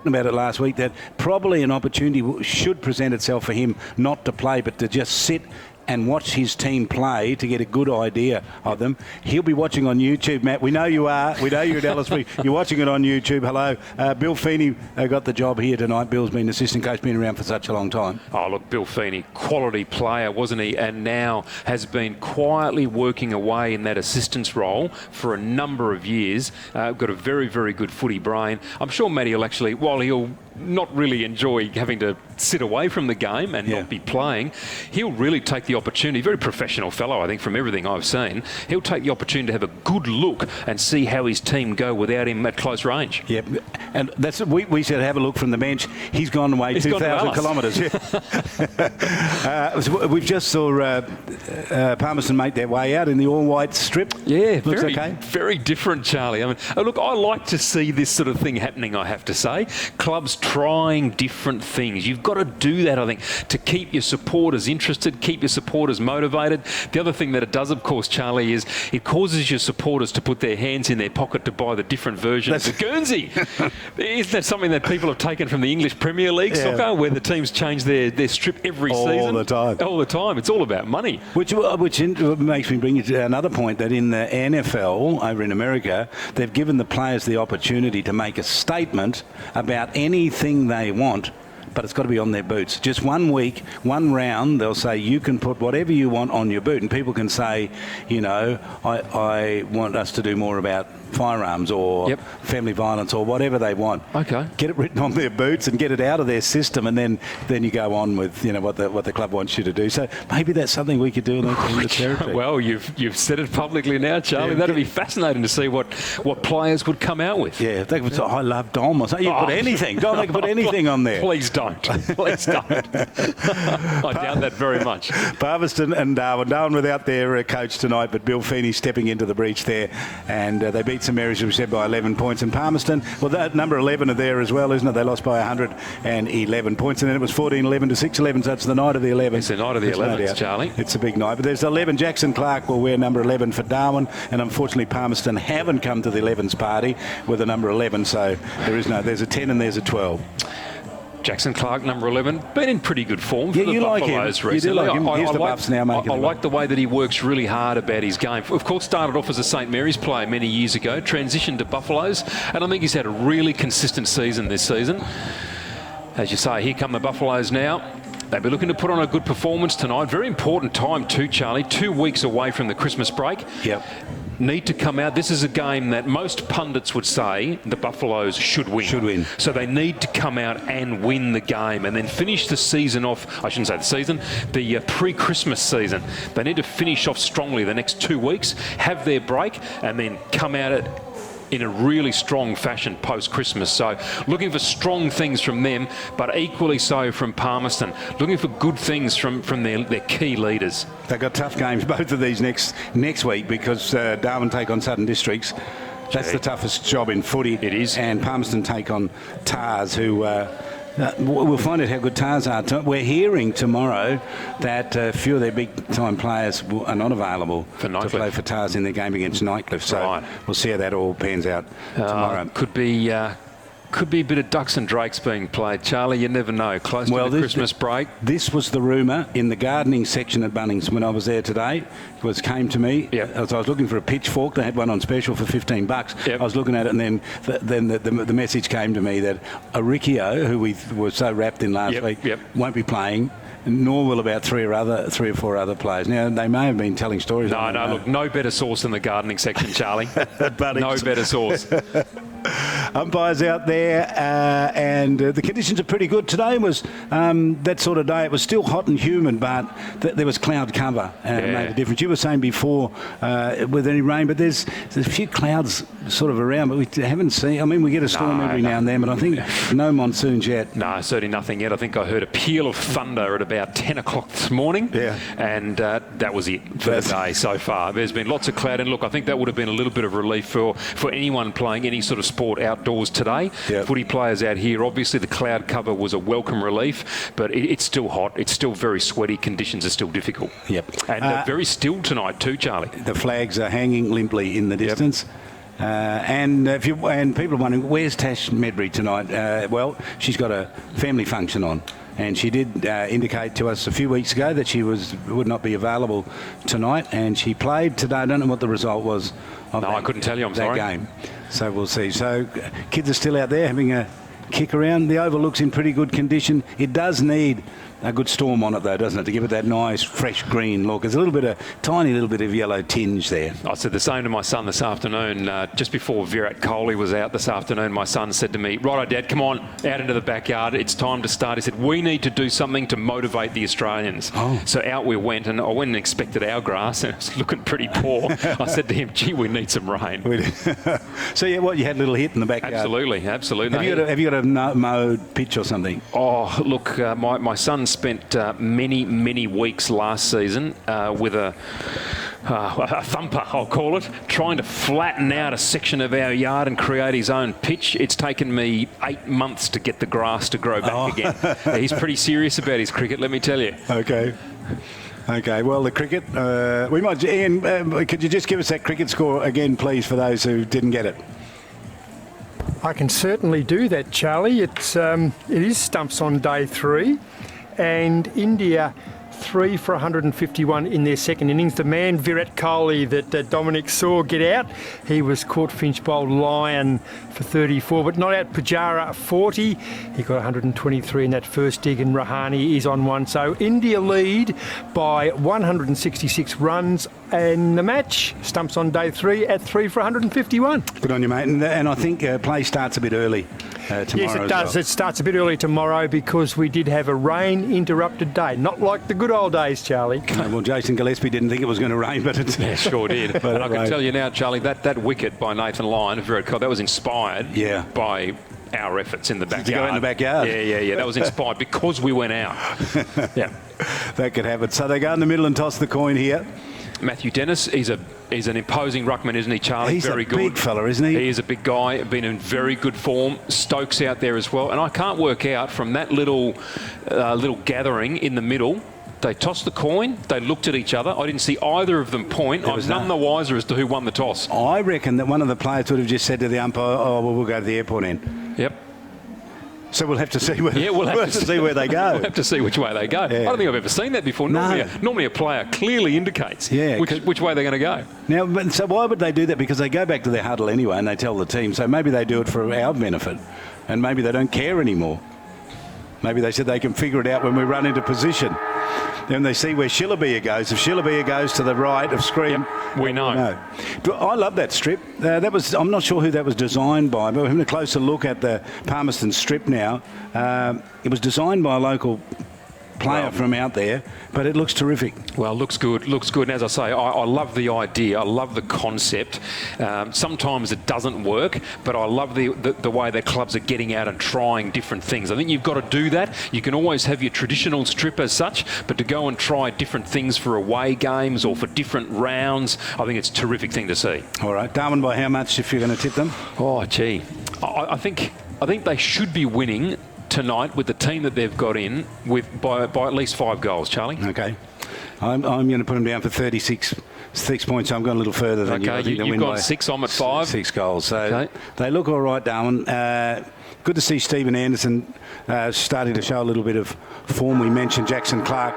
about it last week, that probably an opportunity should present itself for him not to play, but to just sit and watch his team play to get a good idea of them. He'll be watching on YouTube, Matt. We know you are. We know you're at LSB. You're watching it on YouTube. Hello. Bill Feeney got the job here tonight. Bill's been assistant coach, been around for such a long time. Oh, look, Bill Feeney, quality player, wasn't he? And now has been quietly working away in that assistance role for a number of years. Got a very, very good footy brain. I'm sure Matty will actually, while he'll not really enjoy having to sit away from the game and not be playing, he'll really take the opportunity. Very professional fellow, I think, from everything I've seen. He'll take the opportunity to have a good look and see how his team go without him at close range. Yep, and that's we said have a look from the bench. He's gone away 2,000 kilometres. We've just saw Palmerston make their way out in the all-white strip. Yeah, looks very, okay. Very different, Charlie. I mean, look, I like to see this sort of thing happening, I have to say. Clubs trying different things. You've got to do that, I think, to keep your supporters interested, keep your supporters motivated. The other thing that it does, of course, Charlie, is it causes your supporters to put their hands in their pocket to buy the different versions of Guernsey. Isn't that something that people have taken from the English Premier League soccer, where the teams change their strip every season? All the time. All the time. It's all about money. Which makes me bring you to another point, that in the NFL over in America, they've given the players the opportunity to make a statement about anything they want, but it's got to be on their boots. Just 1 week, one round, they'll say you can put whatever you want on your boot, and people can say, you know, I want us to do more about firearms or family violence or whatever they want. Okay. Get it written on their boots and get it out of their system, and then you go on with, you know, what the club wants you to do. So maybe that's something we could do in the territory. Well, you've said it publicly now, Charlie. That'd be fascinating to see what players would come out with. Yeah, they would say, I love Dom or something. You put anything. Dom, they can put anything on there. Please don't. Please don't. I doubt that very much. Palmerston and Darwin. Darwin without their coach tonight, but Bill Feeney stepping into the breach there, and they beat St Mary's, as we said, by 11 points. And Palmerston, well, that number 11 are there as well, isn't it? They lost by 111 points, and then it was 14-11 to 6-11, so it's the night of the 11. It's the night of the 11th, Charlie. It's a big night. But there's 11. Jackson Clark will wear number 11 for Darwin, and unfortunately Palmerston haven't come to the 11s party with a number 11, so there's a 10 and there's a 12. Jackson Clark, number 11, been in pretty good form for the the Like Buffaloes him. recently. You do like him. Here's the Buffs now making I like the way that he works really hard about his game. Of course, started off as a St Mary's player many years ago, transitioned to Buffaloes, and I think he's had a really consistent season this season. As you say, here come the Buffaloes now. They'll be looking to put on a good performance tonight. Very important time too, Charlie. 2 weeks away from the Christmas break. Yep. Need to come out. This is a game that most pundits would say the Buffaloes should win. Should win. So they need to come out and win the game and then finish the season off. I shouldn't say the season, the pre-Christmas season. They need to finish off strongly the next 2 weeks, have their break, and then come out in a really strong fashion post-Christmas. So looking for strong things from them, but equally so from Palmerston. Looking for good things from their key leaders. They've got tough games, both of these next week, because Darwin take on Southern Districts. That's the toughest job in footy. It is. And Palmerston take on Tars, who... we'll find out how good Tars are. We're hearing tomorrow that a few of their big-time players are not available to play for Tars in their game against Nightcliff. So we'll see how that all pans out tomorrow. Could be a bit of ducks and drakes being played. Charlie, you never know. Close to the Christmas break. This was the rumour in the gardening section at Bunnings when I was there today. It came to me. As I was looking for a pitchfork. They had one on special for $15. I was looking at it, and then the message came to me that Aricchio, who we were so wrapped in last week, won't be playing. Nor will about three or four other players. Now, they may have been telling stories. Look, no better source than the gardening section, Charlie. No better source. Umpires out there, and the conditions are pretty good. Today was that sort of day. It was still hot and humid, but there was cloud cover, and it made a difference. You were saying before with any rain, but there's a few clouds sort of around, but we haven't seen. I mean, we get a storm every now and then, but I think no monsoons yet. No, certainly nothing yet. I think I heard a peal of thunder at about 10 o'clock this morning, and that was it for the day so far. There's been lots of cloud, and look, I think that would have been a little bit of relief for anyone playing any sort of sport outdoors today. Footy players out here, obviously the cloud cover was a welcome relief, but it's still hot. It's still very sweaty. Conditions are still difficult. And very still tonight too, Charlie. The flags are hanging limply in the distance. And people are wondering, where's Tash Medbury tonight? Well, she's got a family function on. And she did indicate to us a few weeks ago that she would not be available tonight, and she played today. I don't know what the result was of I couldn't tell you, I'm sorry. game. So we'll see. So kids are still out there having a kick around. The oval looks in pretty good condition. It does need a good storm on it, though, doesn't it, to give it that nice, fresh green look. There's a tiny little bit of yellow tinge there. I said the same to my son this afternoon. Just before Virat Kohli was out this afternoon, my son said to me, "Righto, Dad, come on, out into the backyard. It's time to start." He said, "We need to do something to motivate the Australians." Oh. So out we went, and I went and inspected our grass, and it was looking pretty poor. I said to him, "Gee, we need some rain." So, you had a little hit in the backyard? Absolutely. Have you got a mowed pitch or something? Oh, look, my son spent many weeks last season with a thumper, I'll call it, trying to flatten out a section of our yard and create his own pitch. It's taken me 8 months to get the grass to grow back again. He's pretty serious about his cricket, let me tell you. Okay, well, the cricket, we might... Ian, could you just give us that cricket score again, please, for those who didn't get it? I can certainly do that, Charlie. It is stumps on day 3, and India 3 for 151 in their second innings. The man Virat Kohli that Dominic saw get out, he was caught Finch bowled Lyon for 34, but not out Pujara 40. He got 123 in that first dig, and Rahane is on one. So India lead by 166 runs, and the match stumps on day 3 at 3 for 151. Good on you, mate. And I think play starts a bit early tomorrow. Yes, it does. Well. It starts a bit early tomorrow because we did have a rain-interrupted day. Not like the good old days, Charlie. Well, Jason Gillespie didn't think it was going to rain, but it sure did. And I can tell you now, Charlie, that wicket by Nathan Lyon, that was inspired by our efforts in the backyard. Did you go in the backyard? Yeah. That was inspired because we went out. Yeah. That could happen. So they go in the middle and toss the coin here. Matthew Dennis, he's an imposing ruckman, isn't he, Charlie? He's very a good. Big fella, isn't he? He is a big guy, been in very good form. Stokes out there as well. And I can't work out from that little gathering in the middle. They tossed the coin. They looked at each other. I didn't see either of them point. I'm none the wiser as to who won the toss. I reckon that one of the players would have just said to the umpire, "Oh, well, we'll go to the airport end." Yep. So we'll have to see where, we'll have to see where they go. We'll have to see which way they go. Yeah. I don't think I've ever seen that before. Normally a player clearly indicates which way they're going to go. Now, so why would they do that? Because they go back to their huddle anyway and they tell the team. So maybe they do it for our benefit, and maybe they don't care anymore. Maybe they said they can figure it out when we run into position. Then they see where Shillabia goes. If Shillabia goes to the right of screen, we know. I love that strip. I'm not sure who that was designed by, but we're having a closer look at the Palmerston strip now. It was designed by a local player from out there, but it looks terrific. Well, looks good. And as I say, I love the idea. I love the concept. Sometimes it doesn't work, but I love the way that clubs are getting out and trying different things. I think you've got to do that. You can always have your traditional strip as such, but to go and try different things for away games or for different rounds, I think it's a terrific thing to see. All right. Darwin, by how much if you're going to tip them? Oh, gee. I think they should be winning tonight with the team that they've got in by at least 5 goals, Charlie. Okay. I'm going to put them down for 36 points, so I'm going a little further than you. Okay, you've gone 6, I'm at 5. 6 goals. So they look all right, Darwin. Good to see Stephen Anderson starting to show a little bit of form. We mentioned Jackson Clark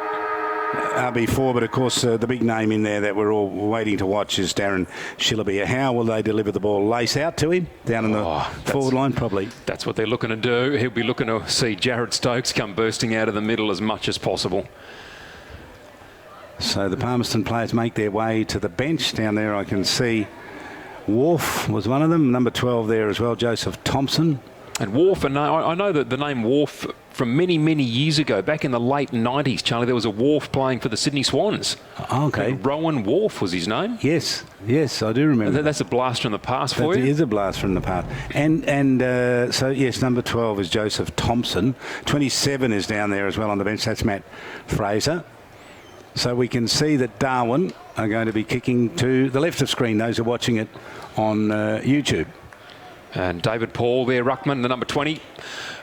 RB4, but of course the big name in there that we're all waiting to watch is Darren Shillabia. How will they deliver the ball? Lace out to him down in the forward line? Probably. That's what they're looking to do. He'll be looking to see Jared Stokes come bursting out of the middle as much as possible. So the Palmerston players make their way to the bench. Down there I can see Wharf was one of them. Number 12 there as well, Joseph Thompson. And Wharf, and I know that the name Wharf from many years ago, back in the late 90s, Charlie, there was a Wharf playing for the Sydney Swans. Oh, okay. Rowan Wharf was his name. Yes, I do remember. That's a blast from the past for you. It is a blast from the past. And so, yes, number 12 is Joseph Thompson. 27 is down there as well on the bench. That's Matt Fraser. So we can see that Darwin are going to be kicking to the left of screen, those who are watching it on YouTube. And David Paul there, ruckman, the number 20,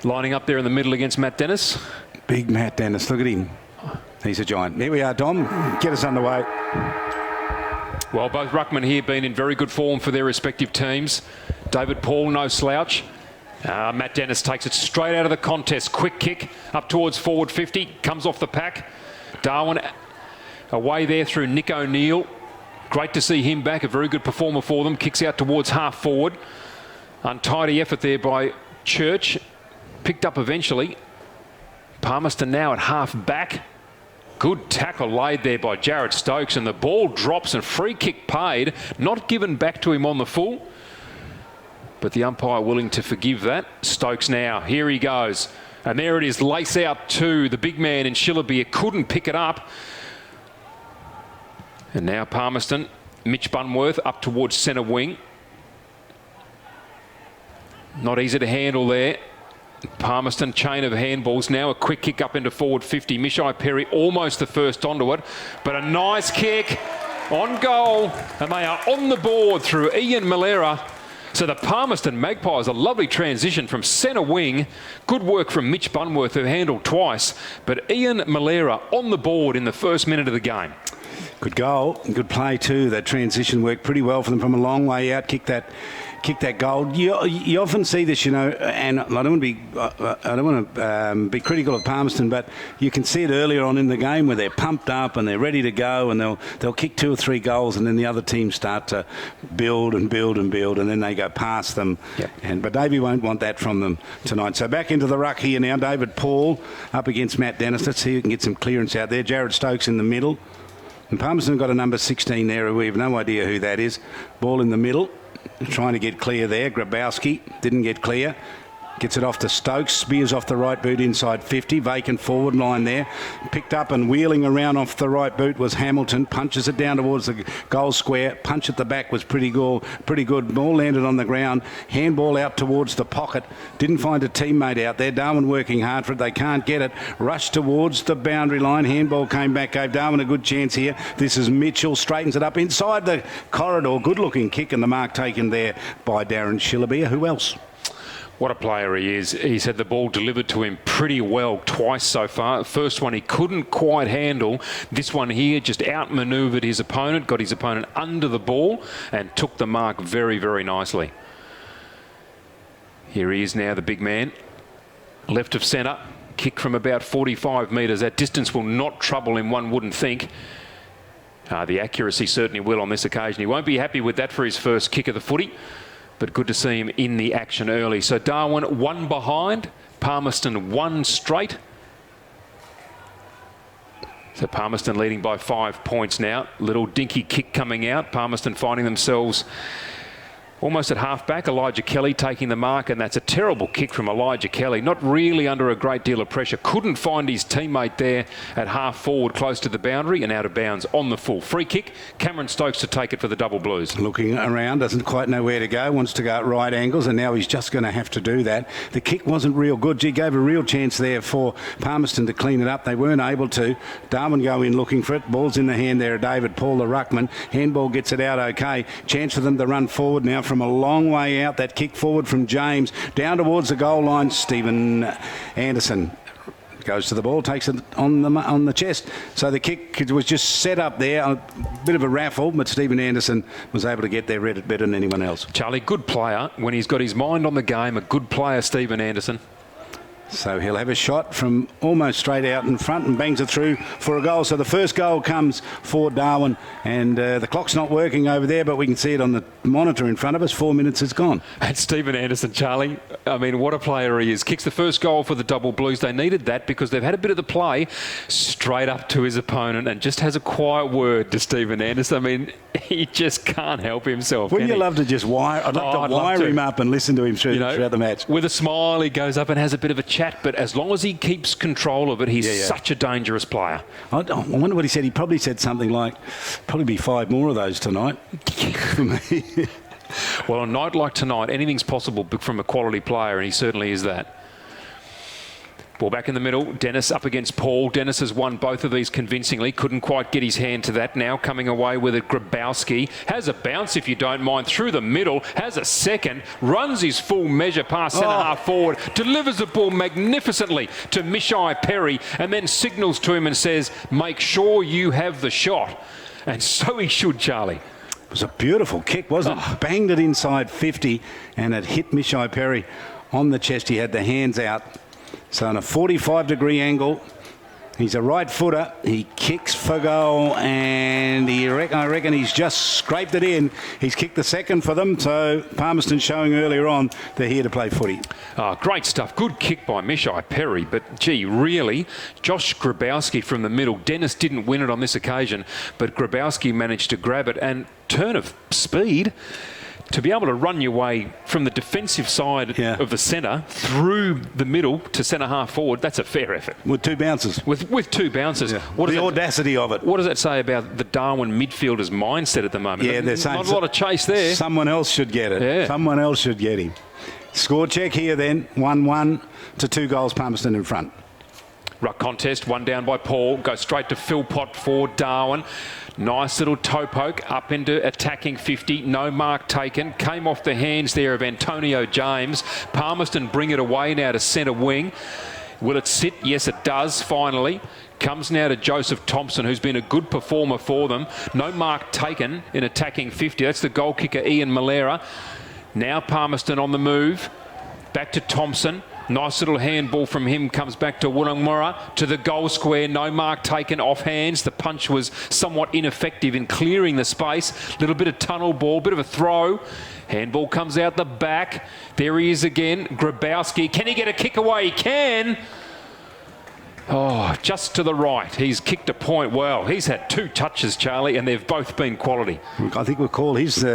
lining up there in the middle against Matt Dennis. Big Matt Dennis, look at him. He's a giant. Here we are, Dom. Get us underway. Well, both ruckmen here been in very good form for their respective teams. David Paul, no slouch. Matt Dennis takes it straight out of the contest. Quick kick up towards forward 50. Comes off the pack. Darwin away there through Nick O'Neill. Great to see him back. A very good performer for them. Kicks out towards half forward. Untidy effort there by Church. Picked up eventually. Palmerston now at half back. Good tackle laid there by Jared Stokes, and the ball drops and free kick paid. Not given back to him on the full, but the umpire willing to forgive that. Stokes now, here he goes. And there it is, lace out to the big man in Shillabia. Couldn't pick it up. And now Palmerston, Mitch Bunworth up towards centre wing. Not easy to handle there. Palmerston, chain of handballs now. A quick kick up into forward 50. Mishai Perry almost the first onto it, but a nice kick on goal. And they are on the board through Ian Malera. So the Palmerston Magpies, a lovely transition from centre wing. Good work from Mitch Bunworth, who handled twice. But Ian Malera on the board in the first minute of the game. Good goal, good play too. That transition worked pretty well for them from a long way out. Kick that goal. You often see this, you know, and I don't want to be critical of Palmerston, but you can see it earlier on in the game where they're pumped up and they're ready to go, and they'll kick 2 or 3 goals, and then the other team start to build, and then they go past them. Yep. But Davey won't want that from them tonight. So back into the ruck here now. David Paul up against Matt Dennis. Let's see who can get some clearance out there. Jared Stokes in the middle. And Palmerston got a number 16 there. We have no idea who that is. Ball in the middle. Trying to get clear there. Grabowski didn't get clear. Gets it off to Stokes. Spears off the right boot inside 50. Vacant forward line there. Picked up and wheeling around off the right boot was Hamilton. Punches it down towards the goal square. Punch at the back was pretty good. Ball landed on the ground. Handball out towards the pocket. Didn't find a teammate out there. Darwin working hard for it. They can't get it. Rushed towards the boundary line. Handball came back. Gave Darwin a good chance here. This is Mitchell. Straightens it up inside the corridor. Good looking kick, and the mark taken there by Darren Shillabia. Who else? What a player he is. He's had the ball delivered to him pretty well twice so far. First one he couldn't quite handle. This one here just outmanoeuvred his opponent, got his opponent under the ball and took the mark very, very nicely. Here he is now, the big man. Left of centre, kick from about 45 metres. That distance will not trouble him, one wouldn't think. The accuracy certainly will on this occasion. He won't be happy with that for his first kick of the footy, but good to see him in the action early. So Darwin 1 behind, Palmerston 1 straight. So Palmerston leading by 5 points now. Little dinky kick coming out. Palmerston finding themselves almost at half back. Elijah Kelly taking the mark, and that's a terrible kick from Elijah Kelly. Not really under a great deal of pressure. Couldn't find his teammate there at half forward close to the boundary and out of bounds on the full. Free kick. Cameron Stokes to take it for the Double Blues. Looking around, doesn't quite know where to go. Wants to go at right angles, and now he's just going to have to do that. The kick wasn't real good. Gee, gave a real chance there for Palmerston to clean it up. They weren't able to. Darwin go in looking for it. Ball's in the hand there of David Paul, the ruckman. Handball gets it out okay. Chance for them to run forward now from a long way out. That kick forward from James down towards the goal line. Stephen Anderson goes to the ball, takes it on the chest. So the kick was just set up there, a bit of a raffle, but Stephen Anderson was able to get there, read it better than anyone else. Charlie, good player when he's got his mind on the game. A good player, Stephen Anderson. So he'll have a shot from almost straight out in front and bangs it through for a goal. So the first goal comes for Darwin, and the clock's not working over there, but we can see it on the monitor in front of us. 4 minutes is gone. And Stephen Anderson, Charlie, I mean, what a player he is. Kicks the first goal for the Double Blues. They needed that because they've had a bit of the play straight up to his opponent, and just has a quiet word to Stephen Anderson. I mean, he just can't help himself. Wouldn't you love to just wire? I'd love to wire him up and listen to him throughout the match. With a smile, he goes up and has a bit of a chat, but as long as he keeps control of it, he's such a dangerous player. I wonder what he said. He probably said something like, probably be 5 more of those tonight for me. Well, on a night like tonight, anything's possible from a quality player, and he certainly is that. Ball back in the middle. Dennis up against Paul. Dennis has won both of these convincingly. Couldn't quite get his hand to that. Now coming away with it, Grabowski. Has a bounce, if you don't mind, through the middle. Has a second. Runs his full measure past centre-half forward. Delivers the ball magnificently to Mishai Perry, and then signals to him and says, make sure you have the shot. And so he should, Charlie. It was a beautiful kick, wasn't it? Banged it inside 50 and it hit Mishai Perry on the chest. He had the hands out. So on a 45-degree angle, he's a right footer. He kicks for goal and I reckon he's just scraped it in. He's kicked the second for them. So Palmerston showing earlier on they're here to play footy. Oh, great stuff. Good kick by Mishai Perry. But, gee, really, Josh Grabowski from the middle. Dennis didn't win it on this occasion, but Grabowski managed to grab it and turn of speed. To be able to run your way from the defensive side of the centre through the middle to centre half forward, that's a fair effort. With two bounces. With two bounces. Yeah. The audacity of it. What does that say about the Darwin midfielders' mindset at the moment? Yeah, they're saying not a lot of chase there. Someone else should get it. Yeah. Someone else should get him. Score check here then. 1-1 to 2 goals, Palmerston in front. Ruck contest, one down by Paul. Goes straight to Philpott for Darwin. Nice little toe poke up into attacking 50. No mark taken. Came off the hands there of Antonio James. Palmerston bring it away now to centre wing. Will it sit? Yes, it does, finally. Comes now to Joseph Thompson, who's been a good performer for them. No mark taken in attacking 50. That's the goal kicker, Ian Malera. Now Palmerston on the move. Back to Thompson. Nice little handball from him, comes back to Wollongmurra to the goal square. No mark taken off hands. The punch was somewhat ineffective in clearing the space. Little bit of tunnel ball, bit of a throw. Handball comes out the back. There he is again. Grabowski. Can he get a kick away? He can. Oh, just to the right. He's kicked a point. Well, he's had 2 touches, Charlie, and they've both been quality. I think we'll call his...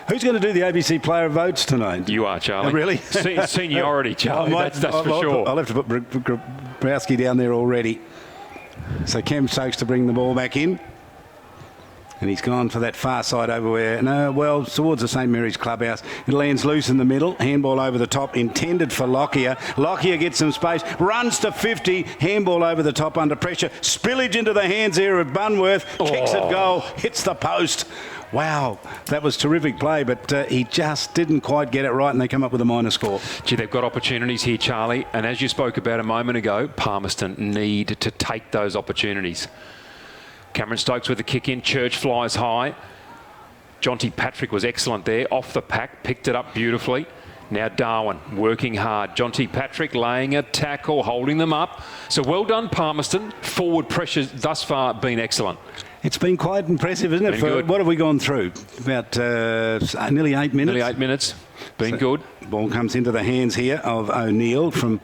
Who's going to do the ABC player votes tonight? You are, Charlie. Oh, really? Seniority, Charlie. That's for sure. I'll have to put Grabowski down there already. So Cam Stokes to bring the ball back in. And he's gone for that far side over where, towards the St Mary's clubhouse. It lands loose in the middle. Handball over the top, intended for Lockyer. Lockyer gets some space, runs to 50. Handball over the top under pressure. Spillage into the hands there of Bunworth. Kicks it goal, hits the post. Wow, that was terrific play, but he just didn't quite get it right and they come up with a minor score. Gee, they've got opportunities here, Charlie, and as you spoke about a moment ago, Palmerston need to take those opportunities. Cameron Stokes with a kick in, Church flies high. Jonty Patrick was excellent there, off the pack, picked it up beautifully. Now Darwin working hard. Jonty Patrick laying a tackle, holding them up. So well done, Palmerston. Forward pressure thus far been excellent. It's been quite impressive, isn't it? Good. What have we gone through? About nearly 8 minutes. Nearly 8 minutes. Been good. Ball comes into the hands here of O'Neill from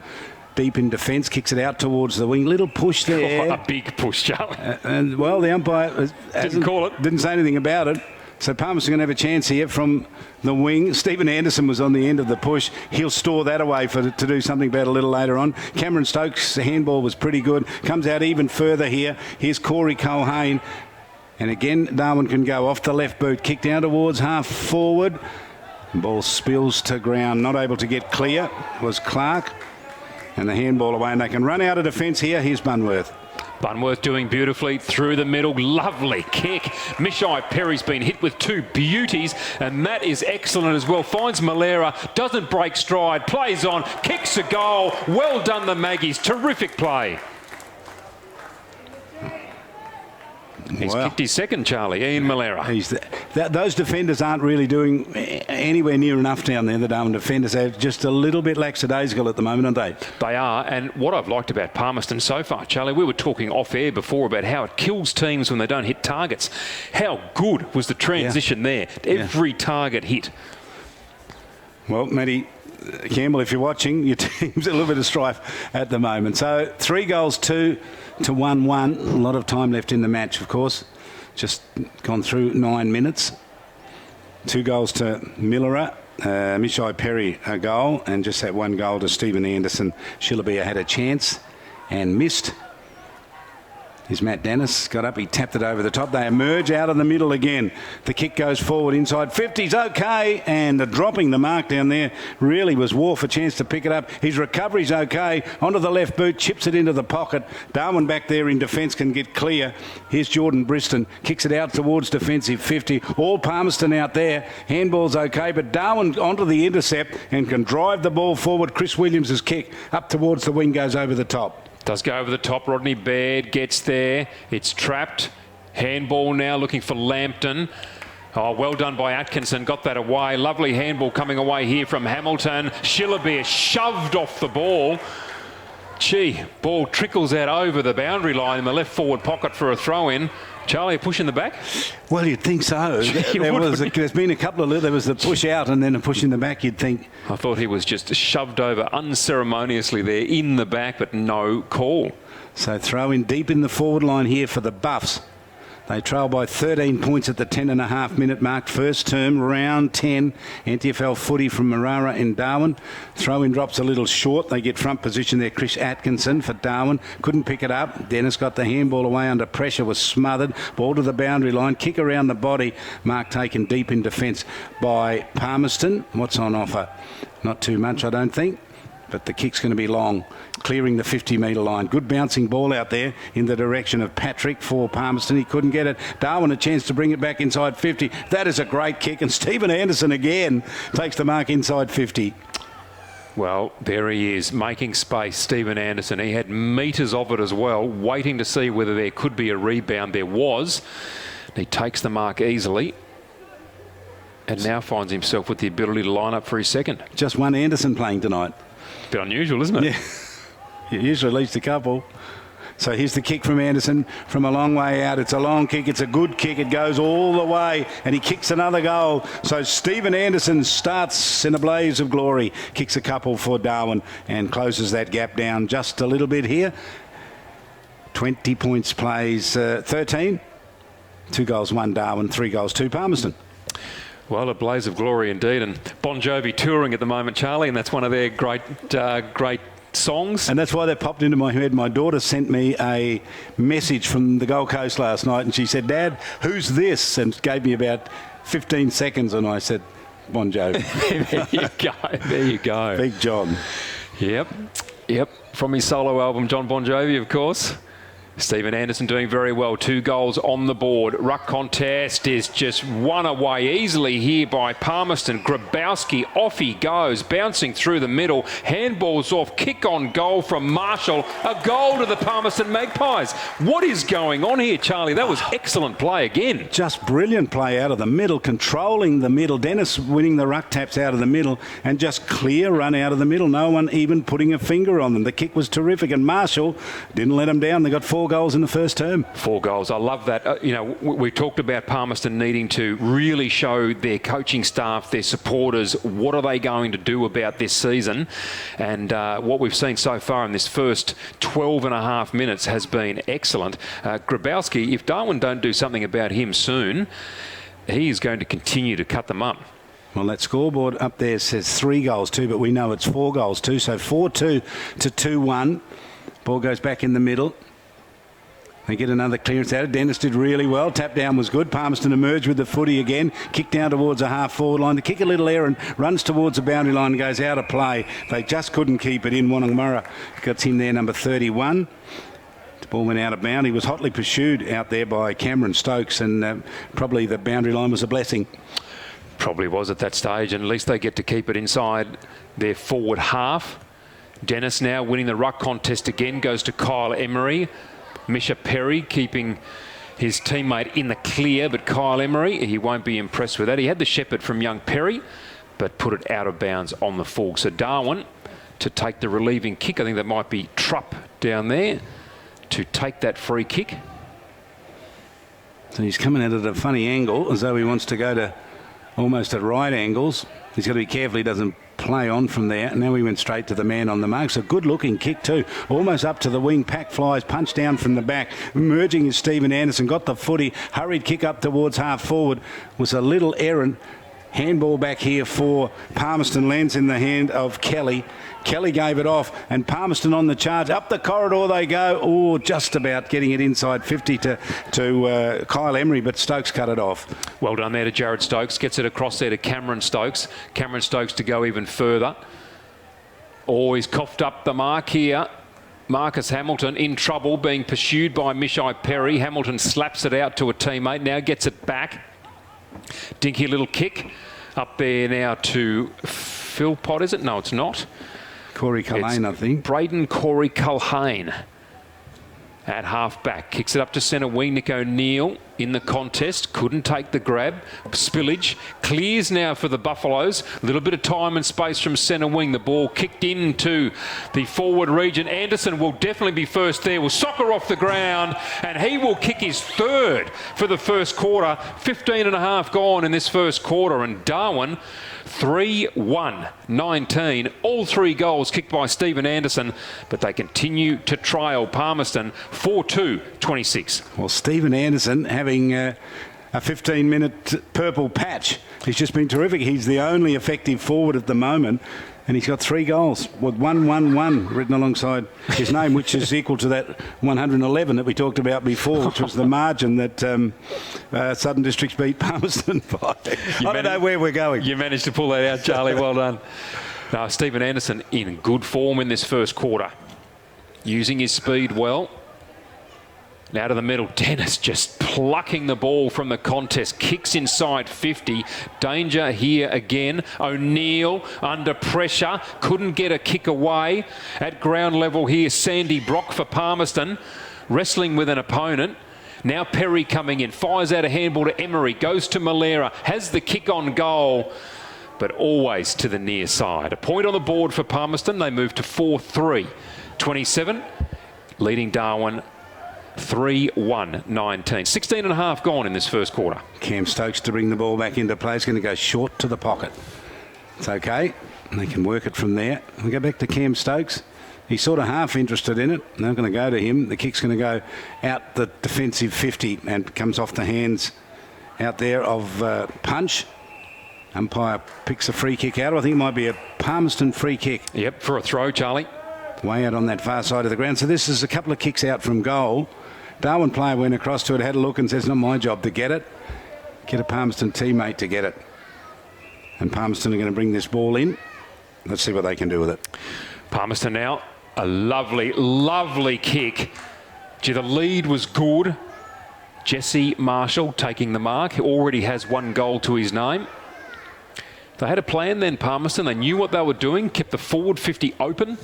deep in defence, kicks it out towards the wing. Little push there. A big push, Charlie. And the umpire didn't call it. Didn't say anything about it. So Palmerston going to have a chance here from the wing. Stephen Anderson was on the end of the push. He'll store that away to do something about a little later on. Cameron Stokes' handball was pretty good. Comes out even further here. Here's Corey Culhane. And again, Darwin can go off the left boot. Kick down towards half forward. Ball spills to ground. Not able to get clear was Clark. And the handball away. And they can run out of defence here. Here's Bunworth. Bunworth doing beautifully through the middle. Lovely kick. Mishai Perry's been hit with 2 beauties, and that is excellent as well. Finds Malera, doesn't break stride, plays on, kicks a goal. Well done, the Maggies. Terrific play. He's kicked his second, Charlie, Ian Malera. Those defenders aren't really doing anywhere near enough down there, the Darwin defenders. They're just a little bit lackadaisical at the moment, aren't they? They are, and what I've liked about Palmerston so far, Charlie, we were talking off-air before about how it kills teams when they don't hit targets. How good was the transition there? Every target hit. Well, Matty Campbell, if you're watching, your team's a little bit of strife at the moment. So 3 goals, 2 to 1-1. A lot of time left in the match, of course. Just gone through 9 minutes. 2 goals to Millera. Mishai Perry a goal, and just that 1 goal to Stephen Anderson. Shillabia had a chance and missed. Here's Matt Dennis, got up, he tapped it over the top. They emerge out of the middle again. The kick goes forward inside 50's okay, and dropping the mark down there really was Wharf a chance to pick it up. His recovery's okay, onto the left boot, chips it into the pocket. Darwin back there in defence can get clear. Here's Jordan Briston, kicks it out towards defensive 50. All Palmerston out there, handball's okay, but Darwin onto the intercept and can drive the ball forward. Chris Williams' kick up towards the wing goes over the top. Does go over the top. Rodney Baird gets there. It's trapped. Handball now looking for Lambton. Oh, well done by Atkinson. Got that away. Lovely handball coming away here from Hamilton. Schillerbeer shoved off the ball. Gee, ball trickles out over the boundary line in the left forward pocket for a throw-in. Charlie, a push in the back? Well, you'd think so. There's been a couple of... There was the push out and then a push in the back, you'd think. I thought he was just shoved over unceremoniously there in the back, but no call. So throw in deep in the forward line here for the Buffs. They trail by 13 points at the 10.5-minute mark. First term, round 10. NTFL footy from Marara in Darwin. Throw-in drops a little short. They get front position there. Chris Atkinson for Darwin. Couldn't pick it up. Dennis got the handball away under pressure. Was smothered. Ball to the boundary line. Kick around the body. Mark taken deep in defence by Palmerston. What's on offer? Not too much, I don't think. But the kick's going to be long, clearing the 50-metre line. Good bouncing ball out there in the direction of Patrick for Palmerston. He couldn't get it. Darwin a chance to bring it back inside 50. That is a great kick. And Stephen Anderson again takes the mark inside 50. Well, there he is, making space, Stephen Anderson. He had metres of it as well, waiting to see whether there could be a rebound. There was. He takes the mark easily. And now finds himself with the ability to line up for his second. Just one Anderson playing tonight. Bit unusual, isn't it? Yeah. Usually at least a couple. So here's the kick from Anderson from a long way out. It's a long kick. It's a good kick. It goes all the way and he kicks another goal. So Stephen Anderson starts in a blaze of glory. Kicks a couple for Darwin and closes that gap down just a little bit here. 20 points plays 13. 2 goals, 1 Darwin, 3 goals, 2 Palmerston. Well, a blaze of glory indeed. And Bon Jovi touring at the moment, Charlie, and that's one of their great songs. And that's why that popped into my head. My daughter sent me a message from the Gold Coast last night and she said, "Dad, who's this?" And gave me about 15 seconds and I said, Bon Jovi. There you go. There you go. Big John. Yep. From his solo album, John Bon Jovi, of course. Stephen Anderson doing very well. 2 goals on the board. Ruck contest is just won away easily here by Palmerston. Grabowski, off he goes, bouncing through the middle. Handballs off, kick on goal from Marshall. A goal to the Palmerston Magpies. What is going on here, Charlie? That was excellent play again. Just brilliant play out of the middle, controlling the middle. Dennis winning the ruck taps out of the middle and just clear run out of the middle. No one even putting a finger on them. The kick was terrific and Marshall didn't let them down. They got 4 goals in the first term. 4 goals. I love that. We talked about Palmerston needing to really show their coaching staff, their supporters, what are they going to do about this season. And what we've seen so far in this first 12.5 minutes has been excellent. Grabowski, if Darwin don't do something about him soon, he is going to continue to cut them up. Well, that scoreboard up there says 3 goals, 2, but we know it's 4 goals, 2. So 4-2 to 2-1. Ball goes back in the middle. They get another clearance out. Dennis did really well. Tap down was good. Palmerston emerged with the footy again. Kick down towards a half-forward line. The kick a little air and runs towards the boundary line and goes out of play. They just couldn't keep it in. Wonnangmurra got in there, number 31. The ball went out of bound. He was hotly pursued out there by Cameron Stokes and probably the boundary line was a blessing. Probably was at that stage, and at least they get to keep it inside their forward half. Dennis now winning the ruck contest again, goes to Kyle Emery. Misha Perry keeping his teammate in the clear, but Kyle Emery, he won't be impressed with that. He had the shepherd from young Perry, but put it out of bounds on the full. So Darwin to take the relieving kick. I think that might be Trupp down there to take that free kick. So he's coming out at a funny angle, as though he wants to go to almost at right angles. He's got to be careful he doesn't play on from there. Now he went straight to the man on the mark. It's a good looking kick too. Almost up to the wing. Pack flies, punch down from the back. Emerging is Stephen Anderson. Got the footy. Hurried kick up towards half forward. Was a little errant. Handball back here for Palmerston. Lands in the hand of Kelly. Kelly gave it off and Palmerston on the charge. Up the corridor they go. Oh, just about getting it inside 50 to Kyle Emery, but Stokes cut it off. Well done there to Jared Stokes. Gets it across there to Cameron Stokes. Cameron Stokes to go even further. Oh, he's coughed up the mark here. Marcus Hamilton in trouble, being pursued by Mishai Perry. Hamilton slaps it out to a teammate. Now gets it back. Dinky little kick. Up there now to Philpott, is it? No, it's not. Corey Culhane, I think. Braden Corey Culhane at half back. Kicks it up to centre wing. Nick O'Neill in the contest. Couldn't take the grab. Spillage. Clears now for the Buffaloes. A little bit of time and space from centre wing. The ball kicked into the forward region. Anderson will definitely be first there. Will soccer off the ground, and he will kick his third for the first quarter. 15 and a half gone in this first quarter, and Darwin 3-1-19. All 3 goals kicked by Stephen Anderson, but they continue to trail Palmerston 4-2-26. Well, Stephen Anderson having a 15-minute purple patch. He's just been terrific. He's the only effective forward at the moment, and he's got 3 goals with 111 written alongside his name, which is equal to that 111 that we talked about before, which was the margin that Southern Districts beat Palmerston by. I don't know where we're going. You managed to pull that out, Charlie. Well done. Now, Stephen Anderson in good form in this first quarter, using his speed well. Now to the middle, Dennis just plucking the ball from the contest. Kicks inside 50. Danger here again. O'Neill under pressure. Couldn't get a kick away. At ground level here, Sandy Brock for Palmerston. Wrestling with an opponent. Now Perry coming in. Fires out a handball to Emery. Goes to Malera. Has the kick on goal, but always to the near side. A point on the board for Palmerston. They move to 4-3-27. Leading Darwin 3-1-19. 16 and a half gone in this first quarter. Cam Stokes to bring the ball back into play. He's going to go short to the pocket. It's okay. They can work it from there. We go back to Cam Stokes. He's sort of half interested in it. They're going to go to him. The kick's going to go out the defensive 50 and comes off the hands out there of Punch. Umpire picks a free kick out. I think it might be a Palmerston free kick. Yep, for a throw, Charlie. Way out on that far side of the ground. So this is a couple of kicks out from goal. Darwin player went across to it, had a look and says, not my job to get it. Get a Palmerston teammate to get it. And Palmerston are going to bring this ball in. Let's see what they can do with it. Palmerston now, a lovely, lovely kick. Gee, the lead was good. Jesse Marshall taking the mark. He already has 1 goal to his name. They had a plan then, Palmerston. They knew what they were doing, kept the forward 50 open.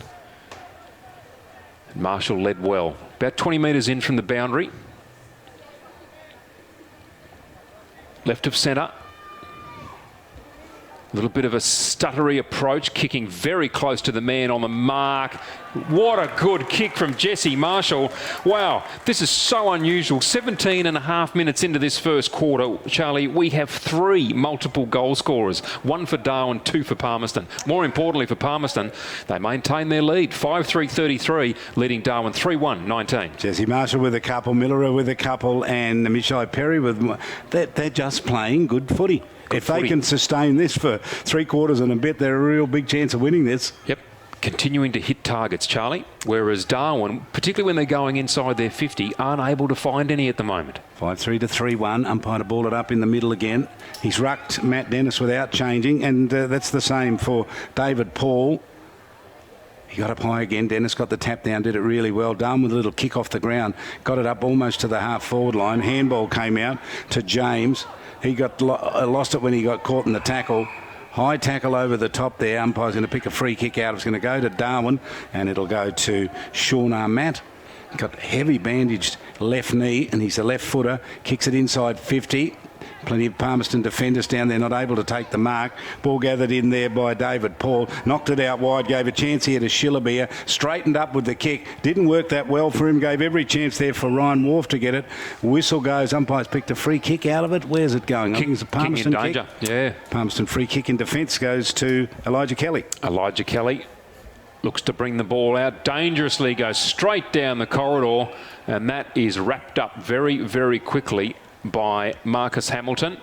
Marshall led well. About 20 metres in from the boundary. Left of centre. A little bit of a stuttery approach, kicking very close to the man on the mark. What a good kick from Jesse Marshall. Wow, this is so unusual. 17 and a half minutes into this first quarter, Charlie, we have 3 multiple goal scorers. 1 for Darwin, 2 for Palmerston. More importantly for Palmerston, they maintain their lead. 5-3-33, leading Darwin 3-1-19. Jesse Marshall with a couple, Miller with a couple, and Mishai Perry with... They're just playing good footy. If they can sustain this for 3 quarters and a bit, they're a real big chance of winning this. Yep. Continuing to hit targets, Charlie, whereas Darwin, particularly when they're going inside their 50, aren't able to find any at the moment. 5-3 to 3-1. Umpire to ball it up in the middle again. He's rucked Matt Dennis without changing, and that's the same for David Paul. He got up high again. Dennis got the tap down, did it really well. Darwin with a little kick off the ground. Got it up almost to the half-forward line. Handball came out to James. He got lost it when he got caught in the tackle. High tackle over the top there. Umpire's going to pick a free kick out. It's going to go to Darwin, and it'll go to Sean Armatt. Got heavy bandaged left knee, and he's a left footer. Kicks it inside 50. Plenty of Palmerston defenders down there, not able to take the mark. Ball gathered in there by David Paul. Knocked it out wide, gave a chance here to Schillerbeer. Straightened up with the kick. Didn't work that well for him. Gave every chance there for Ryan Wharf to get it. Whistle goes. Umpire's picked a free kick out of it. Where's it going? I think it's a Palmerston kick. Danger. Yeah. Palmerston free kick in defence goes to Elijah Kelly. Elijah Kelly looks to bring the ball out. Dangerously goes straight down the corridor, and that is wrapped up very, very quickly by Marcus Hamilton,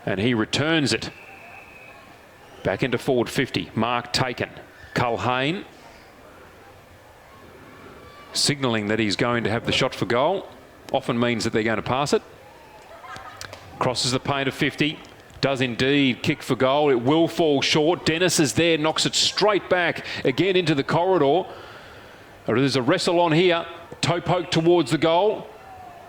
and he returns it back into forward 50. Mark taken. Culhane signalling that he's going to have the shot for goal. Often means that they're going to pass it. Crosses the paint of 50. Does indeed kick for goal. It will fall short. Dennis is there, knocks it straight back again into the corridor. There's a wrestle on here. Toe poke towards the goal.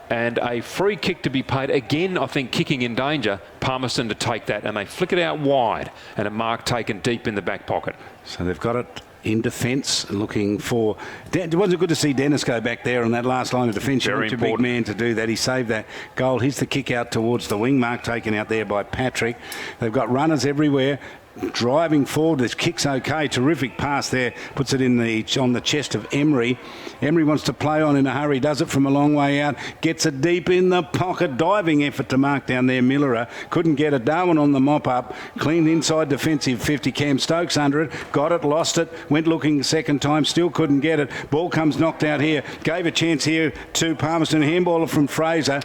And a free kick to be paid. Again, I think kicking in danger. Palmerston to take that, and they flick it out wide, and a mark taken deep in the back pocket. So they've got it in defence, looking for... It wasn't good to see Dennis go back there on that last line of defence. Very You're a important. big man to do that. He saved that goal. Here's the kick out towards the wing mark, taken out there by Patrick. They've got runners everywhere. Driving forward, this kick's okay. Terrific pass there. Puts it on the chest of Emery. Emery wants to play on in a hurry. Does it from a long way out. Gets it deep in the pocket. Diving effort to mark down there. Millerer couldn't get it. Darwin on the mop up. Clean inside defensive 50. Cam Stokes under it. Got it. Lost it. Went looking the second time. Still couldn't get it. Ball comes knocked out here. Gave a chance here to Palmerston. Handballer from Fraser.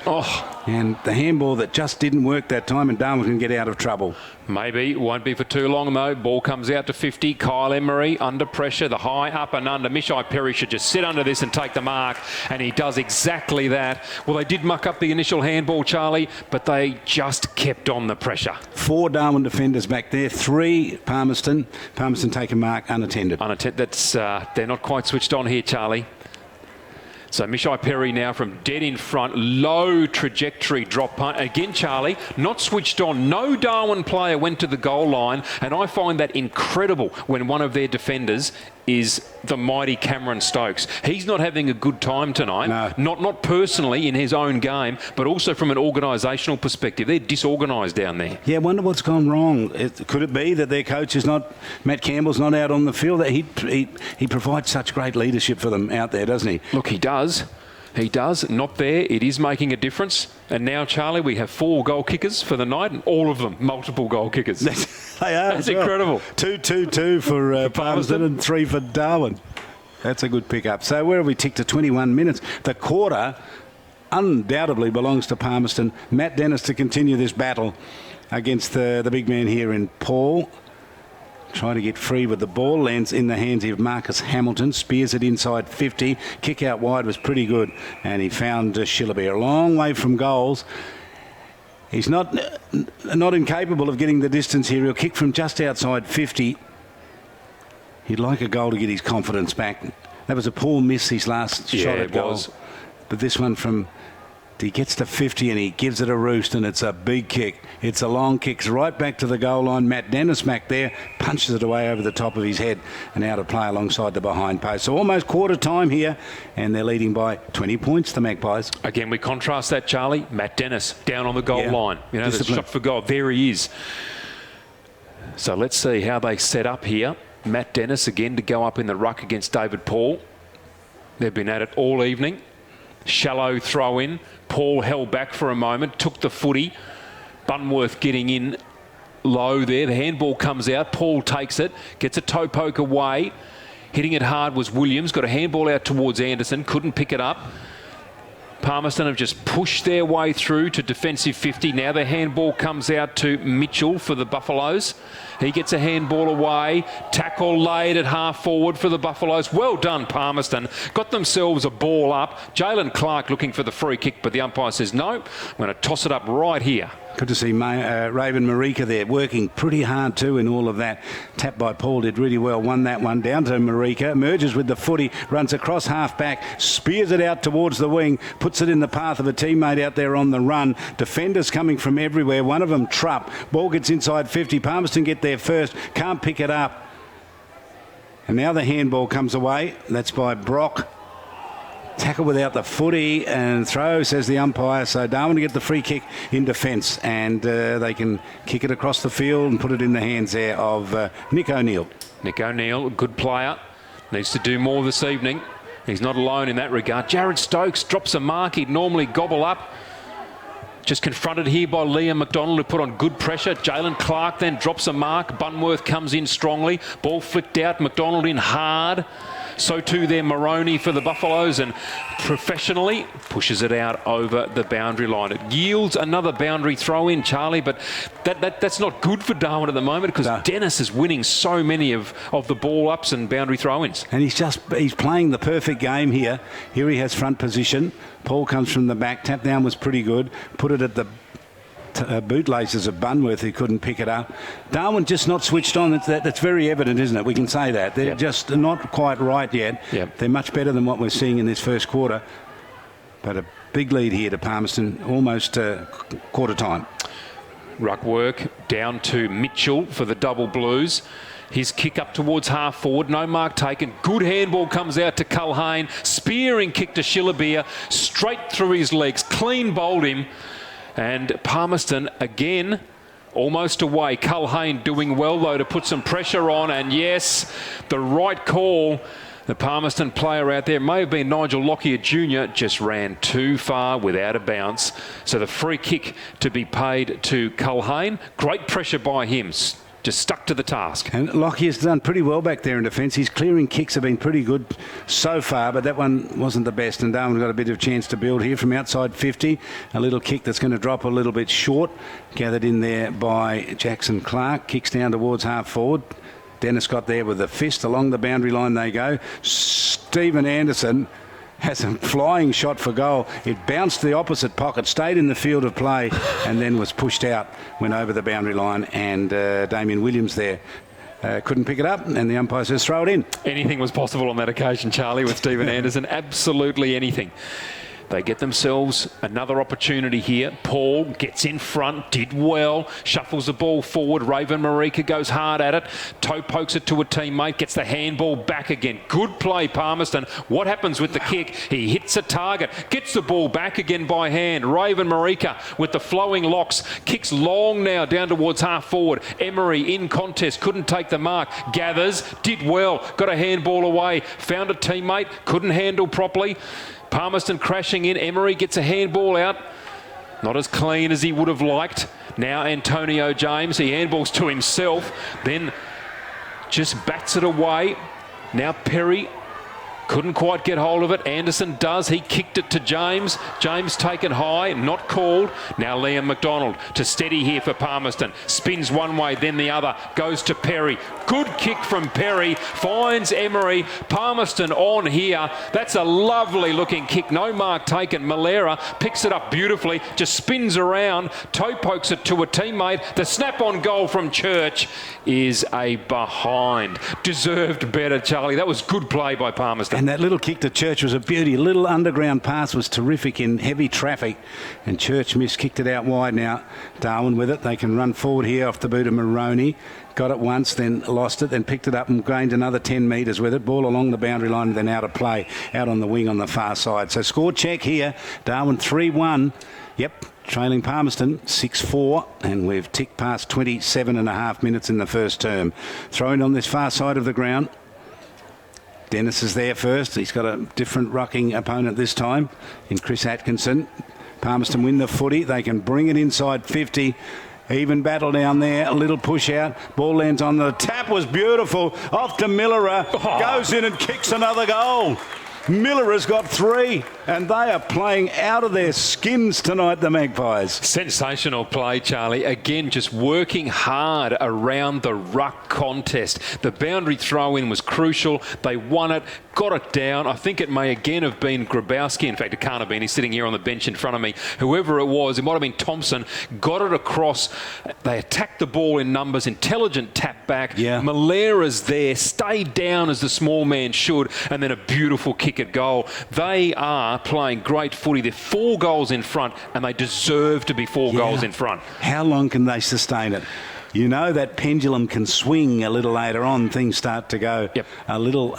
And the handball that just didn't work that time, and Darwin can get out of trouble. Maybe. Won't be for too long, though. Ball comes out to 50. Kyle Emery under pressure. The high up and under. Mishai Perry should just sit under this and take the mark. And he does exactly that. Well, they did muck up the initial handball, Charlie, but they just kept on the pressure. 4 Darwin defenders back there. 3 Palmerston. Palmerston take a mark unattended. That's they're not quite switched on here, Charlie. So Mishai Perry now from dead in front, low trajectory drop punt. Again, Charlie, not switched on. No Darwin player went to the goal line, and I find that incredible when one of their defenders is the mighty Cameron Stokes. He's not having a good time tonight. No. Not personally in his own game, but also from an organisational perspective. They're disorganised down there. Yeah, I wonder what's gone wrong. Could it be that their coach is not, Matt Campbell's not out on the field? He provides such great leadership for them out there, doesn't he? Look, he does. He does. Not there. It is making a difference. And now, Charlie, we have 4 goal kickers for the night, and all of them multiple goal kickers. They are. That's incredible. 2 for Palmerston and 3 for Darwin. That's a good pick-up. So where have we ticked to 21 minutes? The quarter undoubtedly belongs to Palmerston. Matt Dennis to continue this battle against the big man here in Paul. Trying to get free with the ball. Lands in the hands of Marcus Hamilton. Spears it inside 50. Kick out wide was pretty good. And he found Shillaby a long way from goals. He's not incapable of getting the distance here. He'll kick from just outside 50. He'd like a goal to get his confidence back. That was a poor miss, his last shot at goal. But this one from... He gets to 50 and he gives it a roost, and it's a big kick. It's a long kick. It's right back to the goal line. Matt Dennis back there punches it away over the top of his head and out of play alongside the behind post. So almost quarter time here, and they're leading by 20 points, the Magpies. Again, we contrast that, Charlie. Matt Dennis down on the goal line. You know, there's a shot for goal. There he is. So let's see how they set up here. Matt Dennis again to go up in the ruck against David Paul. They've been at it all evening. Shallow throw in. Paul held back for a moment, took the footy. Bunworth getting in low there. The handball comes out. Paul takes it, gets a toe poke away. Hitting it hard was Williams. Got a handball out towards Anderson. Couldn't pick it up. Palmerston have just pushed their way through to defensive 50. Now the handball comes out to Mitchell for the Buffaloes. He gets a handball away. Tackle laid at half forward for the Buffaloes. Well done, Palmerston. Got themselves a ball up. Jalen Clark looking for the free kick, but the umpire says, no, I'm going to toss it up right here. Good to see Raven Marika there, working pretty hard too in all of that. Tapped by Paul, did really well, won that one. Down to Marika, merges with the footy, runs across half back, spears it out towards the wing, puts it in the path of a teammate out there on the run. Defenders coming from everywhere, one of them Trupp. Ball gets inside 50, Palmerston get there first, can't pick it up. And now the handball comes away, that's by Brock. Tackle without the footy and throw, says the umpire. So Darwin to get the free kick in defence, and they can kick it across the field and put it in the hands there of Nick O'Neill. Nick O'Neill, a good player, needs to do more this evening. He's not alone in that regard. Jared Stokes drops a mark he'd normally gobble up. Just confronted here by Liam McDonald, who put on good pressure. Jalen Clark then drops a mark. Bunworth comes in strongly. Ball flicked out. McDonald in hard. So too there Moroney for the Buffaloes, and professionally pushes it out over the boundary line. It yields another boundary throw in, Charlie, but that's not good for Darwin at the moment, because Dennis is winning so many of the ball ups and boundary throw-ins. And he's playing the perfect game here. Here he has front position. Paul comes from the back. Tap down was pretty good. Put it at the bootlaces of Bunworth, who couldn't pick it up. Darwin just not switched on. That's very evident, isn't it? We can say that. They're just not quite right yet. They're much better than what we're seeing in this first quarter. But a big lead here to Palmerston, almost quarter time. Ruck work down to Mitchell for the double Blues. His kick up towards half forward, no mark taken. Good handball comes out to Culhane. Spearing kick to Shillabeer, straight through his legs, clean bowled him. And Palmerston again, almost away. Culhane doing well though to put some pressure on, and yes, the right call. The Palmerston player out there, may have been Nigel Lockyer Jr., just ran too far without a bounce. So the free kick to be paid to Culhane. Great pressure by him. Just stuck to the task. And Lockyer's done pretty well back there in defence. His clearing kicks have been pretty good so far, but that one wasn't the best. And Darwin got a bit of chance to build here from outside 50. A little kick that's going to drop a little bit short. Gathered in there by Jackson Clark. Kicks down towards half forward. Dennis got there with a fist. Along the boundary line they go. Stephen Anderson has a flying shot for goal. It bounced the opposite pocket, stayed in the field of play, and then was pushed out, went over the boundary line, and Damien Williams there couldn't pick it up, and the umpire says throw it in. Anything was possible on that occasion, Charlie, with Stephen Anderson. Absolutely anything. They get themselves another opportunity here. Paul gets in front, did well, shuffles the ball forward. Raven Marika goes hard at it. Toe pokes it to a teammate, gets the handball back again. Good play, Palmerston. What happens with the kick? He hits a target, gets the ball back again by hand. Raven Marika with the flowing locks, kicks long now down towards half forward. Emery in contest, couldn't take the mark. Gathers, did well, got a handball away. Found a teammate, couldn't handle properly. Palmerston crashing in. Emery gets a handball out. Not as clean as he would have liked. Now Antonio James, he handballs to himself, then just bats it away. Now Perry couldn't quite get hold of it. Anderson does. He kicked it to James. James taken high, not called. Now Liam McDonald to steady here for Palmerston. Spins one way, then the other. Goes to Perry. Good kick from Perry. Finds Emery. Palmerston on here. That's a lovely looking kick. No mark taken. Malera picks it up beautifully. Just spins around. Toe pokes it to a teammate. The snap on goal from Church is a behind. Deserved better, Charlie. That was good play by Palmerston. And that little kick to Church was a beauty. A little underground pass was terrific in heavy traffic. And Church kicked it out wide now. Darwin with it. They can run forward here off the boot of Maroney. Got it once, then lost it, then picked it up and gained another 10 metres with it. Ball along the boundary line, then out of play, out on the wing on the far side. So score check here. Darwin 3-1. Yep, trailing Palmerston 6-4, and we've ticked past 27.5 minutes in the first term. Throwing on this far side of the ground. Dennis is there first. He's got a different rucking opponent this time in Chris Atkinson. Palmerston win the footy. They can bring it inside 50. Even battle down there. A little push out. Ball lands on the tap. Was beautiful. Off to Millerer. Goes in and kicks another goal. Miller has got 3, and they are playing out of their skins tonight, the Magpies. Sensational play, Charlie. Again, just working hard around the ruck contest. The boundary throw-in was crucial. They won it, got it down. I think it may again have been Grabowski. In fact, it can't have been. He's sitting here on the bench in front of me. Whoever it was, it might have been Thompson, got it across. They attacked the ball in numbers. Intelligent tap back. Yeah. Malera's there, stayed down as the small man should, and then a beautiful kick at goal. They are playing great footy. They're 4 goals in front, and they deserve to be 4 goals in front. How long can they sustain it? You know that pendulum can swing a little later on. Things start to go a little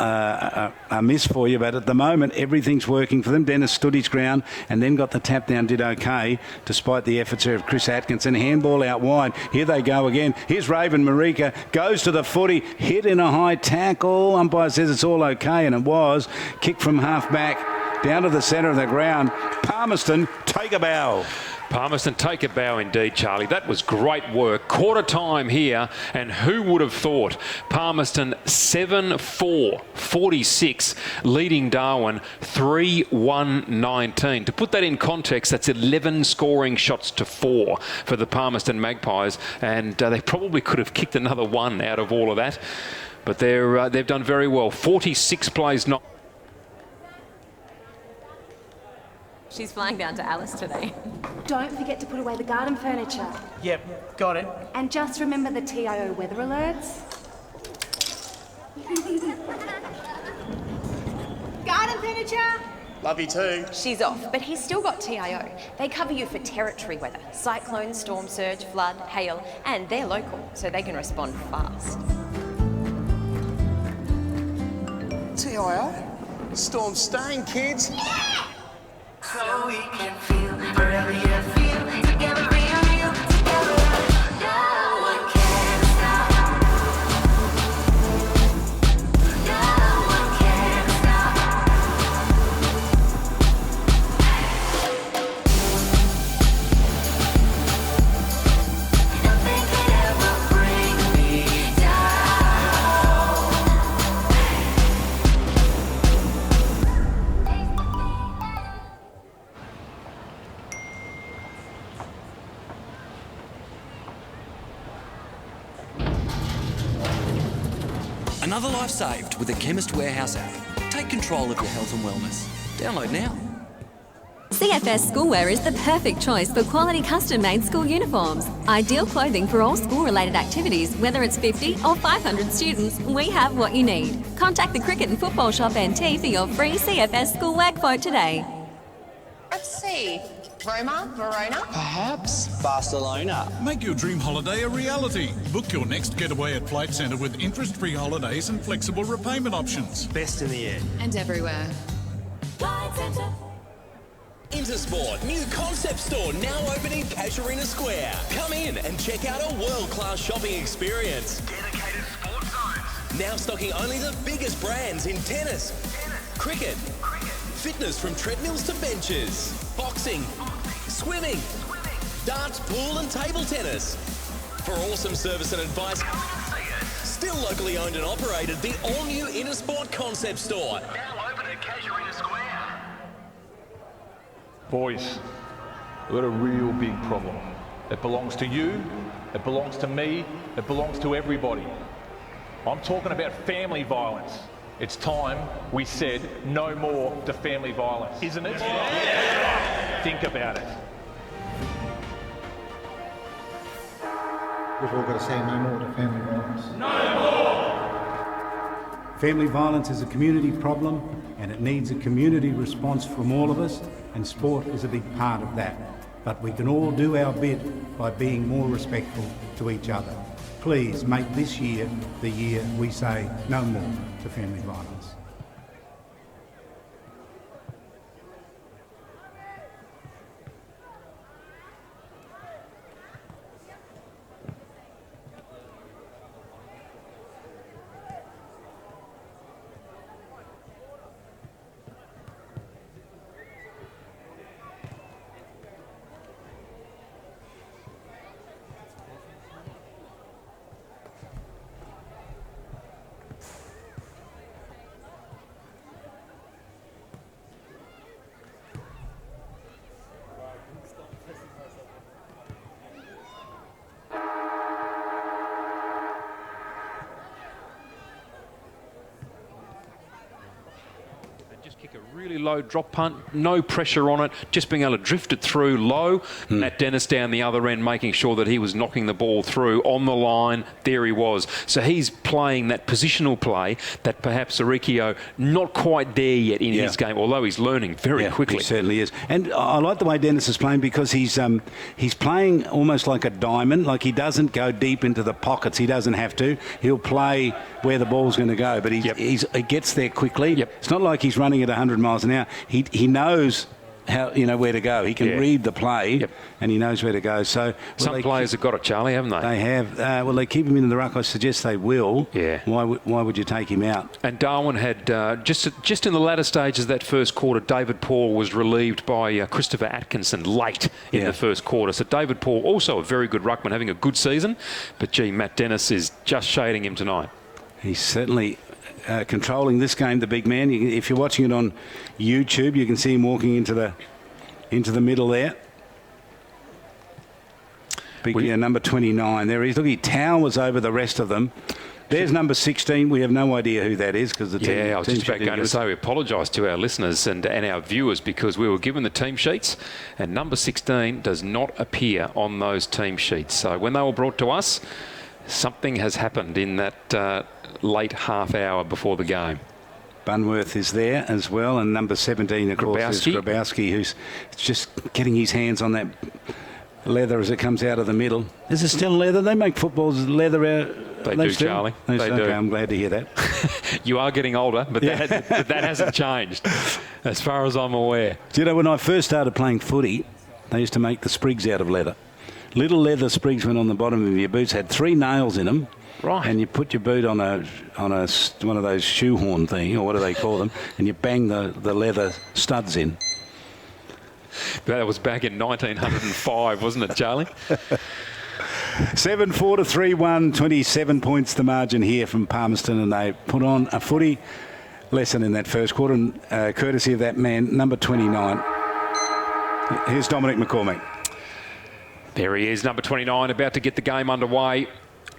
amiss for you, but at the moment everything's working for them. Dennis stood his ground and then got the tap down, did okay, despite the efforts of Chris Atkinson. Handball out wide. Here they go again. Here's Raven Marika, goes to the footy, hit in a high tackle. Umpire says it's all okay, and it was. Kick from half back down to the centre of the ground. Palmerston take a bow. Palmerston take a bow indeed, Charlie. That was great work. Quarter time here, and who would have thought? Palmerston 7-4, 46, leading Darwin 3-1-19. To put that in context, that's 11 scoring shots to 4 for the Palmerston Magpies, and they probably could have kicked another one out of all of that. But they've done very well. 46 plays not. She's flying down to Alice today. Don't forget to put away the garden furniture. Yep, got it. And just remember the TIO weather alerts. Garden furniture! Love you too. She's off, but he's still got TIO. They cover you for territory weather, cyclone, storm surge, flood, hail, and they're local, so they can respond fast. TIO? Storm's staying, kids. So we can feel wherever you feel. Together, real, together. No one can stop. No one can stop. Nothing can ever bring me down. Another life saved with the Chemist Warehouse app. Take control of your health and wellness. Download now. CFS Schoolwear is the perfect choice for quality custom-made school uniforms. Ideal clothing for all school-related activities, whether it's 50 or 500 students, we have what you need. Contact the Cricket and Football Shop NT for your free CFS Schoolwear quote today. Let's see. Roma, Verona. Perhaps Barcelona. Make your dream holiday a reality. Book your next getaway at Flight Centre with interest-free holidays and flexible repayment options. Best in the air. And everywhere. Flight Centre. Intersport, new concept store now open in Casuarina Square. Come in and check out a world-class shopping experience. Dedicated sports zones. Now stocking only the biggest brands in tennis, cricket, fitness from treadmills to benches, boxing, swimming, darts, pool and table tennis. For awesome service and advice, still locally owned and operated, the all-new Intersport concept store. Now open at Casuarina Square. Boys, we've got a real big problem. It belongs to you, it belongs to me, it belongs to everybody. I'm talking about family violence. It's time we said no more to family violence, isn't it? Yeah. Think about it. We've all got to say no more to family violence. No more! Family violence is a community problem and it needs a community response from all of us, and sport is a big part of that. But we can all do our bit by being more respectful to each other. Please make this year the year we say no more to family violence. Kick a really low drop punt, no pressure on it, just being able to drift it through low. Matt Dennis down the other end, making sure that he was knocking the ball through on the line. There he was. So he's playing that positional play that perhaps Arikio not quite there yet in his game, although he's learning very quickly. He certainly is. And I like the way Dennis is playing because he's playing almost like a diamond. Like he doesn't go deep into the pockets. He doesn't have to. He'll play where the ball's going to go, but he gets there quickly. It's not like he's running at 100 miles an hour. He knows how where to go. He can read the play, and he knows where to go. So some players have got it, Charlie, haven't they? They have. Well, they keep him in the ruck. I suggest they will. Yeah. Why would you take him out? And Darwin had just in the latter stages of that first quarter, David Paul was relieved by Christopher Atkinson late in the first quarter. So David Paul, also a very good ruckman, having a good season. But gee, Matt Dennis is just shading him tonight. He's certainly controlling this game, the big man. If you're watching it on YouTube, you can see him walking into the middle there. Number 29 there he is. Look, he towers over the rest of them. There's number 16. We have no idea who that is because the team. Yeah, I was just about going to say we apologise to our listeners and our viewers because we were given the team sheets and number 16 does not appear on those team sheets. So when they were brought to us, something has happened in that late half hour before the game. Bunworth is there as well, and number 17, of course, is Grabowski, who's just getting his hands on that leather as it comes out of the middle. Is it still leather? They make footballs leather They They do, still? Charlie. They They still? do. Okay, I'm glad to hear that. You are getting older, but that hasn't changed, as far as I'm aware. Do you know, when I first started playing footy, they used to make the sprigs out of leather. Little leather sprigs went on the bottom of your boots, had 3 nails in them. Right. And you put your boot on one of those shoehorn thing, or what do they call them, and you bang the leather studs in. That was back in 1905, wasn't it, Charlie? 7-4 to 3-1, 27 points the margin here from Palmerston, and they put on a footy lesson in that first quarter, and courtesy of that man, number 29. Here's Dominic McCormick. There he is, number 29, about to get the game underway,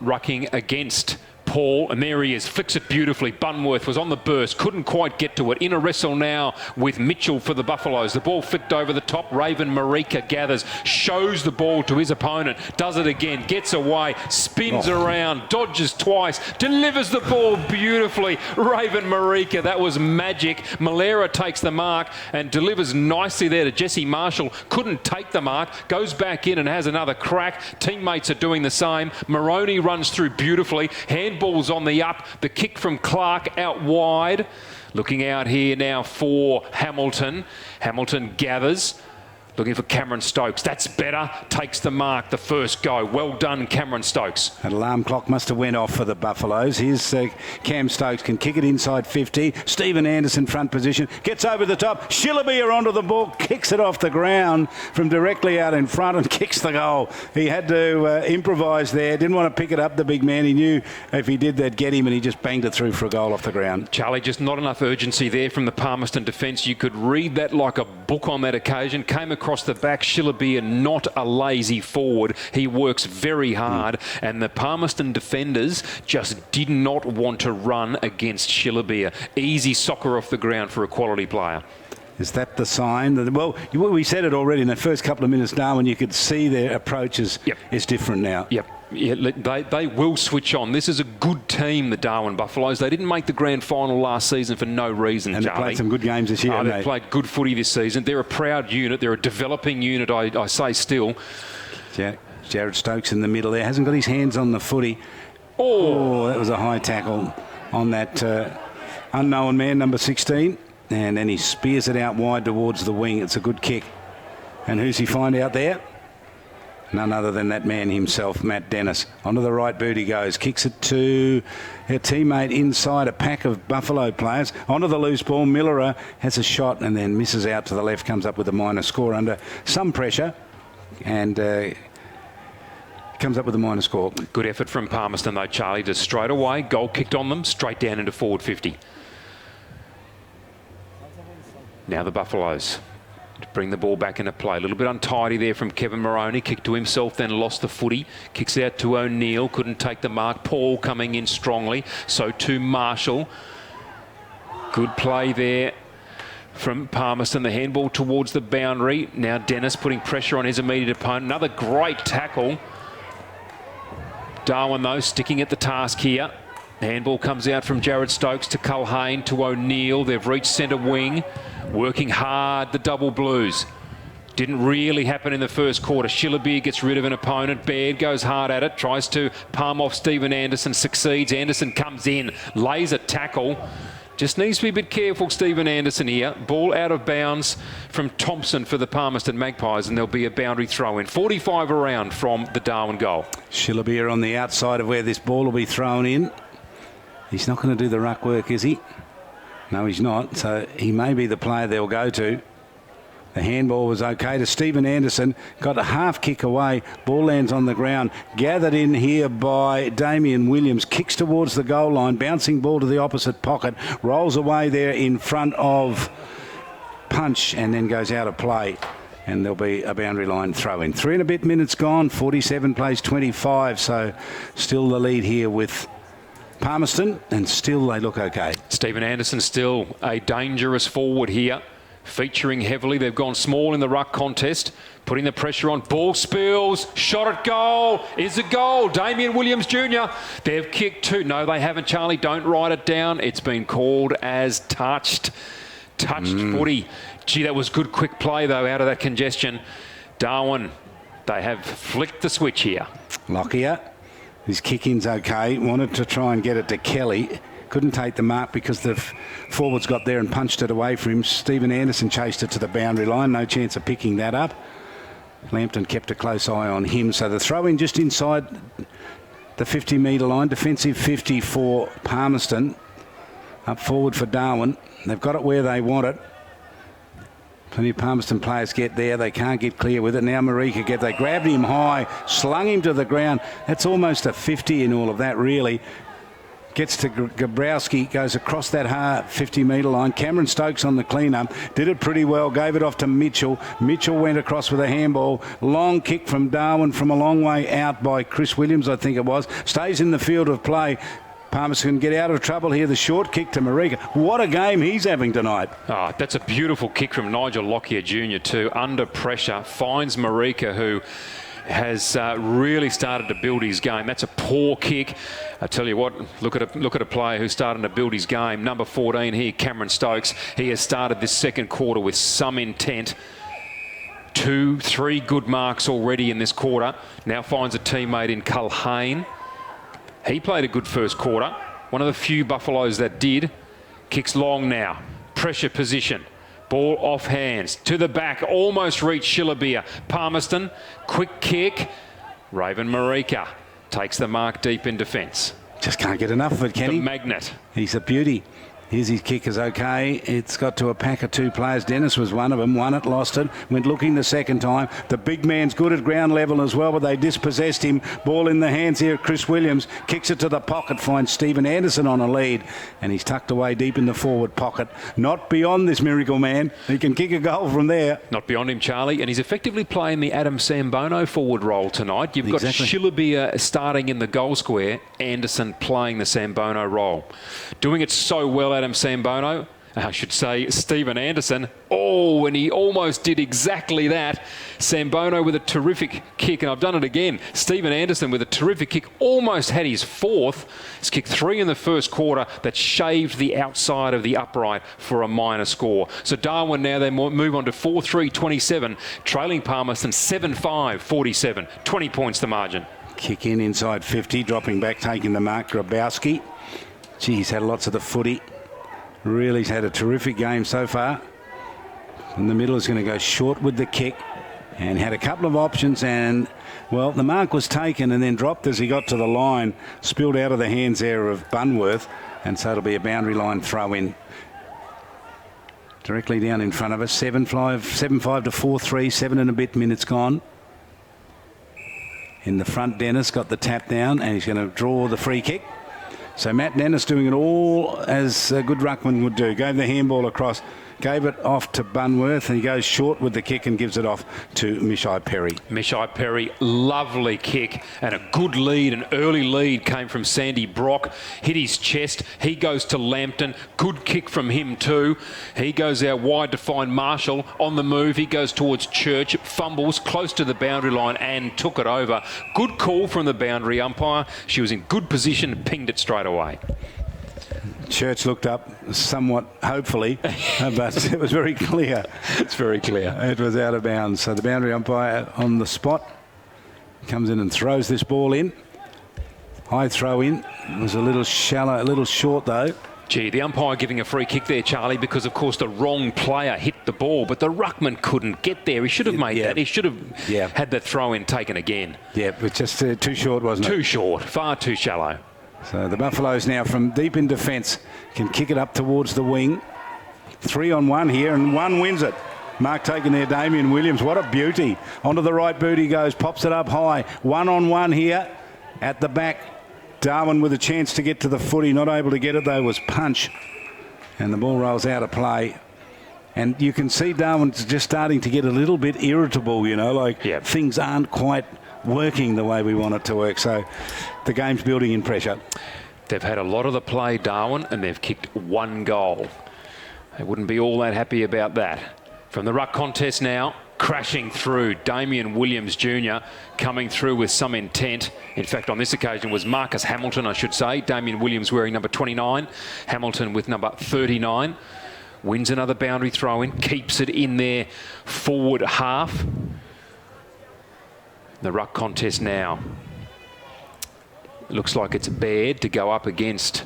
rucking against Paul, and there he is, flicks it beautifully. Bunworth was on the burst, couldn't quite get to it. In a wrestle now with Mitchell for the Buffaloes. The ball flicked over the top. Raven Marika gathers, shows the ball to his opponent, does it again, gets away, spins around, dodges twice, delivers the ball beautifully. Raven Marika, that was magic. Malera takes the mark and delivers nicely there to Jesse Marshall. Couldn't take the mark, goes back in and has another crack. Teammates are doing the same. Moroney runs through beautifully. Handball's on the up. The kick from Clark out wide. Looking out here now for Hamilton. Hamilton gathers. Looking for Cameron Stokes. That's better. Takes the mark. The first go. Well done, Cameron Stokes. That alarm clock must have went off for the Buffaloes. Here's Cam Stokes, can kick it inside 50. Stephen Anderson front position. Gets over the top. Shillabeer onto the ball. Kicks it off the ground from directly out in front and kicks the goal. He had to improvise there. Didn't want to pick it up, the big man. He knew if he did, they'd get him, and he just banged it through for a goal off the ground. Charlie, just not enough urgency there from the Palmerston defence. You could read that like a book on that occasion. Came across the back. Shillabeer, not a lazy forward. He works very hard, and the Palmerston defenders just did not want to run against Shillabeer. Easy soccer off the ground for a quality player. Is that the sign? Well, we said it already in the first couple of minutes, Darwin. You could see their approach is different now. Yep. Yeah, they will switch on. This is a good team, the Darwin Buffaloes. They didn't make the grand final last season for no reason, and Charlie. They played some good games this year. They've played good footy this season. They're a proud unit. They're a developing unit, I say still. Jared Stokes in the middle there. Hasn't got his hands on the footy. Oh, that was a high tackle on that unknown man, number 16. And then he spears it out wide towards the wing. It's a good kick. And who's he find out there? None other than that man himself, Matt Dennis. Onto the right boot he goes. Kicks it to a teammate inside a pack of Buffalo players. Onto the loose ball. Miller has a shot and then misses out to the left. Comes up with a minor score under some pressure. And comes up with a minor score. Good effort from Palmerston though, Charlie. Just straight away. Goal kicked on them. Straight down into forward 50. Now the Buffaloes to bring the ball back into play. A little bit untidy there from Kevin Moroney. Kicked to himself, then lost the footy. Kicks out to O'Neill. Couldn't take the mark. Paul coming in strongly. So to Marshall. Good play there from Palmerston. The handball towards the boundary. Now Dennis putting pressure on his immediate opponent. Another great tackle. Darwin, though, sticking at the task here. Handball comes out from Jared Stokes to Culhane to O'Neill. They've reached centre wing. Working hard, the double blues. Didn't really happen in the first quarter. Shillabeer gets rid of an opponent. Baird goes hard at it. Tries to palm off Stephen Anderson. Succeeds. Anderson comes in. Lays a tackle. Just needs to be a bit careful, Stephen Anderson here. Ball out of bounds from Thompson for the Palmerston Magpies, and there'll be a boundary throw in. 45 around from the Darwin goal. Shillabeer on the outside of where this ball will be thrown in. He's not going to do the ruck work, is he? No, he's not. So he may be the player they'll go to. The handball was okay to Stephen Anderson. Got a half kick away. Ball lands on the ground. Gathered in here by Damien Williams. Kicks towards the goal line. Bouncing ball to the opposite pocket. Rolls away there in front of Punch and then goes out of play. And there'll be a boundary line throw in. 3 and a bit minutes gone. 47 plays 25. So still the lead here with Palmerston, and still they look okay. Stephen Anderson still a dangerous forward here, featuring heavily. They've gone small in the ruck contest, putting the pressure on. Ball spills, shot at goal. Is a goal. Damien Williams Jr. They've kicked 2. No, they haven't, Charlie. Don't write it down. It's been called as touched footy. Gee, that was good quick play, though, out of that congestion. Darwin, they have flicked the switch here. Lockyer. His kick-in's okay. Wanted to try and get it to Kelly. Couldn't take the mark because the forwards got there and punched it away from him. Stephen Anderson chased it to the boundary line. No chance of picking that up. Lampton kept a close eye on him. So the throw-in just inside the 50-metre line. Defensive 50 for Palmerston. Up forward for Darwin. They've got it where they want it. Plenty of Palmerston players get there. They can't get clear with it. Now Marika they grabbed him high, slung him to the ground. That's almost a 50 in all of that, really. Gets to Gabrowski, goes across that 50-metre line. Cameron Stokes on the clean-up. Did it pretty well. Gave it off to Mitchell. Mitchell went across with a handball. Long kick from Darwin from a long way out by Chris Williams, I think it was. Stays in the field of play. Palmerston can get out of trouble here. The short kick to Marika. What a game he's having tonight. Oh, that's a beautiful kick from Nigel Lockyer Jr. too. Under pressure. Finds Marika, who has really started to build his game. That's a poor kick. I tell you what, look at a player who's starting to build his game. Number 14 here, Cameron Stokes. He has started this second quarter with some intent. 2, 3 good marks already in this quarter. Now finds a teammate in Culhane. He played a good first quarter. One of the few Buffaloes that did. Kicks long now. Pressure position. Ball off hands. To the back. Almost reached Shillabia. Palmerston. Quick kick. Raven Marika takes the mark deep in defence. Just can't get enough of it, Kenny. The magnet. He's a beauty. Here's his kick is okay. It's got to a pack of 2 players. Dennis was one of them. Won it, lost it. Went looking the second time. The big man's good at ground level as well, but they dispossessed him. Ball in the hands here of Chris Williams. Kicks it to the pocket. Finds Stephen Anderson on a lead. And he's tucked away deep in the forward pocket. Not beyond this miracle man. He can kick a goal from there. Not beyond him, Charlie. And he's effectively playing the Adam Sambono forward role tonight. You've got Shillabia starting in the goal square. Anderson playing the Sambono role. Doing it so well, Adam Sambono. I should say Stephen Anderson. Oh, and he almost did exactly that. Sambono with a terrific kick, and I've done it again. Stephen Anderson with a terrific kick, almost had his 4th. He's kicked 3 in the first quarter that shaved the outside of the upright for a minor score. So Darwin now, they move on to 4-3-27, trailing Palmerston 7-5-47. 20 points the margin. Kick in inside 50, dropping back, taking the mark, Grabowski. He's had lots of the footy. Really, he's had a terrific game so far. In the middle is going to go short with the kick. And had a couple of options and, well, the mark was taken and then dropped as he got to the line. Spilled out of the hands there of Bunworth. And so it'll be a boundary line throw in. Directly down in front of us. 7-5 to 4-3. 7 and a bit minutes gone. In the front, Dennis got the tap down and he's going to draw the free kick. So Matt Dennis doing it all as a good ruckman would do. Gave the handball across, gave it off to Bunworth, and he goes short with the kick and gives it off to Mishai Perry. Mishai Perry, lovely kick and a good lead. An early lead came from Sandy Brock. Hit his chest. He goes to Lampton. Good kick from him too. He goes out wide to find Marshall on the move. He goes towards Church. Fumbles close to the boundary line and took it over. Good call from the boundary umpire. She was in good position and pinged it straight away. Church looked up somewhat hopefully, but it was very clear. It's very clear. It was out of bounds. So the boundary umpire on the spot comes in and throws this ball in. High throw in. It was a little shallow, a little short though. Gee, the umpire giving a free kick there, Charlie, because of course the wrong player hit the ball, but the ruckman couldn't get there. He should have made that. He should have had that throw in taken again. Yeah, but just too short, wasn't it? Too short, far too shallow. So the Buffaloes now from deep in defence can kick it up towards the wing. 3-on-1 here and one wins it. Mark taken there, Damien Williams. What a beauty. Onto the right boot he goes, pops it up high. 1-on-1 here at the back. Darwin with a chance to get to the footy. Not able to get it though was Punch. And the ball rolls out of play. And you can see Darwin's just starting to get a little bit irritable, you know, like things aren't quite working the way we want it to work. So the game's building in pressure. They've had a lot of the play, Darwin, and they've kicked 1 goal. They wouldn't be all that happy about that. From the ruck contest now, crashing through, Damien Williams Jr. coming through with some intent. In fact, on this occasion was Marcus Hamilton, I should say. Damien Williams wearing number 29, Hamilton with number 39. Wins another boundary throw-in, keeps it in their forward half. The ruck contest now. Looks like it's Baird to go up against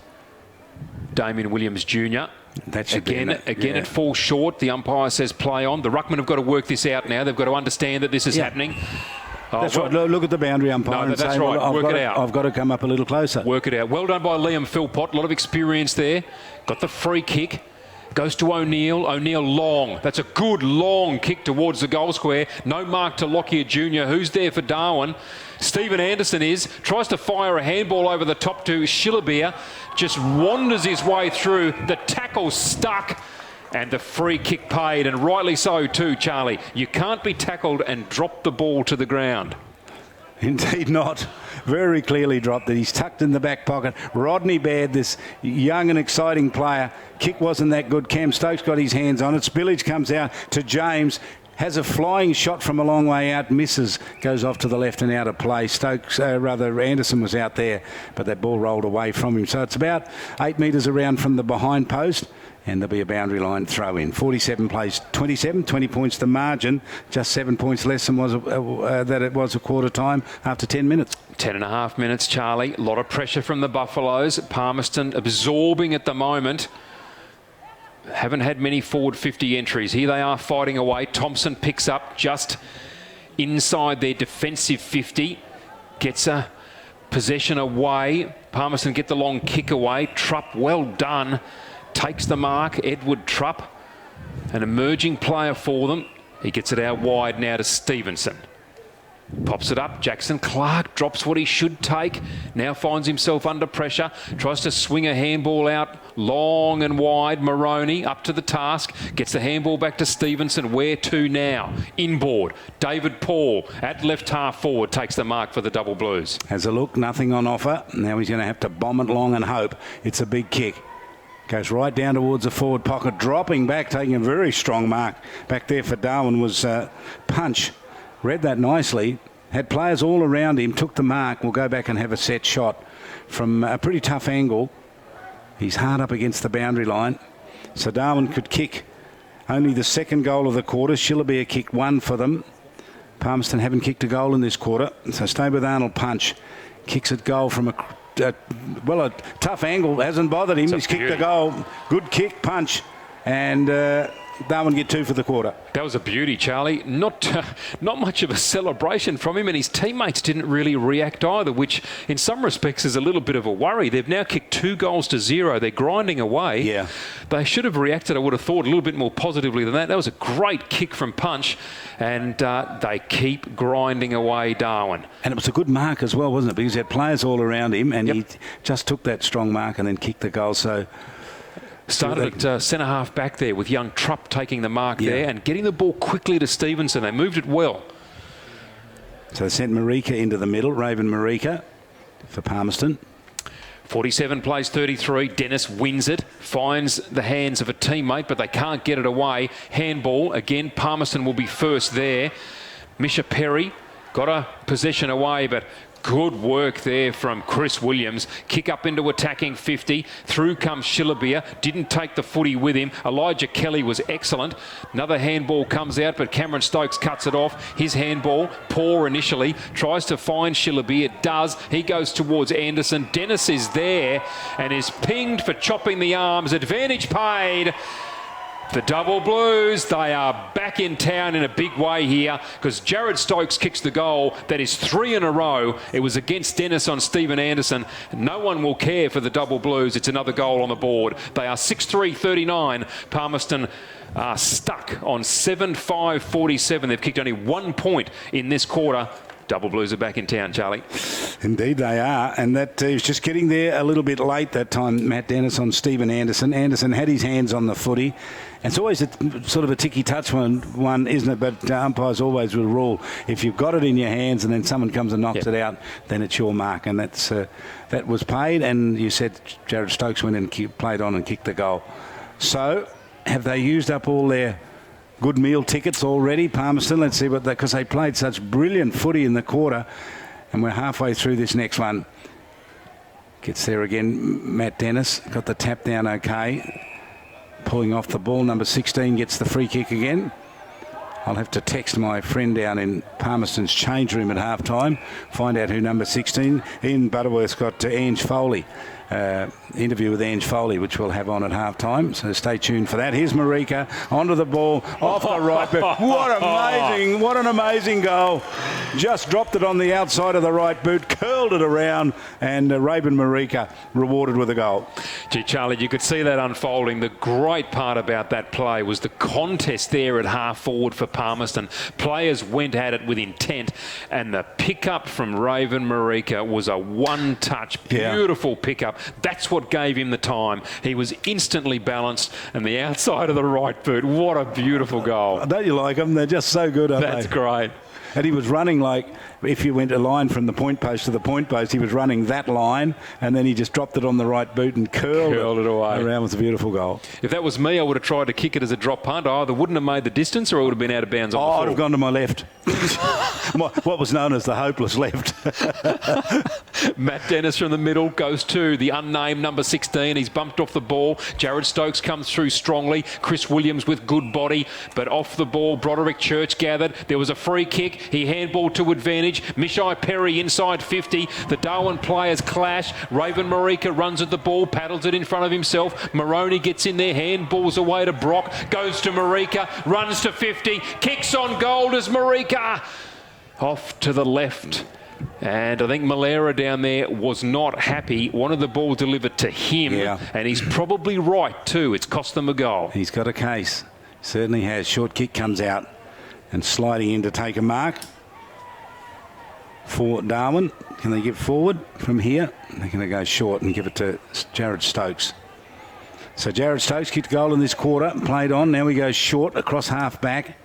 Damien Williams Jr. That should again, yeah. It falls short. The umpire says play on. The ruckmen have got to work this out now. They've got to understand that this is happening. That's right. Look at the boundary umpire and that's say, right. well, Work it out. I've got to come up a little closer. Work it out. Well done by Liam Philpott. A lot of experience there. Got the free kick. Goes to O'Neill. O'Neill long. That's a good long kick towards the goal square. No mark to Lockyer Jr. Who's there for Darwin? Stephen Anderson tries to fire a handball over the top to Shillabia. Just wanders his way through. The tackle stuck. And the free kick paid, and rightly so too, Charlie. You can't be tackled and drop the ball to the ground. Indeed not. Very clearly dropped it. He's tucked in the back pocket. Rodney Baird, this young and exciting player. Kick wasn't that good. Cam Stokes got his hands on it. Spillage comes out to James. Has a flying shot from a long way out. Misses. Goes off to the left and out of play. Anderson was out there, but that ball rolled away from him. So it's about 8 metres around from the behind post. And there'll be a boundary line throw in. 47 plays 27, 20 points the margin, just 7 points less than that it was a quarter time after 10 minutes. 10.5 minutes, Charlie. A lot of pressure from the Buffaloes. Palmerston absorbing at the moment. Haven't had many forward 50 entries. Here they are fighting away. Thompson picks up just inside their defensive 50. Gets a possession away. Palmerston get the long kick away. Trupp, well done. Takes the mark. Edward Trupp, an emerging player for them. He gets it out wide now to Stevenson. Pops it up. Jackson Clark drops what he should take. Now finds himself under pressure. Tries to swing a handball out long and wide. Maroney up to the task. Gets the handball back to Stevenson. Where to now? Inboard. David Paul at left half forward takes the mark for the Double Blues. Has a look. Nothing on offer. Now he's going to have to bomb it long and hope it's a big kick. Goes right down towards the forward pocket, dropping back, taking a very strong mark back there for Darwin was Punch. Read that nicely, had players all around him, took the mark, will go back and have a set shot from a pretty tough angle. He's hard up against the boundary line, so Darwin could kick only the second goal of the quarter. Shillabia kicked one for them. Palmerston haven't kicked a goal in this quarter, so stay with Arnold. Punch kicks at goal from a tough angle, hasn't bothered him. He's kicked the goal. Good kick, Punch, and Darwin get 2 for the quarter. That was a beauty, Charlie. Not much of a celebration from him, and his teammates didn't really react either, which in some respects is a little bit of a worry. They've now kicked 2 goals to 0. They're grinding away. Yeah. They should have reacted, I would have thought, a little bit more positively than that. That was a great kick from Punch, and they keep grinding away, Darwin. And it was a good mark as well, wasn't it? Because he had players all around him, and he just took that strong mark and then kicked the goal. So started at centre half back there with young Trupp taking the mark there and getting the ball quickly to Stevenson. They moved it well. So they sent Marika into the middle, Raven Marika for Palmerston. 47 plays 33. Dennis wins it, finds the hands of a teammate, but they can't get it away. Handball again. Palmerston will be first there. Misha Perry got a possession away, but good work there from Chris Williams. Kick up into attacking 50. Through comes Shillabia. Didn't take the footy with him. Elijah Kelly was excellent. Another handball comes out, but Cameron Stokes cuts it off. His handball, poor initially. Tries to find Shillabia. Does. He goes towards Anderson. Dennis is there and is pinged for chopping the arms. Advantage paid. The Double Blues, they are back in town in a big way here because Jared Stokes kicks the goal. That is 3 in a row. It was against Dennis on Stephen Anderson. No one will care for the Double Blues. It's another goal on the board. They are 6-3-39. Palmerston are stuck on 7-5-47. They've kicked only 1 point in this quarter. Double Blues are back in town, Charlie. Indeed they are, and that he was just getting there a little bit late that time, Matt Dennis on Stephen Anderson. Anderson had his hands on the footy. It's always a sort of a ticky touch one, isn't it? But umpires always will rule. If you've got it in your hands and then someone comes and knocks it out, then it's your mark. And that was paid. And you said Jared Stokes went and played on and kicked the goal. So have they used up all their good meal tickets already, Palmerston? Let's see what because they played such brilliant footy in the quarter. And we're halfway through this next one. Gets there again, Matt Dennis. Got the tap down okay. Pulling off the ball, number 16 gets the free kick again. I'll have to text my friend down in Palmerston's change room at half-time, find out who number 16. Ian Butterworth's got Ange Foley. Interview with Ange Foley, which we'll have on at half-time, so stay tuned for that. Here's Marika onto the ball, off the right boot. What an amazing goal. Just dropped it on the outside of the right boot, curled it around, and Raven Marika rewarded with a goal. Gee, Charlie, you could see that unfolding. The great part about that play was the contest there at half-forward for Palmerston. Players went at it with intent, and the pick-up from Raven Marika was a one-touch, beautiful pick-up. That's what gave him the time. He was instantly balanced, and the outside of the right boot. What a beautiful goal. Don't you like them? They're just so good, aren't they? That's great. And he was running like, if you went a line from the point post to the point post, he was running that line, and then he just dropped it on the right boot and curled it away. Around with a beautiful goal. If that was me, I would have tried to kick it as a drop punt. I either wouldn't have made the distance or it would have been out of bounds on the full. I'd have gone to my left. What was known as the hopeless left. Matt Dennis from the middle goes to the unnamed number 16. He's bumped off the ball. Jared Stokes comes through strongly. Chris Williams with good body, but off the ball. Broderick Church gathered. There was a free kick. He handballed to advantage. Mishai Perry inside 50. The Darwin players clash. Raven Marika runs at the ball, paddles it in front of himself. Moroney gets in there, handballs away to Brock, goes to Marika, runs to 50, kicks on goal as Marika. Off to the left. And I think Malera down there was not happy. Wanted the ball delivered to him. And he's probably right too. It's cost them a goal. He's got a case. Certainly has. Short kick comes out and sliding in to take a mark for Darwin. Can they get forward from here? They're going to go short and give it to Jared Stokes. So Jared Stokes kicked a goal in this quarter, played on. Now he goes short across half back.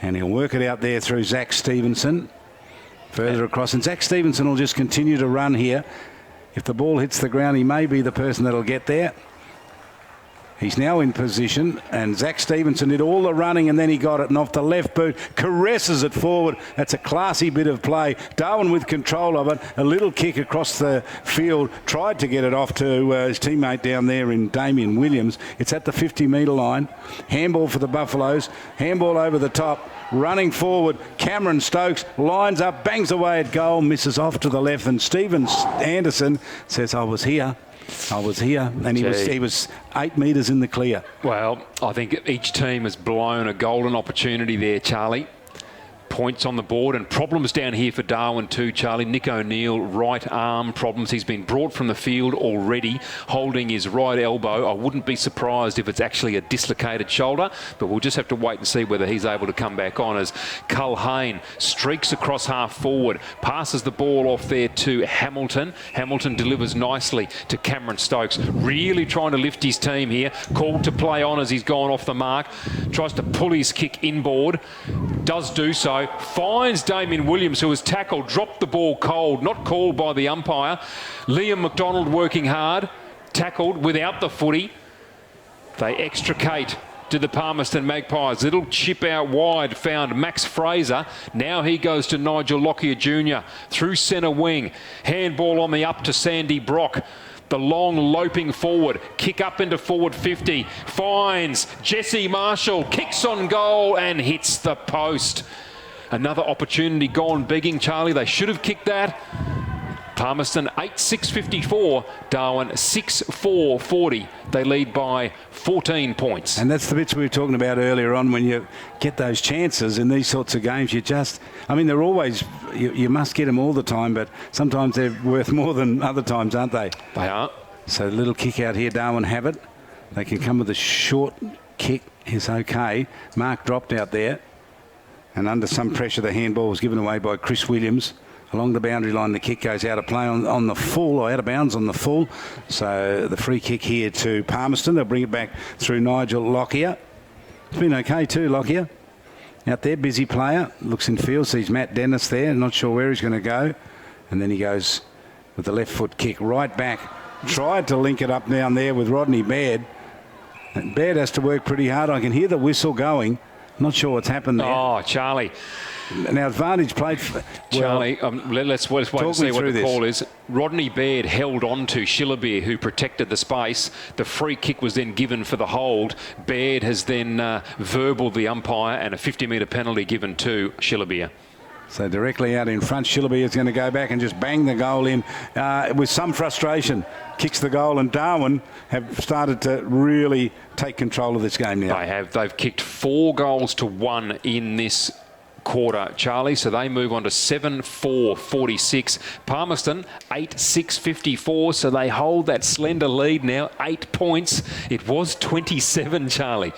And he'll work it out there through Zach Stevenson. Further across. And Zach Stevenson will just continue to run here. If the ball hits the ground, he may be the person that'll get there. He's now in position, and Zach Stevenson did all the running, and then he got it, and off the left boot, caresses it forward. That's a classy bit of play. Darwin with control of it, a little kick across the field, tried to get it off to his teammate down there in Damien Williams. It's at the 50-metre line. Handball for the Buffaloes, handball over the top, running forward. Cameron Stokes lines up, bangs away at goal, misses off to the left, and Stephen Anderson says, I was here, and he was 8 metres in the clear. Well, I think each team has blown a golden opportunity there, Charlie. Points on the board and problems down here for Darwin too, Charlie. Nick O'Neill, right arm problems. He's been brought from the field already, holding his right elbow. I wouldn't be surprised if it's actually a dislocated shoulder, but we'll just have to wait and see whether he's able to come back on as Culhane streaks across half forward, passes the ball off there to Hamilton. Hamilton delivers nicely to Cameron Stokes, really trying to lift his team here. Called to play on as he's gone off the mark. Tries to pull his kick inboard. Does do so. Finds Damien Williams, who was tackled, dropped the ball cold, not called by the umpire. Liam McDonald working hard, tackled without the footy. They extricate to the Palmerston Magpies. Little chip out wide, found Max Fraser. Now he goes to Nigel Lockyer Jr. through centre wing. Handball on the up to Sandy Brock. The long loping forward, kick up into forward 50, finds Jesse Marshall, kicks on goal and hits the post. Another opportunity gone begging, Charlie. They should have kicked that. Palmerston 8-6-54, Darwin 6-4-40. They lead by 14 points. And that's the bits we were talking about earlier on. When you get those chances in these sorts of games, they're always, you must get them all the time, but sometimes they're worth more than other times, aren't they? They are. So the little kick out here, Darwin have it. They can come with a short kick. Is okay. Mark dropped out there. And under some pressure, the handball was given away by Chris Williams. Along the boundary line, the kick goes out of play on the full, or out of bounds on the full. So the free kick here to Palmerston. They'll bring it back through Nigel Lockyer. It's been okay too, Lockyer. Out there, busy player. Looks in field, sees Matt Dennis there. Not sure where he's going to go. And then he goes with the left foot kick right back. Tried to link it up down there with Rodney Baird. And Baird has to work pretty hard. I can hear the whistle going. Not sure what's happened there. Oh, Charlie. Now, advantage played. Charlie, let's wait and see what the call is. Rodney Baird held on to Shillabeer, who protected the space. The free kick was then given for the hold. Baird has then verbaled the umpire and a 50-metre penalty given to Shillabeer. So directly out in front, Shillabeer is going to go back and just bang the goal in with some frustration. Kicks the goal, and Darwin have started to really take control of this game now. They have. They've kicked 4 goals to 1 in this quarter, Charlie, so they move on to 7-4-46. Palmerston 8-6-54, so they hold that slender lead now, 8 points. It was 27, Charlie.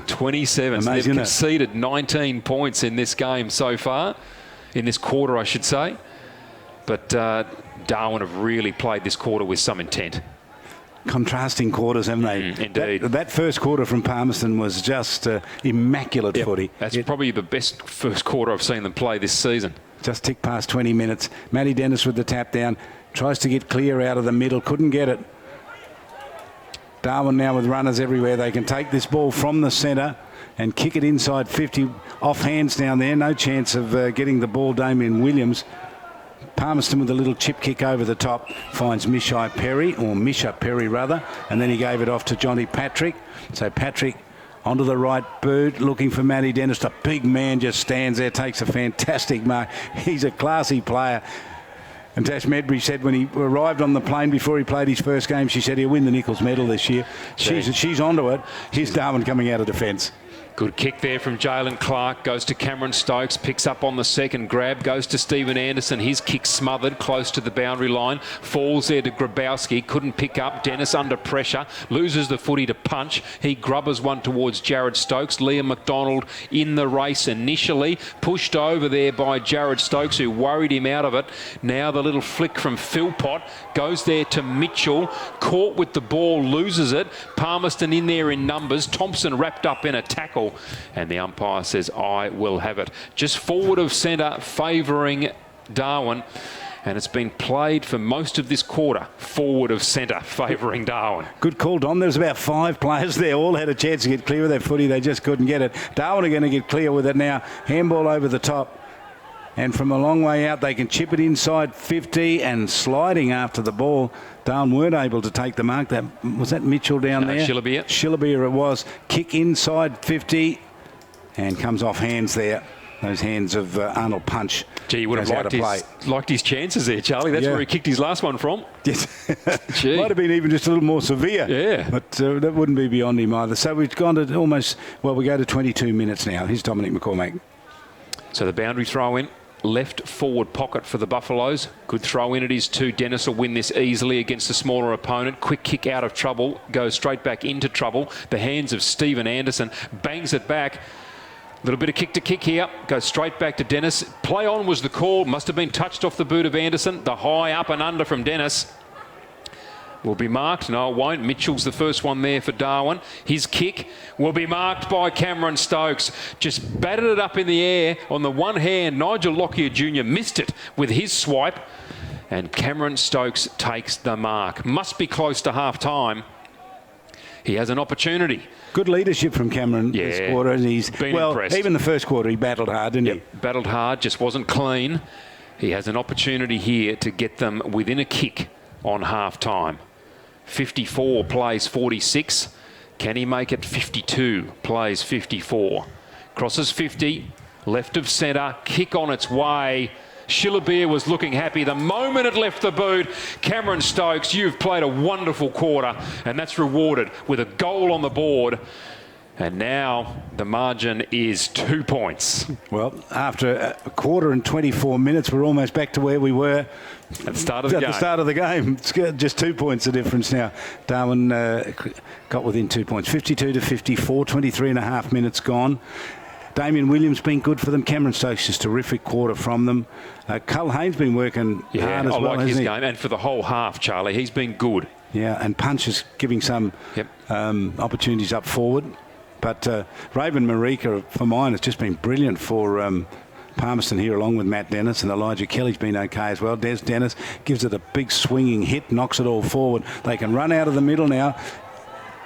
27. So they've conceded 19 points in this game so far, in this quarter, I should say. But Darwin have really played this quarter with some intent. Contrasting quarters, haven't they? Indeed. That first quarter from Palmerston was just immaculate footy. That's probably the best first quarter I've seen them play this season. Just ticked past 20 minutes. Matty Dennis with the tap down. Tries to get clear out of the middle. Couldn't get it. Darwin now with runners everywhere. They can take this ball from the centre and kick it inside 50. Off hands down there. No chance of getting the ball, Damien Williams. Palmerston with a little chip kick over the top finds Misha Perry, and then he gave it off to Johnny Patrick. So Patrick onto the right boot, looking for Matty Dennis. The big man just stands there, takes a fantastic mark. He's a classy player. And Tash Medbury said when he arrived on the plane before he played his first game, she said he'll win the Nichols medal this year. She's onto it. Here's Darwin coming out of defence. Good kick there from Jalen Clark. Goes to Cameron Stokes. Picks up on the second grab. Goes to Stephen Anderson. His kick smothered close to the boundary line. Falls there to Grabowski. Couldn't pick up. Dennis under pressure. Loses the footy to Punch. He grubbers one towards Jared Stokes. Liam McDonald in the race initially. Pushed over there by Jared Stokes, who worried him out of it. Now the little flick from Philpott. Goes there to Mitchell. Caught with the ball. Loses it. Palmerston in there in numbers. Thompson wrapped up in a tackle. And the umpire says, I will have it. Just forward of centre, favouring Darwin. And it's been played for most of this quarter, forward of centre, favouring Darwin. Good call, Don. There's about 5 players there. All had a chance to get clear with that footy. They just couldn't get it. Darwin are going to get clear with it now. Handball over the top. And from a long way out, they can chip it inside 50 and sliding after the ball. Darwin weren't able to take the mark. Was that Mitchell down there? Shillabeer. Shillabeer it was. Kick inside 50 and comes off hands there. Those hands of Arnold Punch. Gee, you would have liked his chances there, Charlie. That's where he kicked his last one from. Yes. Might have been even just a little more severe. Yeah. But that wouldn't be beyond him either. So we've gone to almost, we go to 22 minutes now. Here's Dominic McCormack. So the boundary throw in. Left forward pocket for the Buffaloes. Good throw in it is too. Dennis will win this easily against a smaller opponent. Quick kick out of trouble. Goes straight back into trouble. The hands of Stephen Anderson. Bangs it back. A little bit of kick to kick here. Goes straight back to Dennis. Play on was the call. Must have been touched off the boot of Anderson. The high up and under from Dennis. Will be marked. No, it won't. Mitchell's the first one there for Darwin. His kick will be marked by Cameron Stokes. Just batted it up in the air on the one hand. Nigel Lockyer Jr. missed it with his swipe. And Cameron Stokes takes the mark. Must be close to half-time. He has an opportunity. Good leadership from Cameron this quarter. And he's been impressed. Even the first quarter, he battled hard, didn't he? Battled hard, just wasn't clean. He has an opportunity here to get them within a kick on half-time. 54 plays 46. Can he make it 52? Plays 54. Crosses 50. Left of centre. Kick on its way. Shillabeer was looking happy the moment it left the boot. Cameron Stokes, you've played a wonderful quarter, and that's rewarded with a goal on the board. And now the margin is 2 points. Well, after a quarter and 24 minutes, we're almost back to where we were at the start of the game. At the start of the game. It's just 2 points of difference now. Darwin got within 2 points. 52-54, 23 and a half minutes gone. Damien Williams been good for them. Cameron Stokes is terrific quarter from them. Culhane's been working hard as well. I like his game. And for the whole half, Charlie, he's been good. Yeah, and Punch is giving some opportunities up forward. But Raven Marika, for mine, has just been brilliant for Palmerston here, along with Matt Dennis, and Elijah Kelly's been okay as well. Des Dennis gives it a big swinging hit, knocks it all forward. They can run out of the middle now.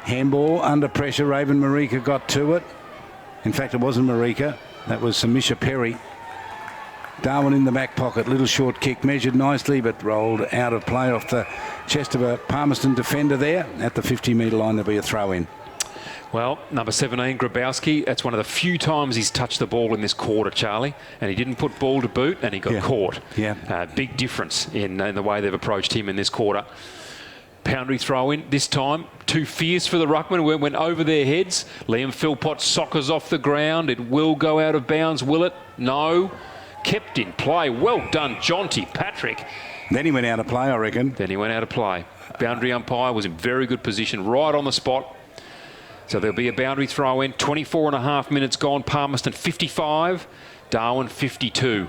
Handball under pressure. Raven Marika got to it. In fact, it wasn't Marika. That was Misha Perry. Darwin in the back pocket. Little short kick, measured nicely, but rolled out of play off the chest of a Palmerston defender there. At the 50-metre line, there'll be a throw in. Well, number 17, Grabowski, that's one of the few times he's touched the ball in this quarter, Charlie, and he didn't put ball to boot and he got caught. Yeah. Big difference in the way they've approached him in this quarter. Boundary throw in this time. Too fierce for the ruckman. Went over their heads. Liam Philpott soccers off the ground. It will go out of bounds, will it? No. Kept in play. Well done, Jonty Patrick. Then he went out of play, I reckon. Then he went out of play. Boundary umpire was in very good position, right on the spot. So there'll be a boundary throw in. 24.5 minutes gone. Palmerston 55, Darwin 52.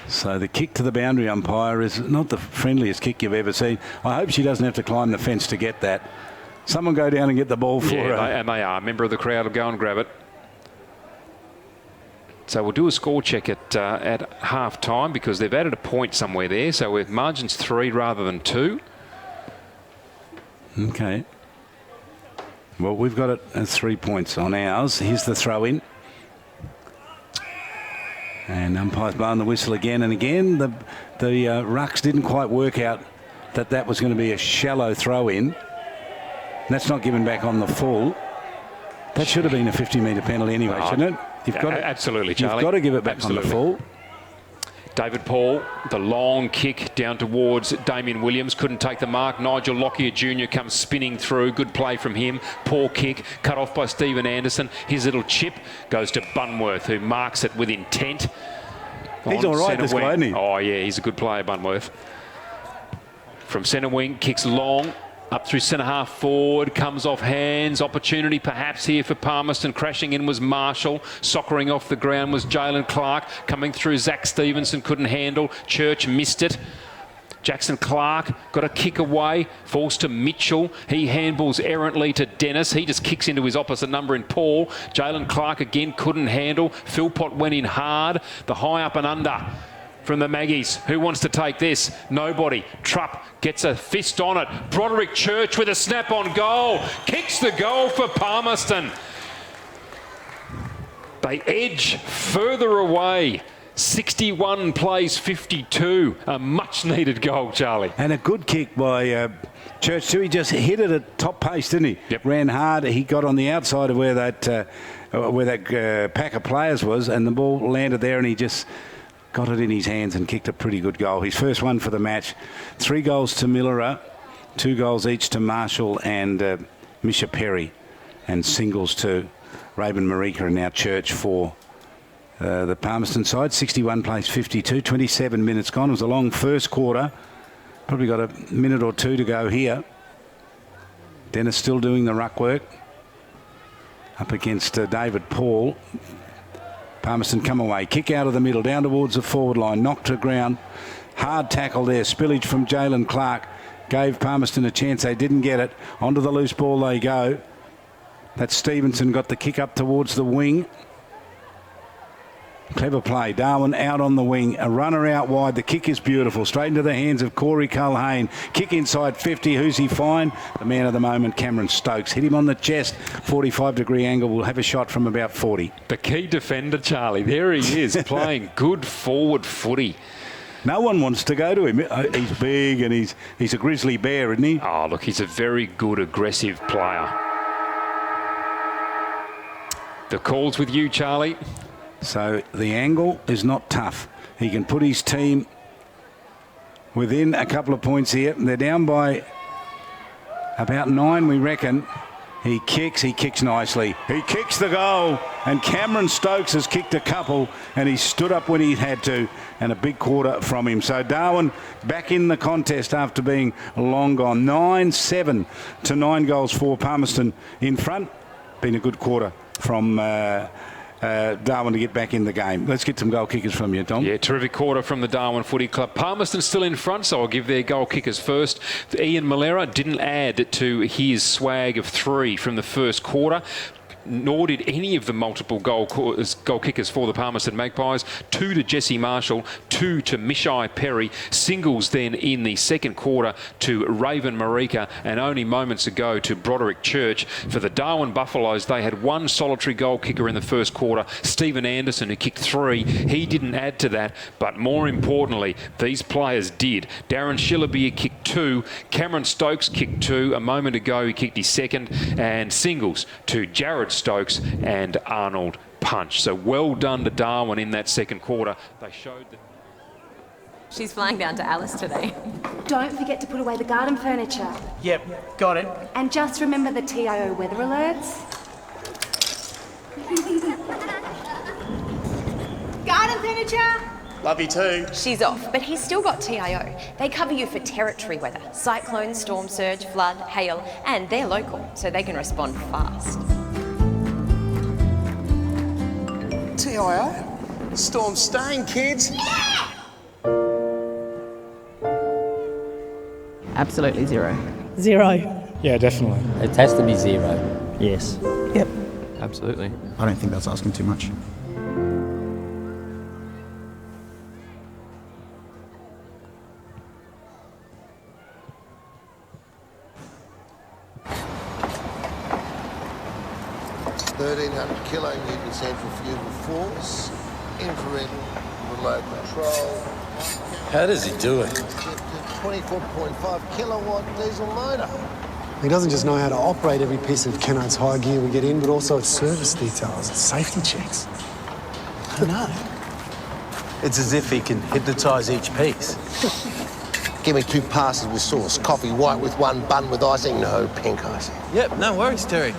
So the kick to the boundary umpire is not the friendliest kick you've ever seen. I hope she doesn't have to climb the fence to get that. Someone go down and get the ball for her. And they are. A member of the crowd will go and grab it. So we'll do a score check at half time because they've added a point somewhere there. So with margins 3 rather than 2. Okay. Well, we've got it at 3 points on ours. Here's the throw in. And umpire's blowing the whistle again and again. The rucks didn't quite work out that was going to be a shallow throw in. That's not given back on the full. That should have been a 50-metre penalty anyway, shouldn't it? You've got absolutely, Charlie. You've got to give it back on the full. David Paul, the long kick down towards Damien Williams, couldn't take the mark. Nigel Lockyer Jr. comes spinning through. Good play from him. Poor kick, cut off by Stephen Anderson. His little chip goes to Bunworth, who marks it with intent. He's all right, this guy, isn't he? Oh, yeah, he's a good player, Bunworth. From centre wing, kicks long. Up through centre half forward, comes off hands. Opportunity perhaps here for Palmerston. Crashing in was Marshall. Soccering off the ground was Jalen Clark. Coming through, Zach Stevenson couldn't handle. Church missed it. Jackson Clark got a kick away. Falls to Mitchell. He handballs errantly to Dennis. He just kicks into his opposite number in Paul. Jalen Clark again couldn't handle. Philpott went in hard. The high up and under from the Maggies. Who wants to take this? Nobody. Trupp gets a fist on it. Broderick Church with a snap on goal. Kicks the goal for Palmerston. They edge further away. 61 plays 52. A much needed goal, Charlie. And a good kick by Church too. He just hit it at top pace, didn't he? Yep. Ran hard. He got on the outside of where that pack of players was, and the ball landed there, and he just got it in his hands and kicked a pretty good goal. His first one for the match. 3 goals to Millerer, 2 goals each to Marshall and Misha Perry, and singles to Raven Marika and now Church for the Palmerston side. 61 plays 52, 27 minutes gone. It was a long first quarter. Probably got a minute or 2 to go here. Dennis still doing the ruck work. Up against David Paul. Palmerston come away. Kick out of the middle, down towards the forward line. Knocked to ground. Hard tackle there. Spillage from Jalen Clark. Gave Palmerston a chance. They didn't get it. Onto the loose ball they go. That's Stevenson got the kick up towards the wing. Clever play. Darwin out on the wing. A runner out wide. The kick is beautiful. Straight into the hands of Corey Culhane. Kick inside 50. Who's he find? The man of the moment, Cameron Stokes. Hit him on the chest. 45-degree angle. Will have a shot from about 40. The key defender, Charlie. There he is, playing good forward footy. No one wants to go to him. He's big and he's a grizzly bear, isn't he? Oh, look, he's a very good, aggressive player. The call's with you, Charlie. So the angle is not tough. He can put his team within a couple of points here. They're down by about 9, we reckon. He kicks nicely. He kicks the goal, and Cameron Stokes has kicked a couple, and he stood up when he had to, and a big quarter from him. So Darwin back in the contest after being long gone. 9-7 to 9 goals for Palmerston in front. Been a good quarter from Darwin to get back in the game. Let's get some goal kickers from you, Tom. Yeah, terrific quarter from the Darwin Footy Club. Palmerston still in front, so I'll give their goal kickers first. Ian Malera didn't add to his swag of 3 from the first quarter. nor did any of the multiple goal kickers for the Palmerston Magpies. 2 to Jesse Marshall, 2 to Mishai Perry. Singles then in the second quarter to Raven Marika, and only moments ago to Broderick Church. For the Darwin Buffaloes, they had 1 solitary goal kicker in the first quarter, Stephen Anderson, who kicked 3. He didn't add to that, but more importantly, these players did. Darren Schillerbeer kicked 2. Cameron Stokes kicked 2. A moment ago, he kicked his second. And singles to Jared Stokes and Arnold Punch. So well done to Darwin in that second quarter. They showed that. She's flying down to Alice today. Don't forget to put away the garden furniture. Yep, got it. And just remember the TIO weather alerts. Garden furniture! Love you too. She's off, but he's still got TIO. They cover you for territory weather, cyclone, storm surge, flood, hail, and they're local, so they can respond fast. TIO? Storm staying, kids. Absolutely 0. 0. Yeah, definitely. It has to be 0. Yes. Yep. Absolutely. I don't think that's asking too much. Kilonewton centrifugal force, infrared remote control. How does he do it? 24.5 kilowatt diesel motor. He doesn't just know how to operate every piece of Kennard's high gear we get in, but also its service details, its safety checks. I don't know. It's as if he can hypnotise each piece. Give me 2 passes with sauce, coffee white with 1 bun with icing, no pink icing. Yep, no worries, Terry.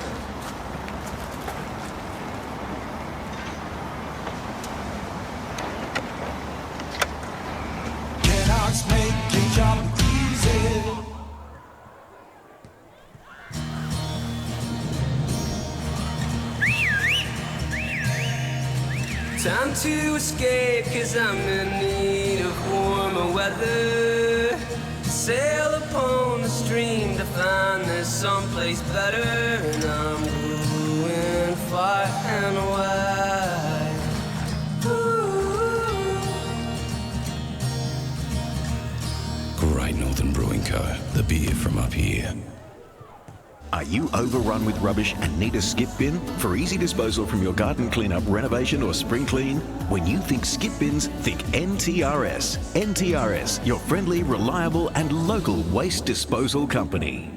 Time to escape, 'cause I'm in need of warmer weather. Sail upon the stream to find there's someplace better. And I'm going far and wide. Great Northern Brewing Co., the beer from up here. Are you overrun with rubbish and need a skip bin? For easy disposal from your garden cleanup, renovation or spring clean? When you think skip bins, think NTRS. NTRS, your friendly, reliable and local waste disposal company.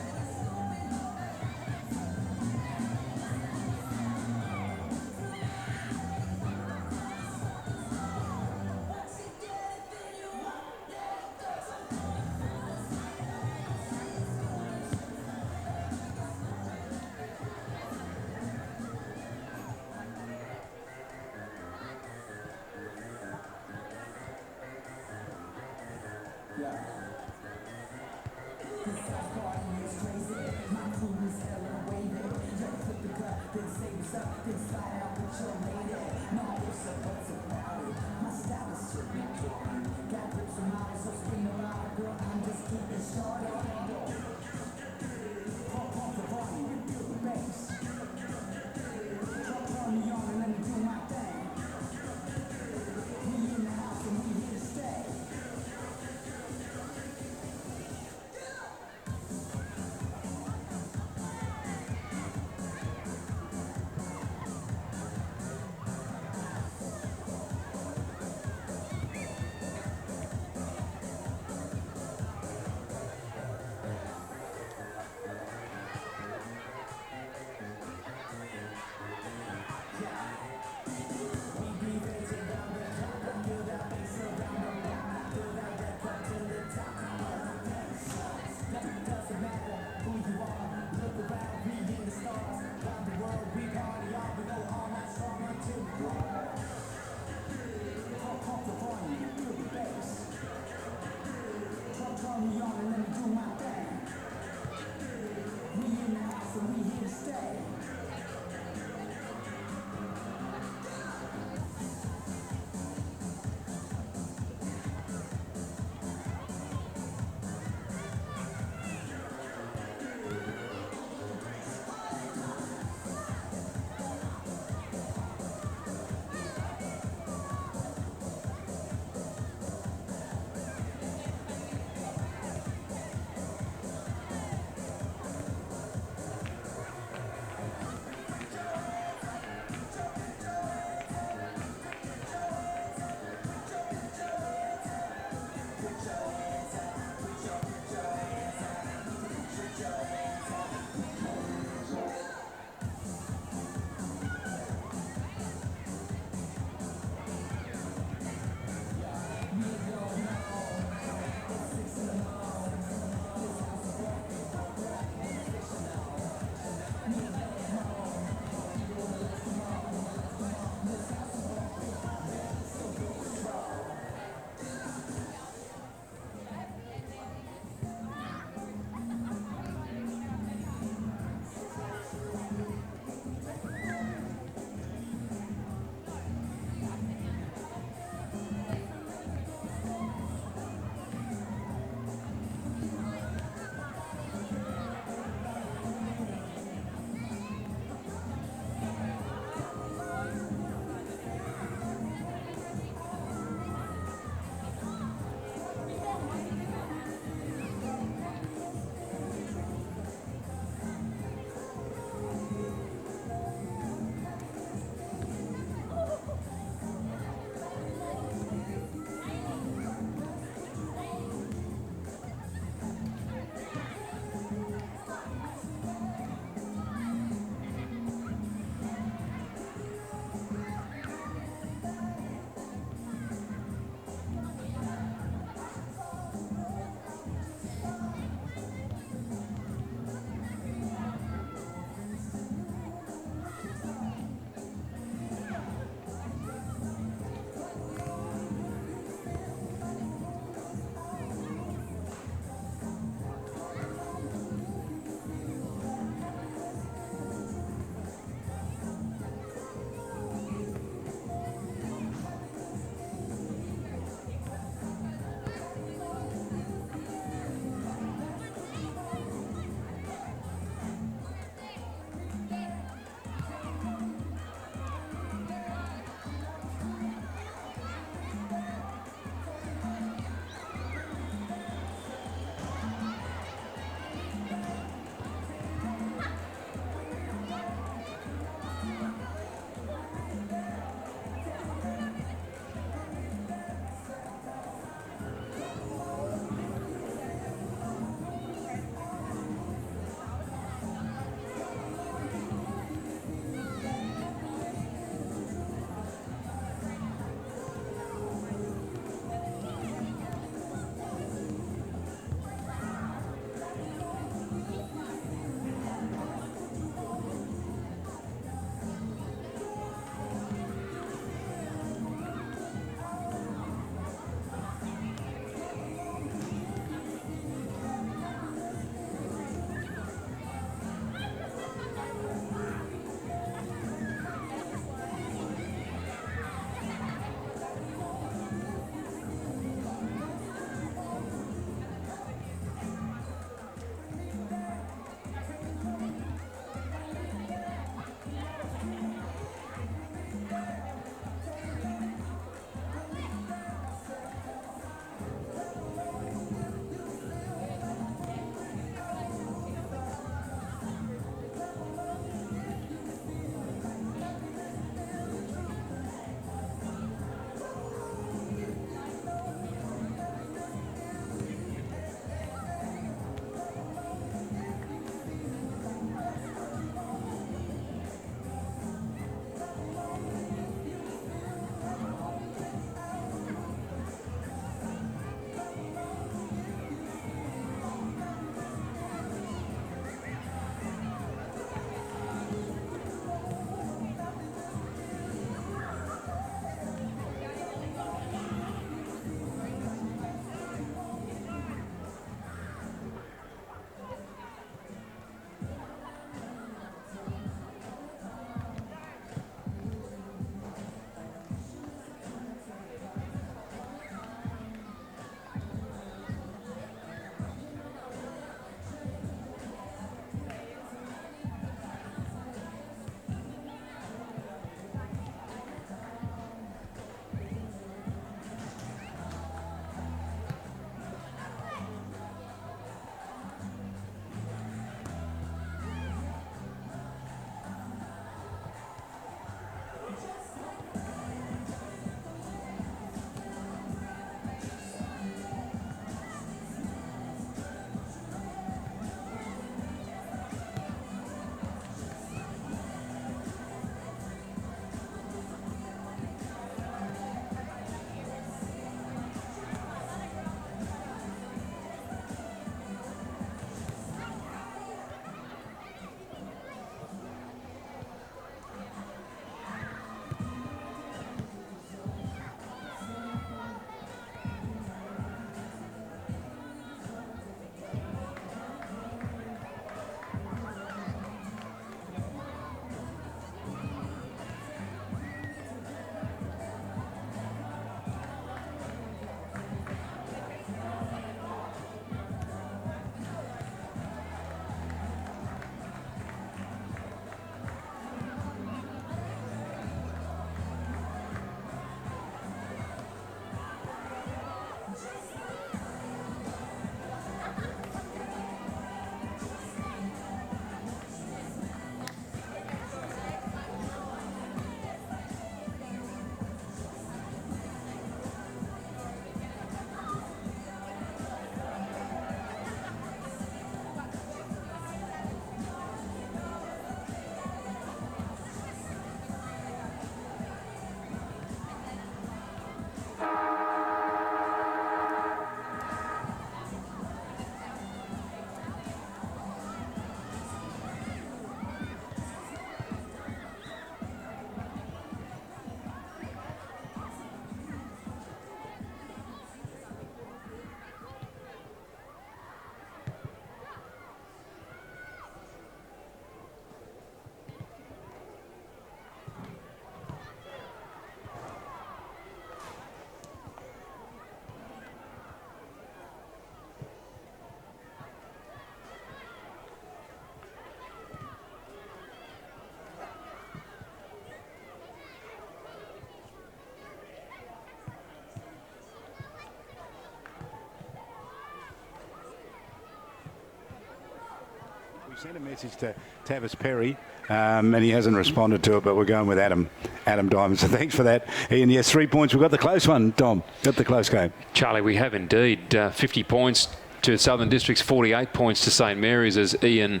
sent a message to Tavis Perry, and he hasn't responded to it, but we're going with Adam Diamond. So thanks for that, Ian. Yes, 3 points. We've got the close one, Dom. Got the close game. Charlie, we have indeed. 50 points to Southern Districts, 48 points to St Mary's, as Ian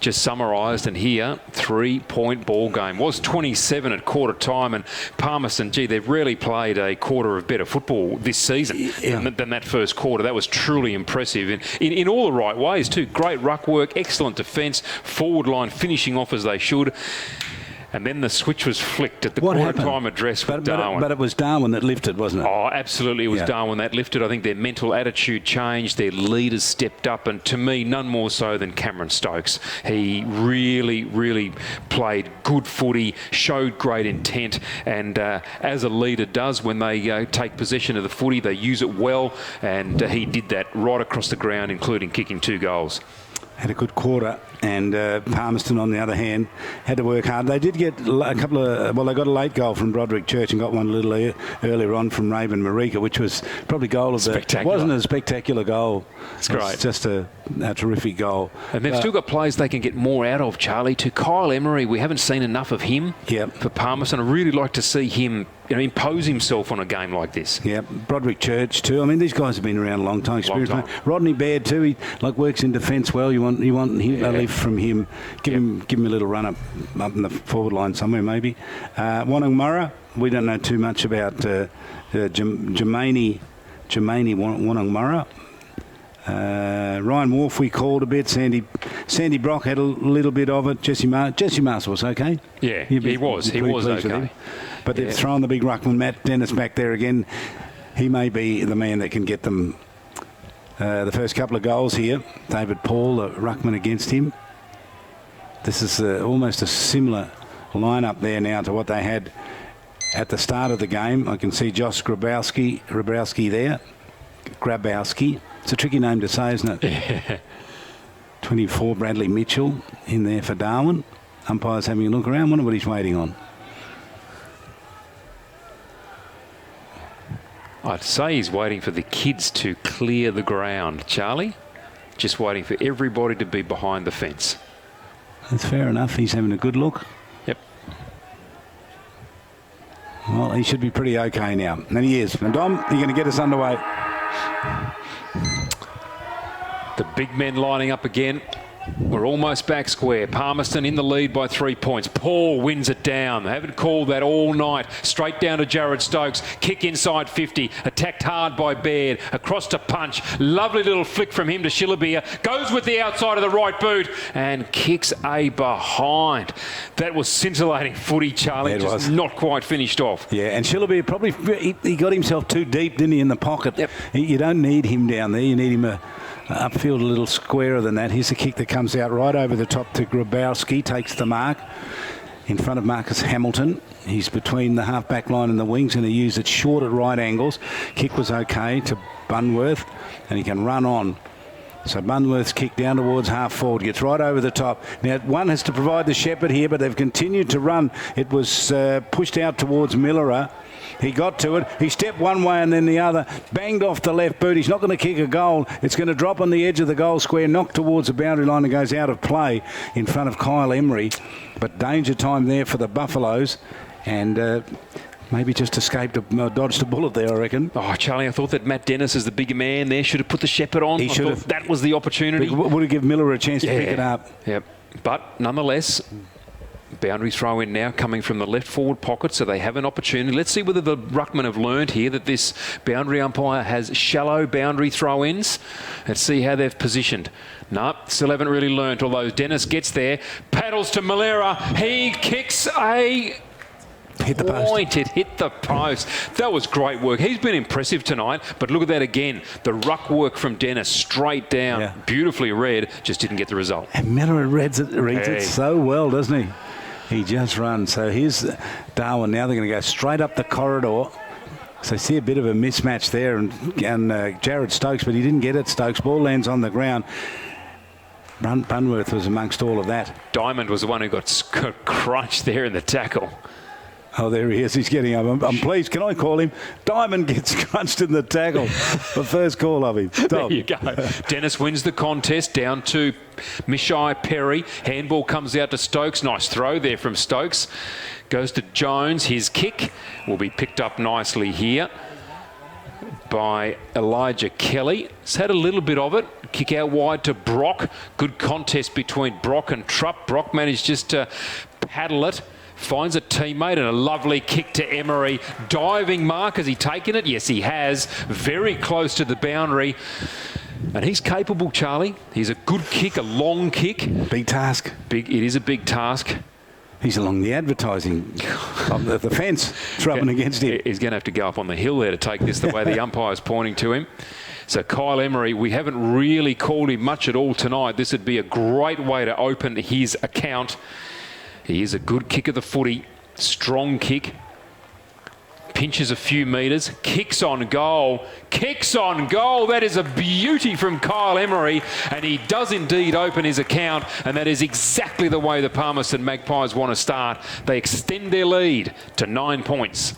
just summarised. And here, 3-point ball game. Was 27 at quarter time, and Palmerston, they've rarely played a quarter of better football this season than that first quarter. That was truly impressive in all the right ways too. Great ruck work, excellent defence, forward line finishing off as they should. And then the switch was flicked at the quarter-time address with Darwin. But it was Darwin that lifted, wasn't it? Oh, absolutely. It was Darwin that lifted. I think their mental attitude changed. Their leaders stepped up. And to me, none more so than Cameron Stokes. He really, really played good footy, showed great intent. And as a leader does, when they take possession of the footy, they use it well. And he did that right across the ground, including kicking 2 goals. Had a good quarter, and Palmerston, on the other hand, had to work hard. They did get a couple of... Well, they got a late goal from Broderick Church and got one a little earlier on from Raven Marika, which was probably goal of the... It wasn't a spectacular goal. It's great. It's just a terrific goal. And they've still got players they can get more out of, Charlie. To Kyle Emery, we haven't seen enough of him for Palmerston. I'd really like to see him impose himself on a game like this. Yeah, Broderick Church too. I mean, these guys have been around a long time. Rodney Baird too. He works in defence well. You want him a lift from him. Give him a little run up in the forward line somewhere maybe. Wonangmurra. We don't know too much about Jermaine Wonangmurra. Ryan Wolf we called a bit. Sandy Brock had a little bit of it. Jesse Marshall was okay. Yeah, he was okay. But they've thrown the big ruckman, Matt Dennis, back there again. He may be the man that can get them the first couple of goals here. David Paul, the ruckman against him. This is almost a similar lineup there now to what they had at the start of the game. I can see Josh Grabowski there. Grabowski. It's a tricky name to say, isn't it? 24, Bradley Mitchell in there for Darwin. Umpire's having a look around. Wonder what he's waiting on. I'd say he's waiting for the kids to clear the ground, Charlie. Just waiting for everybody to be behind the fence. That's fair enough. He's having a good look. Yep. Well, he should be pretty okay now. And he is. And Dom, you're going to get us underway. The big men lining up again. We're almost back square. Palmerston in the lead by 3 points. Paul wins it down. They haven't called that all night. Straight down to Jared Stokes. Kick inside 50. Attacked hard by Baird. Across to Punch. Lovely little flick from him to Shillabia. Goes with the outside of the right boot and kicks a behind. That was scintillating footy, Charlie. Yeah, just not quite finished off. Yeah, and Shillabia probably... He got himself too deep, didn't he, in the pocket? Yep. You don't need him down there. You need him upfield a little squarer than that. Here's a kick that comes out right over the top to Grabowski, takes the mark in front of Marcus Hamilton. He's between the half-back line and the wings, and he used it short at right angles. Kick was okay to Bunworth, and he can run on. So Bunworth's kick down towards half forward, gets right over the top. Now, one has to provide the shepherd here, but they've continued to run. It was pushed out towards Millerer. He got to it. He stepped one way and then the other. Banged off the left boot. He's not going to kick a goal. It's going to drop on the edge of the goal square, knocked towards the boundary line and goes out of play in front of Kyle Emery. But danger time there for the Buffaloes. And maybe just dodged a bullet there, I reckon. Oh, Charlie, I thought that Matt Dennis is the bigger man there. Should have put the shepherd on. He should have. That was the opportunity. Would have given Miller a chance to pick it up. Yep. But nonetheless... Boundary throw in now coming from the left forward pocket, so they have an opportunity. Let's see whether the ruckmen have learned here that this boundary umpire has shallow boundary throw ins. Let's see how they've positioned. No, still haven't really learned, although Dennis gets there, paddles to Malera. He kicks a hit the post. It hit the post. That was great work. He's been impressive tonight, but look at that again. The ruck work from Dennis straight down, beautifully read, just didn't get the result. And Miller reads it so well, doesn't he? He just runs. So here's Darwin now. They're going to go straight up the corridor. So see a bit of a mismatch there. And Jared Stokes, but he didn't get it. Stokes. Ball lands on the ground. Bunworth was amongst all of that. Diamond was the one who got crunched there in the tackle. Oh, there he is. He's getting up. I'm pleased. Can I call him? Diamond gets crunched in the tackle. The first call of him. There you go. Dennis wins the contest down to Mishai Perry. Handball comes out to Stokes. Nice throw there from Stokes. Goes to Jones. His kick will be picked up nicely here by Elijah Kelly. He's had a little bit of it. Kick out wide to Brock. Good contest between Brock and Trupp. Brock managed just to paddle it. Finds a teammate and a lovely kick to Emery. Diving mark. Has he taken it? Yes, he has. Very close to the boundary. And he's capable, Charlie. He's a good kick, a long kick. Big task. It is a big task. He's along the advertising of the fence, rubbing against him. He's going to have to go up on the hill there to take this the way the umpire's pointing to him. So Kyle Emery, we haven't really called him much at all tonight. This would be a great way to open his account. He is a good kick of the footy, strong kick. Pinches a few metres, kicks on goal. That is a beauty from Kyle Emery, and he does indeed open his account, and that is exactly the way the Palmerston Magpies want to start. They extend their lead to 9 points.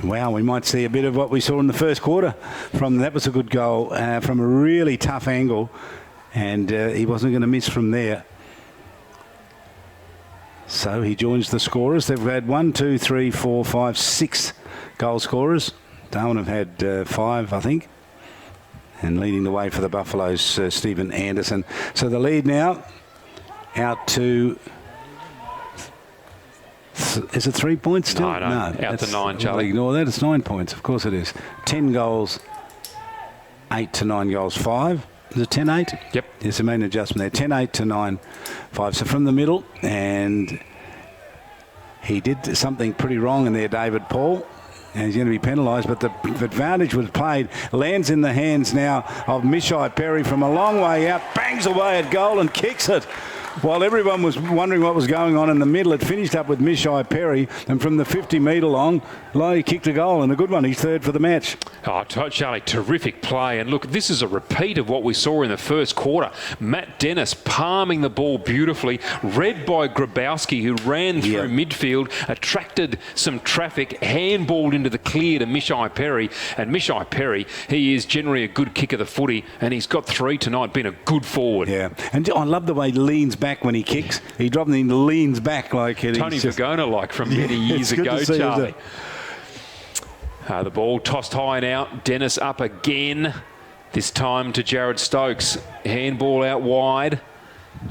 Wow, we might see a bit of what we saw in the first quarter. That was a good goal from a really tough angle, and he wasn't going to miss from there. So he joins the scorers. They've had 1, 2, 3, 4, 5, 6 goal scorers. Darwin have had 5, I think. And leading the way for the Buffaloes, Stephen Anderson. So the lead now out to... Is it 3 points still? No. Out to 9, Charlie. Ignore that. It's 9 points. Of course it is. 10 goals, 8 to 9 goals, 5. Is it 10-8? Yep. Yes, I made an adjustment there. 10-8 to 9-5. So from the middle, and he did something pretty wrong in there, David Paul, and he's going to be penalised, but the advantage was played. Lands in the hands now of Mishai Perry from a long way out, bangs away at goal and kicks it. While everyone was wondering what was going on in the middle, it finished up with Mishai Perry, and from the 50-metre long, he kicked a goal, and a good one. He's third for the match. Oh, Charlie, terrific play. And look, this is a repeat of what we saw in the first quarter. Matt Dennis palming the ball beautifully, read by Grabowski, who ran through midfield, attracted some traffic, handballed into the clear to Mishai Perry. And Mishai Perry, he is generally a good kick of the footy, and he's got 3 tonight, been a good forward. Yeah, and I love the way he leans back when he kicks. He drops and he leans back like it. Tony Vergona from many years ago, Charlie. The ball tossed high now. Dennis up again. This time to Jared Stokes. Handball out wide.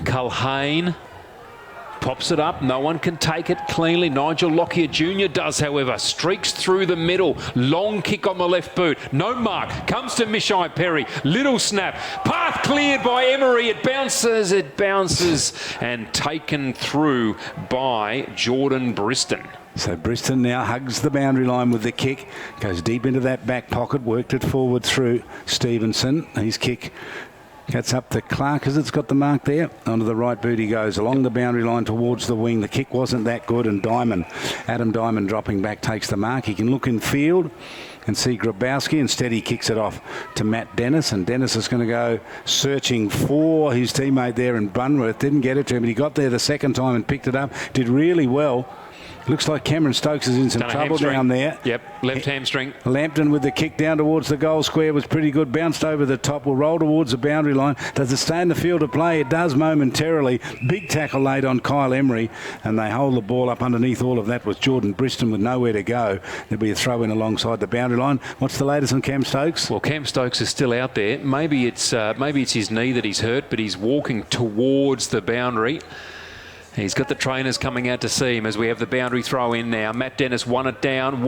Culhane pops it up. No one can take it cleanly. Nigel Lockyer Jr. does, however. Streaks through the middle. Long kick on the left boot. No mark. Comes to Mishai Perry. Little snap. Path cleared by Emery. It bounces. And taken through by Jordan Briston. So Briston now hugs the boundary line with the kick. Goes deep into that back pocket. Worked it forward through Stevenson. His kick gets up to Clark as it's got the mark there. Onto the right boot he goes along the boundary line towards the wing. The kick wasn't that good, and Adam Diamond dropping back takes the mark. He can look in field and see Grabowski. Instead he kicks it off to Matt Dennis, and Dennis is going to go searching for his teammate there in Bunworth. Didn't get it to him, but he got there the second time and picked it up. Did really well. Looks like Cameron Stokes is in some trouble down there. Yep, left hamstring. Lampton with the kick down towards the goal square was pretty good. Bounced over the top, will roll towards the boundary line. Does it stay in the field of play? It does momentarily. Big tackle laid on Kyle Emery, and they hold the ball up underneath all of that with Jordan Briston with nowhere to go. There'll be a throw in alongside the boundary line. What's the latest on Cam Stokes? Well, Cam Stokes is still out there. Maybe it's his knee that he's hurt, but he's walking towards the boundary. He's got the trainers coming out to see him as we have the boundary throw in now. Matt Dennis won it down,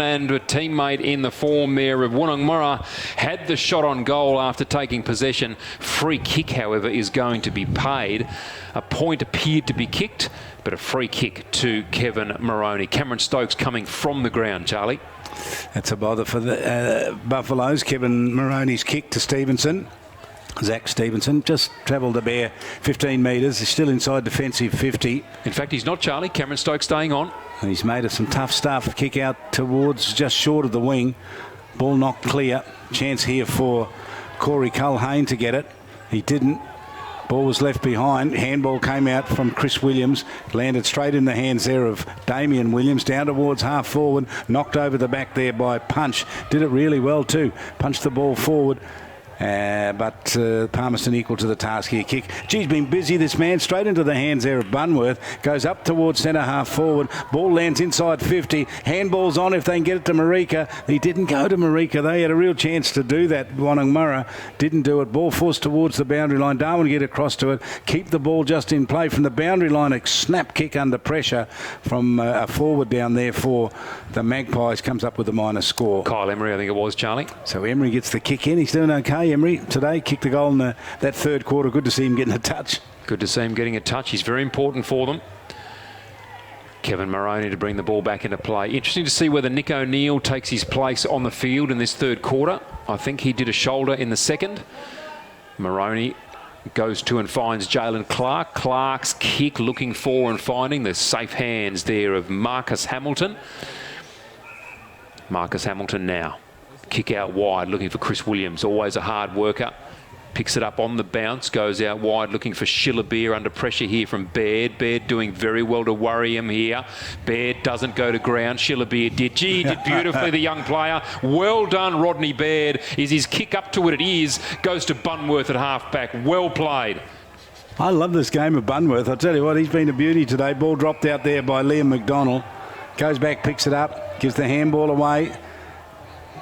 and a teammate in the form there of Woonungmurra had the shot on goal after taking possession. Free kick, however, is going to be paid. A point appeared to be kicked, but a free kick to Kevin Moroney. Cameron Stokes coming from the ground, Charlie. That's a bother for the Buffaloes. Kevin Moroney's kick to Stevenson. Zach Stevenson just travelled a bare 15 metres. He's still inside defensive 50. In fact, he's not, Charlie. Cameron Stokes staying on. And he's made some tough stuff. Kick out towards just short of the wing. Ball knocked clear. Chance here for Corey Culhane to get it. He didn't. Ball was left behind. Handball came out from Chris Williams. Landed straight in the hands there of Damien Williams. Down towards half forward. Knocked over the back there by Punch. Did it really well too. Punched the ball forward. But Palmerston equal to the task here. Kick. He's been busy, this man. Straight into the hands there of Bunworth. Goes up towards centre half forward. Ball lands inside 50. Handball's on if they can get it to Marika. He didn't go to Marika. They had a real chance to do that. Wonnangmurra didn't do it. Ball forced towards the boundary line. Darwin get across to it. Keep the ball just in play from the boundary line. A snap kick under pressure from a forward down there for the Magpies. Comes up with a minor score. Kyle Emery, I think it was, Charlie. So Emery gets the kick in. He's doing okay. Emery today kicked the goal in that third quarter. Good to see him getting a touch. Good to see him getting a touch. He's very important for them. Kevin Moroney to bring the ball back into play. Interesting to see whether Nick O'Neill takes his place on the field in this third quarter. I think he did a shoulder in the second. Moroney goes to and finds Jalen Clark. Clark's kick looking for and finding the safe hands there of Marcus Hamilton. Marcus Hamilton now. Kick out wide, looking for Chris Williams. Always a hard worker. Picks it up on the bounce, goes out wide, looking for Shillabeer under pressure here from Baird. Baird doing very well to worry him here. Baird doesn't go to ground. Shillabeer did. Gee, he did beautifully, the young player. Well done, Rodney Baird. Is his kick up to it? It is. Goes to Bunworth at half-back. Well played. I love this game of Bunworth. I tell you what, he's been a beauty today. Ball dropped out there by Liam McDonald. Goes back, picks it up, gives the handball away.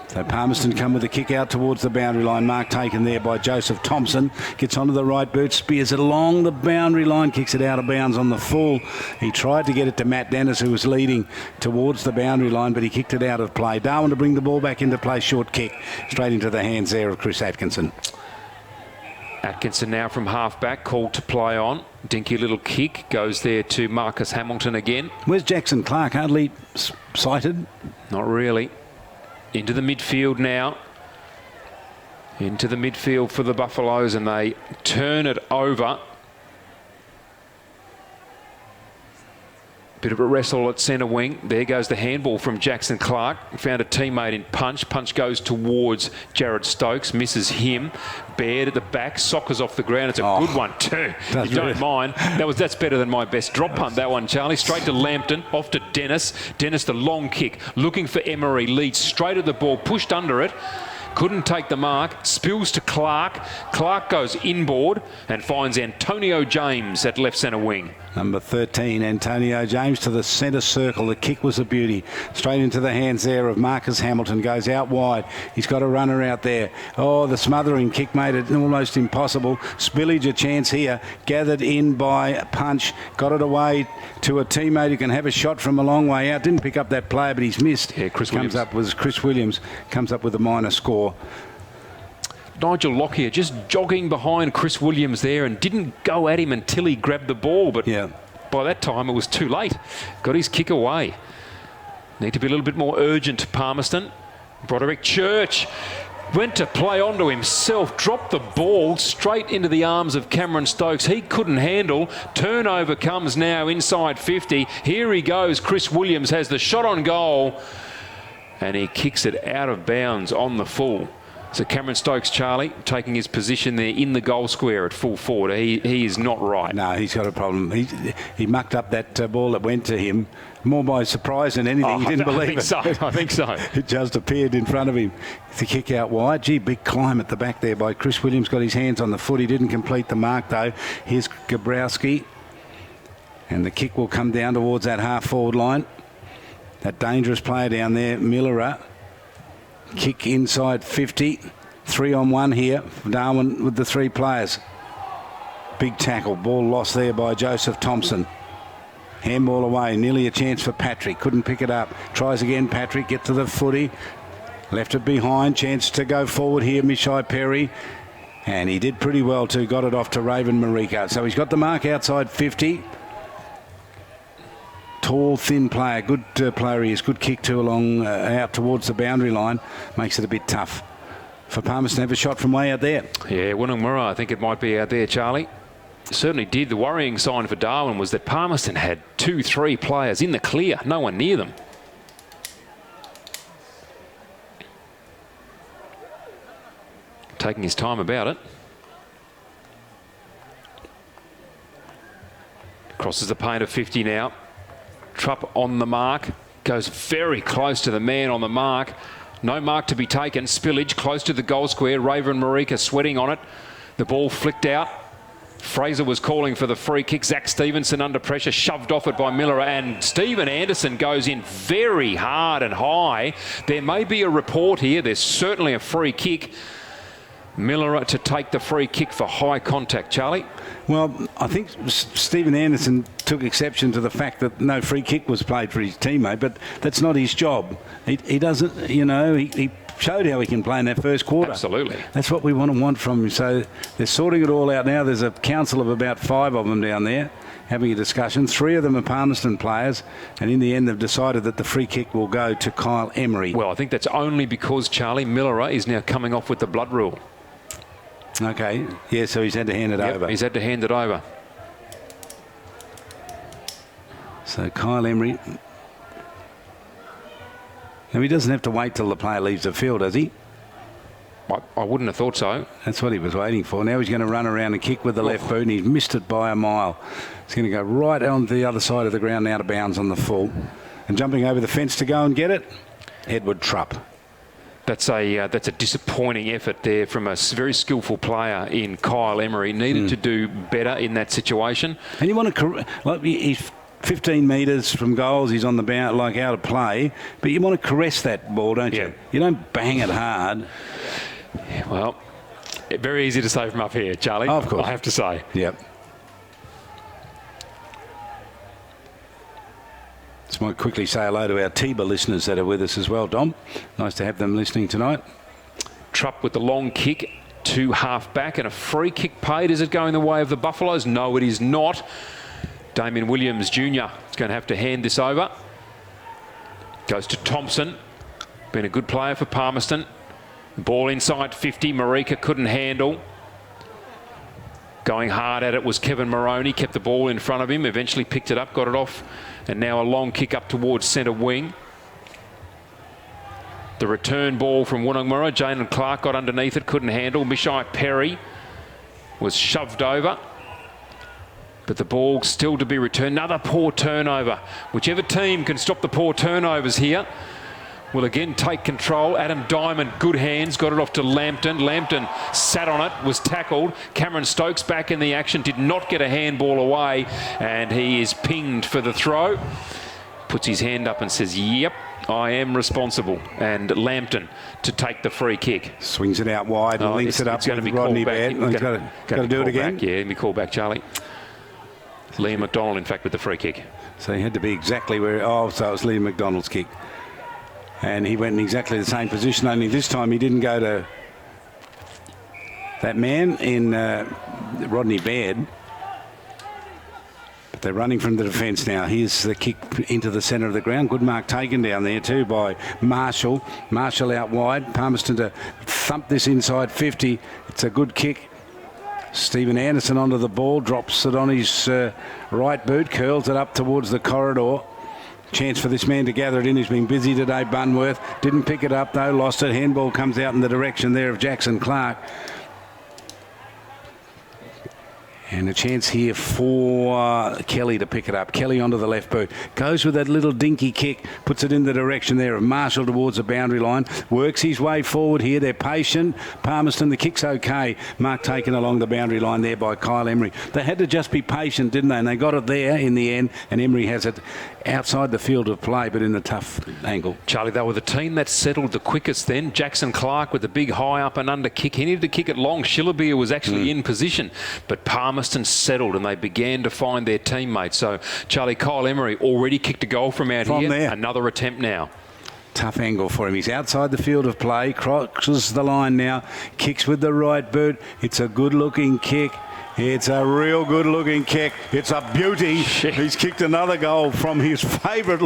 So Palmerston come with a kick out towards the boundary line. Mark taken there by Joseph Thompson. Gets onto the right boot, spears it along the boundary line, kicks it out of bounds on the full. He tried to get it to Matt Dennis, who was leading towards the boundary line, but he kicked it out of play. Darwin to bring the ball back into play. Short kick straight into the hands there of Chris Atkinson. Atkinson now from half-back, called to play on. Dinky little kick goes there to Marcus Hamilton again. Where's Jackson Clark? Hardly sighted. Not really. Into the midfield now. Into the midfield for the Buffaloes, and they turn it over. Bit of a wrestle at centre wing. There goes the handball from Jackson Clark. Found a teammate in Punch. Punch goes towards Jared Stokes. Misses him. Baird at the back. Soccers off the ground. It's a good one too. You don't mind. That's better than my best drop punt, that one, Charlie. Straight to Lambton. Off to Dennis. Dennis the long kick. Looking for Emery. Leads straight at the ball. Pushed under it. Couldn't take the mark. Spills to Clark. Clark goes inboard and finds Antonio James at left centre wing. Number 13, Antonio James to the centre circle. The kick was a beauty. Straight into the hands there of Marcus Hamilton. Goes out wide. He's got a runner out there. Oh, the smothering kick made it almost impossible. Spillage a chance here. Gathered in by Punch. Got it away to a teammate who can have a shot from a long way out. Didn't pick up that player, but he's missed. Yeah, Chris Williams. Chris Williams comes up with a minor score. Nigel Lockyer just jogging behind Chris Williams there and didn't go at him until he grabbed the ball, but by that time it was too late. Got his kick away. Need to be a little bit more urgent, Palmerston. Broderick Church went to play onto himself, dropped the ball straight into the arms of Cameron Stokes. He couldn't handle. Turnover comes now inside 50. Here he goes. Chris Williams has the shot on goal and he kicks it out of bounds on the full. So Cameron Stokes, Charlie, taking his position there in the goal square at full forward. He is not right. No, he's got a problem. He mucked up that ball that went to him more by surprise than anything. He didn't believe it. I think so. It just appeared in front of him. The kick out wide. Gee, big climb at the back there by Chris Williams. Got his hands on the foot. He didn't complete the mark though. Here's Gabrowski. And the kick will come down towards that half forward line. That dangerous player down there, Millera. Kick inside 50. 3-on-1 here. Darwin with the three players. Big tackle. Ball lost there by Joseph Thompson. Handball away. Nearly a chance for Patrick. Couldn't pick it up. Tries again, Patrick. Get to the footy. Left it behind. Chance to go forward here, Mishai Perry. And he did pretty well too. Got it off to Raven Marika. So he's got the mark outside 50. Tall, thin player. Good player he is. Good kick too along out towards the boundary line. Makes it a bit tough for Palmerston to have a shot from way out there. Yeah, Wonnangmurra, I think it might be out there, Charlie. Certainly did. The worrying sign for Darwin was that Palmerston had 2-3 players in the clear. No one near them. Taking his time about it. Crosses the paint of 50 now. Trupp on the mark. Goes very close to the man on the mark. No mark to be taken. Spillage close to the goal square. Raven Marika sweating on it. The ball flicked out. Fraser was calling for the free kick. Zach Stevenson under pressure, shoved off it by Miller, and Stephen Anderson goes in very hard and high. There may be a report here. There's certainly a free kick. Miller to take the free kick for high contact, Charlie. Well, I think Stephen Anderson took exception to the fact that no free kick was played for his teammate, but that's not his job. He doesn't, you know, he showed how he can play in that first quarter. Absolutely. That's what we want from him. So they're sorting it all out now. There's a council of about 5 of them down there having a discussion. 3 of them are Palmerston players, and in the end they've decided that the free kick will go to Kyle Emery. Well, I think that's only because Charlie Miller is now coming off with the blood rule. Okay, yeah, so he's had to hand it over. He's had to hand it over. So Kyle Emery. Now, he doesn't have to wait till the player leaves the field, does he? I wouldn't have thought so. That's what he was waiting for. Now he's going to run around and kick with the left boot, and he's missed it by a mile. He's going to go right on the other side of the ground, out of bounds on the full. And jumping over the fence to go and get it, Edward Trupp. That's a disappointing effort there from a very skillful player in Kyle Emery. Needed to do better in that situation. And you want to, like, he's 15 metres from goals, he's on the bound, like out of play, but you want to caress that ball, don't you? You don't bang it hard. Yeah, well, very easy to say from up here, Charlie. Oh, of course. I have to say. Yep. Just might quickly say hello to our TIBA listeners that are with us as well, Dom. Nice to have them listening tonight. Trupp with the long kick to half back, and a free kick paid. Is it going the way of the Buffaloes? No, it is not. Damien Williams Jr. is going to have to hand this over. Goes to Thompson. Been a good player for Palmerston. Ball inside 50. Marika couldn't handle. Going hard at it was Kevin Moroney. Kept the ball in front of him. Eventually picked it up, got it off. And now a long kick up towards centre wing. The return ball from Woonongmurra. Jane and Clark got underneath it, couldn't handle. Mishai Perry was shoved over. But the ball still to be returned. Another poor turnover. Whichever team can stop the poor turnovers here will again take control. Adam Diamond, good hands, got it off to Lambton. Lambton sat on it, was tackled. Cameron Stokes back in the action, did not get a handball away, and he is pinged for the throw. Puts his hand up and says, yep, I am responsible. And Lambton to take the free kick. Swings it out wide and links it up with Rodney Baird. He's got to do it again. Yeah, let me call back, Charlie. Liam McDonald, in fact, with the free kick. So he had to be exactly where... Oh, so it was Liam McDonald's kick. And he went in exactly the same position, only this time he didn't go to that man in Rodney Baird. But they're running from the defence now. Here's the kick into the centre of the ground. Good mark taken down there too by Marshall. Marshall out wide. Palmerston to thump this inside 50. It's a good kick. Stephen Anderson onto the ball, drops it on his right boot, curls it up towards the corridor. Chance for this man to gather it in. He's been busy today, Bunworth. Didn't pick it up though, lost it. Handball comes out in the direction there of Jackson Clark. And a chance here for Kelly to pick it up. Kelly onto the left boot. Goes with that little dinky kick. Puts it in the direction there of Marshall towards the boundary line. Works his way forward here. They're patient. Palmerston, the kick's okay. Mark taken along the boundary line there by Kyle Emery. They had to just be patient, didn't they? And they got it there in the end. And Emery has it outside the field of play, but in a tough angle. Charlie, they were the team that settled the quickest then. Jackson Clark with the big high up and under kick. He needed to kick it long. Shillabia was actually in position. But Palmerston settled and they began to find their teammates. So, Charlie, Kyle Emery already kicked a goal from out here. There. Another attempt now. Tough angle for him. He's outside the field of play. Crosses the line now. Kicks with the right boot. It's a good-looking kick. It's a real good-looking kick. It's a beauty. He's kicked another goal from his favourite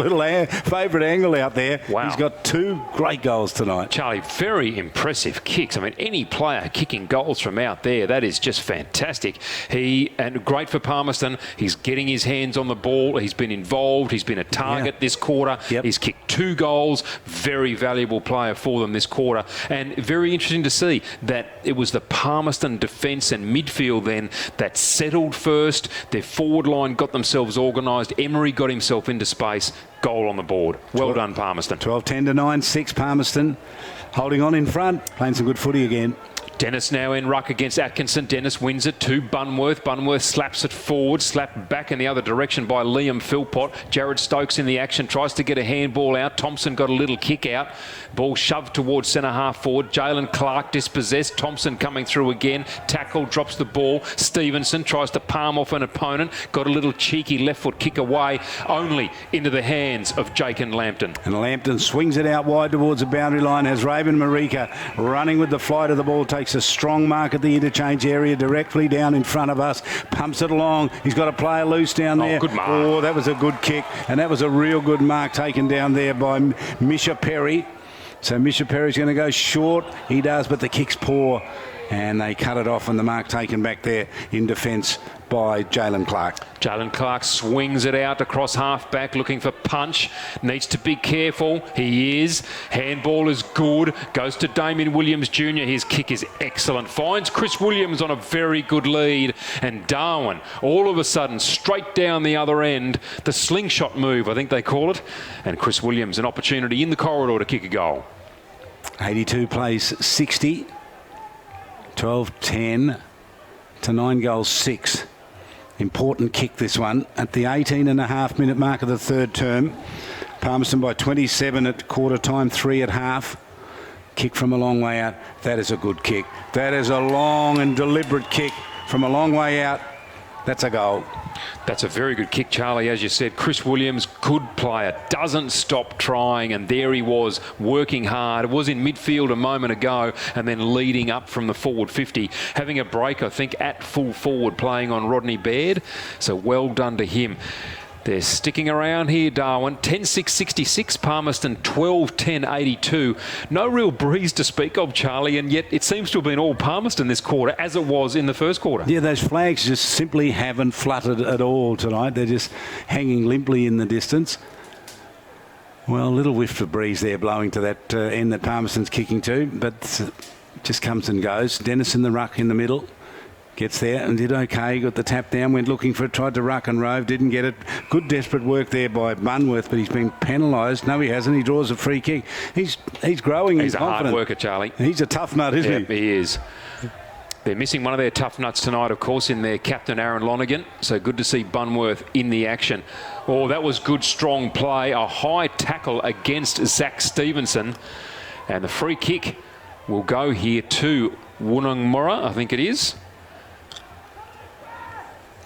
angle out there. Wow. He's got 2 great goals tonight. Charlie, very impressive kicks. I mean, any player kicking goals from out there, that is just fantastic. And great for Palmerston. He's getting his hands on the ball. He's been involved. He's been a target this quarter. He's kicked 2 goals. Very valuable player for them this quarter. And very interesting to see that it was the Palmerston defence and midfield then that settled first. Their forward line got themselves organised. Emery got himself into space. Goal on the board. Well done, Palmerston. 12-10 to 9-6 Palmerston. Holding on in front. Playing some good footy again. Dennis now in ruck against Atkinson. Dennis wins it to Bunworth. Bunworth slaps it forward, slapped back in the other direction by Liam Philpott. Jared Stokes in the action, tries to get a handball out. Thompson got a little kick out. Ball shoved towards centre half forward. Jalen Clark dispossessed. Thompson coming through again. Tackle, drops the ball. Stevenson tries to palm off an opponent. Got a little cheeky left foot kick away, only into the hands of Jake and Lambton. And Lambton swings it out wide towards the boundary line as Raven Marika running with the flight of the ball, takes a strong mark at the interchange area directly down in front of us, pumps it along. He's got a player loose down there. Good mark. Oh, that was a good kick, and that was a real good mark taken down there by Misha Perry. So Misha Perry's going to go short. He does, but the kick's poor, and they cut it off, and the mark taken back there in defence by Jalen Clark. Jalen Clark swings it out across half-back, looking for punch. Needs to be careful. He is. Handball is good. Goes to Damien Williams Jr. His kick is excellent. Finds Chris Williams on a very good lead. And Darwin, all of a sudden, straight down the other end. The slingshot move, I think they call it. And Chris Williams, an opportunity in the corridor to kick a goal. 82 plays 60. 12-10 to 9 goals 6. Important kick, this one, at the 18.5-minute mark of the third term. Palmerston by 27 at quarter time, 3 at half. Kick from a long way out. That is a good kick. That is a long and deliberate kick from a long way out. That's a goal. That's a very good kick, Charlie. As you said, Chris Williams, good player, doesn't stop trying, and there he was, working hard. It was in midfield a moment ago, and then leading up from the forward 50, having a break, I think, at full forward, playing on Rodney Baird. So well done to him. They're sticking around here, Darwin. 10-6-66, Palmerston 12-10-82. No real breeze to speak of, Charlie, and yet it seems to have been all Palmerston this quarter, as it was in the first quarter. Yeah, those flags just simply haven't fluttered at all tonight. They're just hanging limply in the distance. Well, a little whiff of breeze there blowing to that end that Palmerston's kicking to, but just comes and goes. Dennis in the ruck in the middle. Gets there and did okay, got the tap down, went looking for it, tried to ruck and rove, didn't get it. Good desperate work there by Bunworth, but he's been penalised. No, he hasn't. He draws a free kick. He's growing. He's a confident. Hard worker, Charlie. He's a tough nut, isn't he? He is. They're missing one of their tough nuts tonight, of course, in their captain, Aaron Lonergan. So good to see Bunworth in the action. Oh, that was good, strong play. A high tackle against Zach Stevenson. And the free kick will go here to Woonungmurra, I think it is.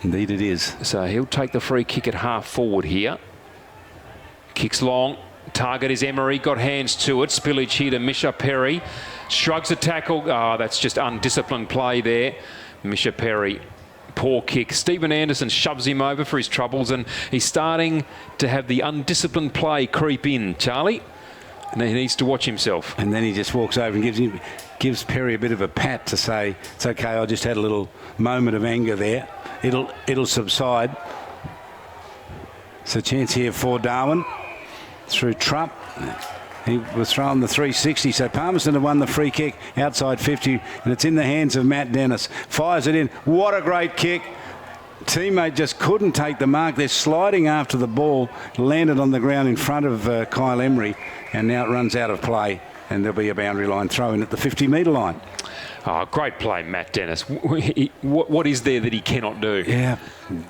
Indeed it is. So he'll take the free kick at half forward here. Kicks long. Target is Emery. Got hands to it. Spillage here to Misha Perry. Shrugs a tackle. Oh, that's just undisciplined play there. Misha Perry. Poor kick. Stephen Anderson shoves him over for his troubles, and he's starting to have the undisciplined play creep in, Charlie. And he needs to watch himself. And then he just walks over and gives Perry a bit of a pat to say, it's okay, I just had a little moment of anger there. It'll subside. It's a chance here for Darwin through Trupp. He was throwing the 360, so Palmerston have won the free kick outside 50, and it's in the hands of Matt Dennis. Fires it in. What a great kick. Teammate just couldn't take the mark. They're sliding after the ball, landed on the ground in front of Kyle Emery, and now it runs out of play, and there'll be a boundary line throw in at the 50-metre line. Oh, great play, Matt Dennis. What is there that he cannot do? Yeah,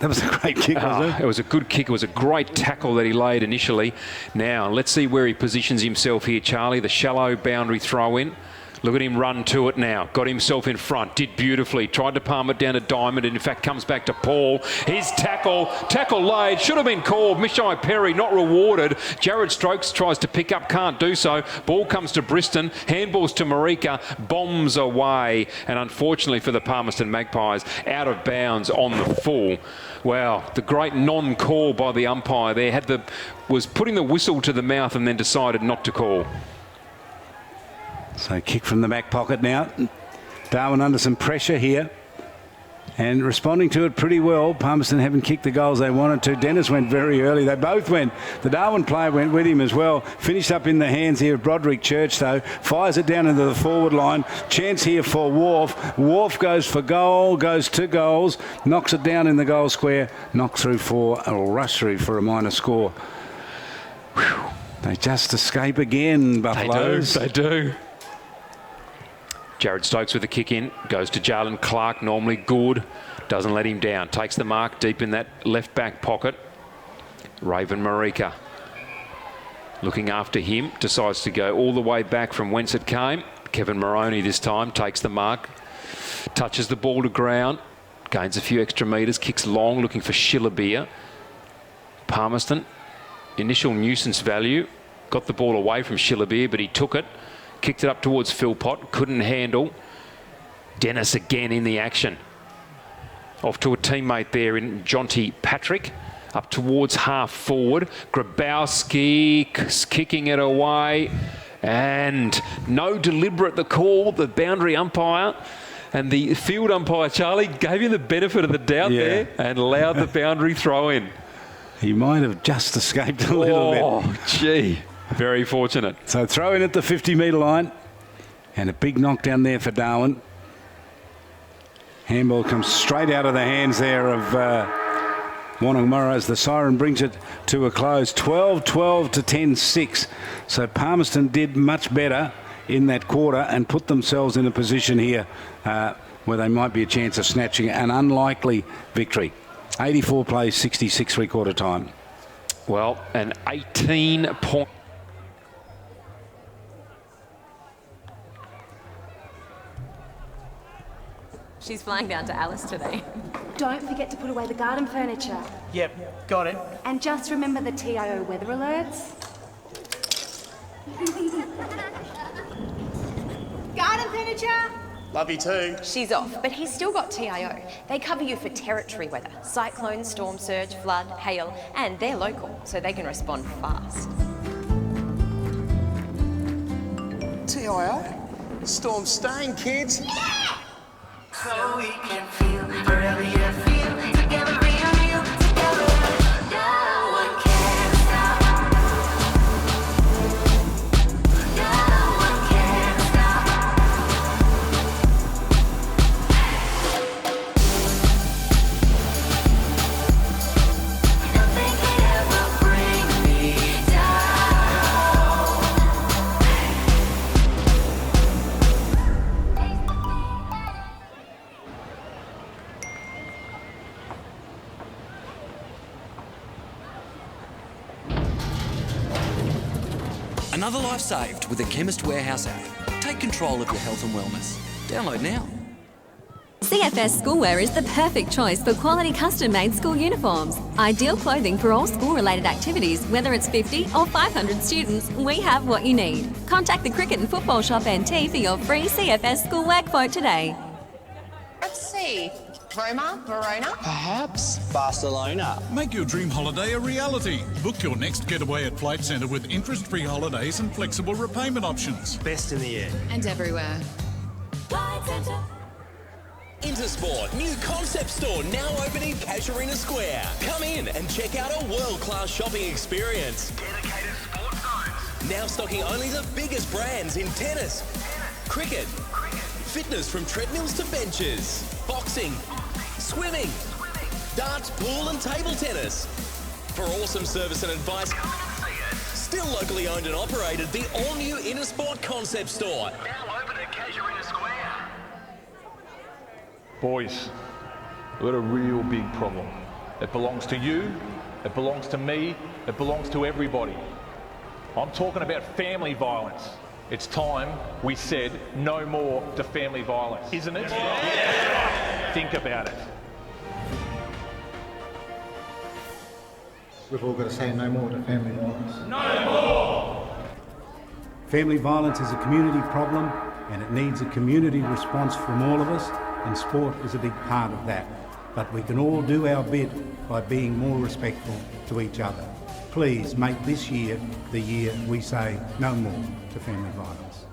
that was a great kick, wasn't it? It was a good kick. It was a great tackle that he laid initially. Now, let's see where he positions himself here, Charlie. The shallow boundary throw in. Look at him run to it now. Got himself in front. Did beautifully. Tried to palm it down to Diamond, and in fact comes back to Paul. His tackle laid. Should have been called. Mishai Perry not rewarded. Jared Stokes tries to pick up. Can't do so. Ball comes to Briston. Handballs to Marika. Bombs away. And unfortunately for the Palmerston Magpies, out of bounds on the full. Wow, the great non-call by the umpire there. Was putting the whistle to the mouth and then decided not to call. So kick from the back pocket now. Darwin under some pressure here. and responding to it pretty well. Palmerston haven't kicked the goals they wanted to. Dennis went very early. They both went. The Darwin player went with him as well. Finished up in the hands here of Broderick Church, though. Fires it down into the forward line. Chance here for Wharf. Wharf goes for goal, goes 2 goals, knocks it down in the goal square, knocks through for, or rush through for a minor score. Whew. They just escape again, Buffaloes. They do. Jared Stokes with the kick in, goes to Jalen Clark, normally good, doesn't let him down, takes the mark deep in that left back pocket. Raven Marika looking after him, decides to go all the way back from whence it came. Kevin Moroney this time takes the mark, touches the ball to ground, gains a few extra metres, kicks long, looking for Shillabir. Palmerston, initial nuisance value, got the ball away from Shillabir, but he took it. Kicked it up towards Philpott, couldn't handle. Dennis again in the action. Off to a teammate there in Jonty Patrick. Up towards half forward. Grabowski kicking it away. And no deliberate the call. The boundary umpire and the field umpire, Charlie, gave him the benefit of the doubt there and allowed the boundary throw in. He might have just escaped a little bit. Oh, gee. Very fortunate. So throw in at the 50-metre line. And a big knockdown there for Darwin. Handball comes straight out of the hands there of Wonnamurra as the siren brings it to a close. 12-12 to 10-6. So Palmerston did much better in that quarter and put themselves in a position here where they might be a chance of snatching an unlikely victory. 84 plays, 66 three-quarter time. Well, an 18-point... She's flying down to Alice today. Don't forget to put away the garden furniture. Yep, got it. And just remember the TIO weather alerts. Garden furniture! Love you too. She's off, but he's still got TIO. They cover you for territory weather, cyclone, storm surge, flood, hail, and they're local, so they can respond fast. TIO? Storm's staying, kids. So we can feel, forever you feel, together real, together. No one can stop. No one can stop. Nothing can ever bring me down. Another life saved with the Chemist Warehouse app. Take control of your health and wellness. Download now. CFS Schoolwear is the perfect choice for quality custom-made school uniforms. Ideal clothing for all school-related activities, whether it's 50 or 500 students, we have what you need. Contact the Cricket and Football Shop NT for your free CFS Schoolwear quote today. Let's see. Roma, Verona? Perhaps Barcelona. Make your dream holiday a reality. Book your next getaway at Flight Centre with interest-free holidays and flexible repayment options. Best in the air. And everywhere. Intersport, new concept store now open in Casuarina Square. Come in and check out a world-class shopping experience. Dedicated sports zones. Now stocking only the biggest brands in tennis, cricket, fitness from treadmills to benches, boxing, swimming, darts, pool and table tennis. For awesome service and advice, still locally owned and operated, the all-new Intersport concept store. Now open at Casuarina Square. Boys, we've got a real big problem. It belongs to you, it belongs to me, it belongs to everybody. I'm talking about family violence. It's time we said no more to family violence, isn't it? Yeah. Think about it. We've all got to say no more to family violence. No more! Family violence is a community problem and it needs a community response from all of us, and sport is a big part of that. But we can all do our bit by being more respectful to each other. Please make this year the year we say no more to family violence.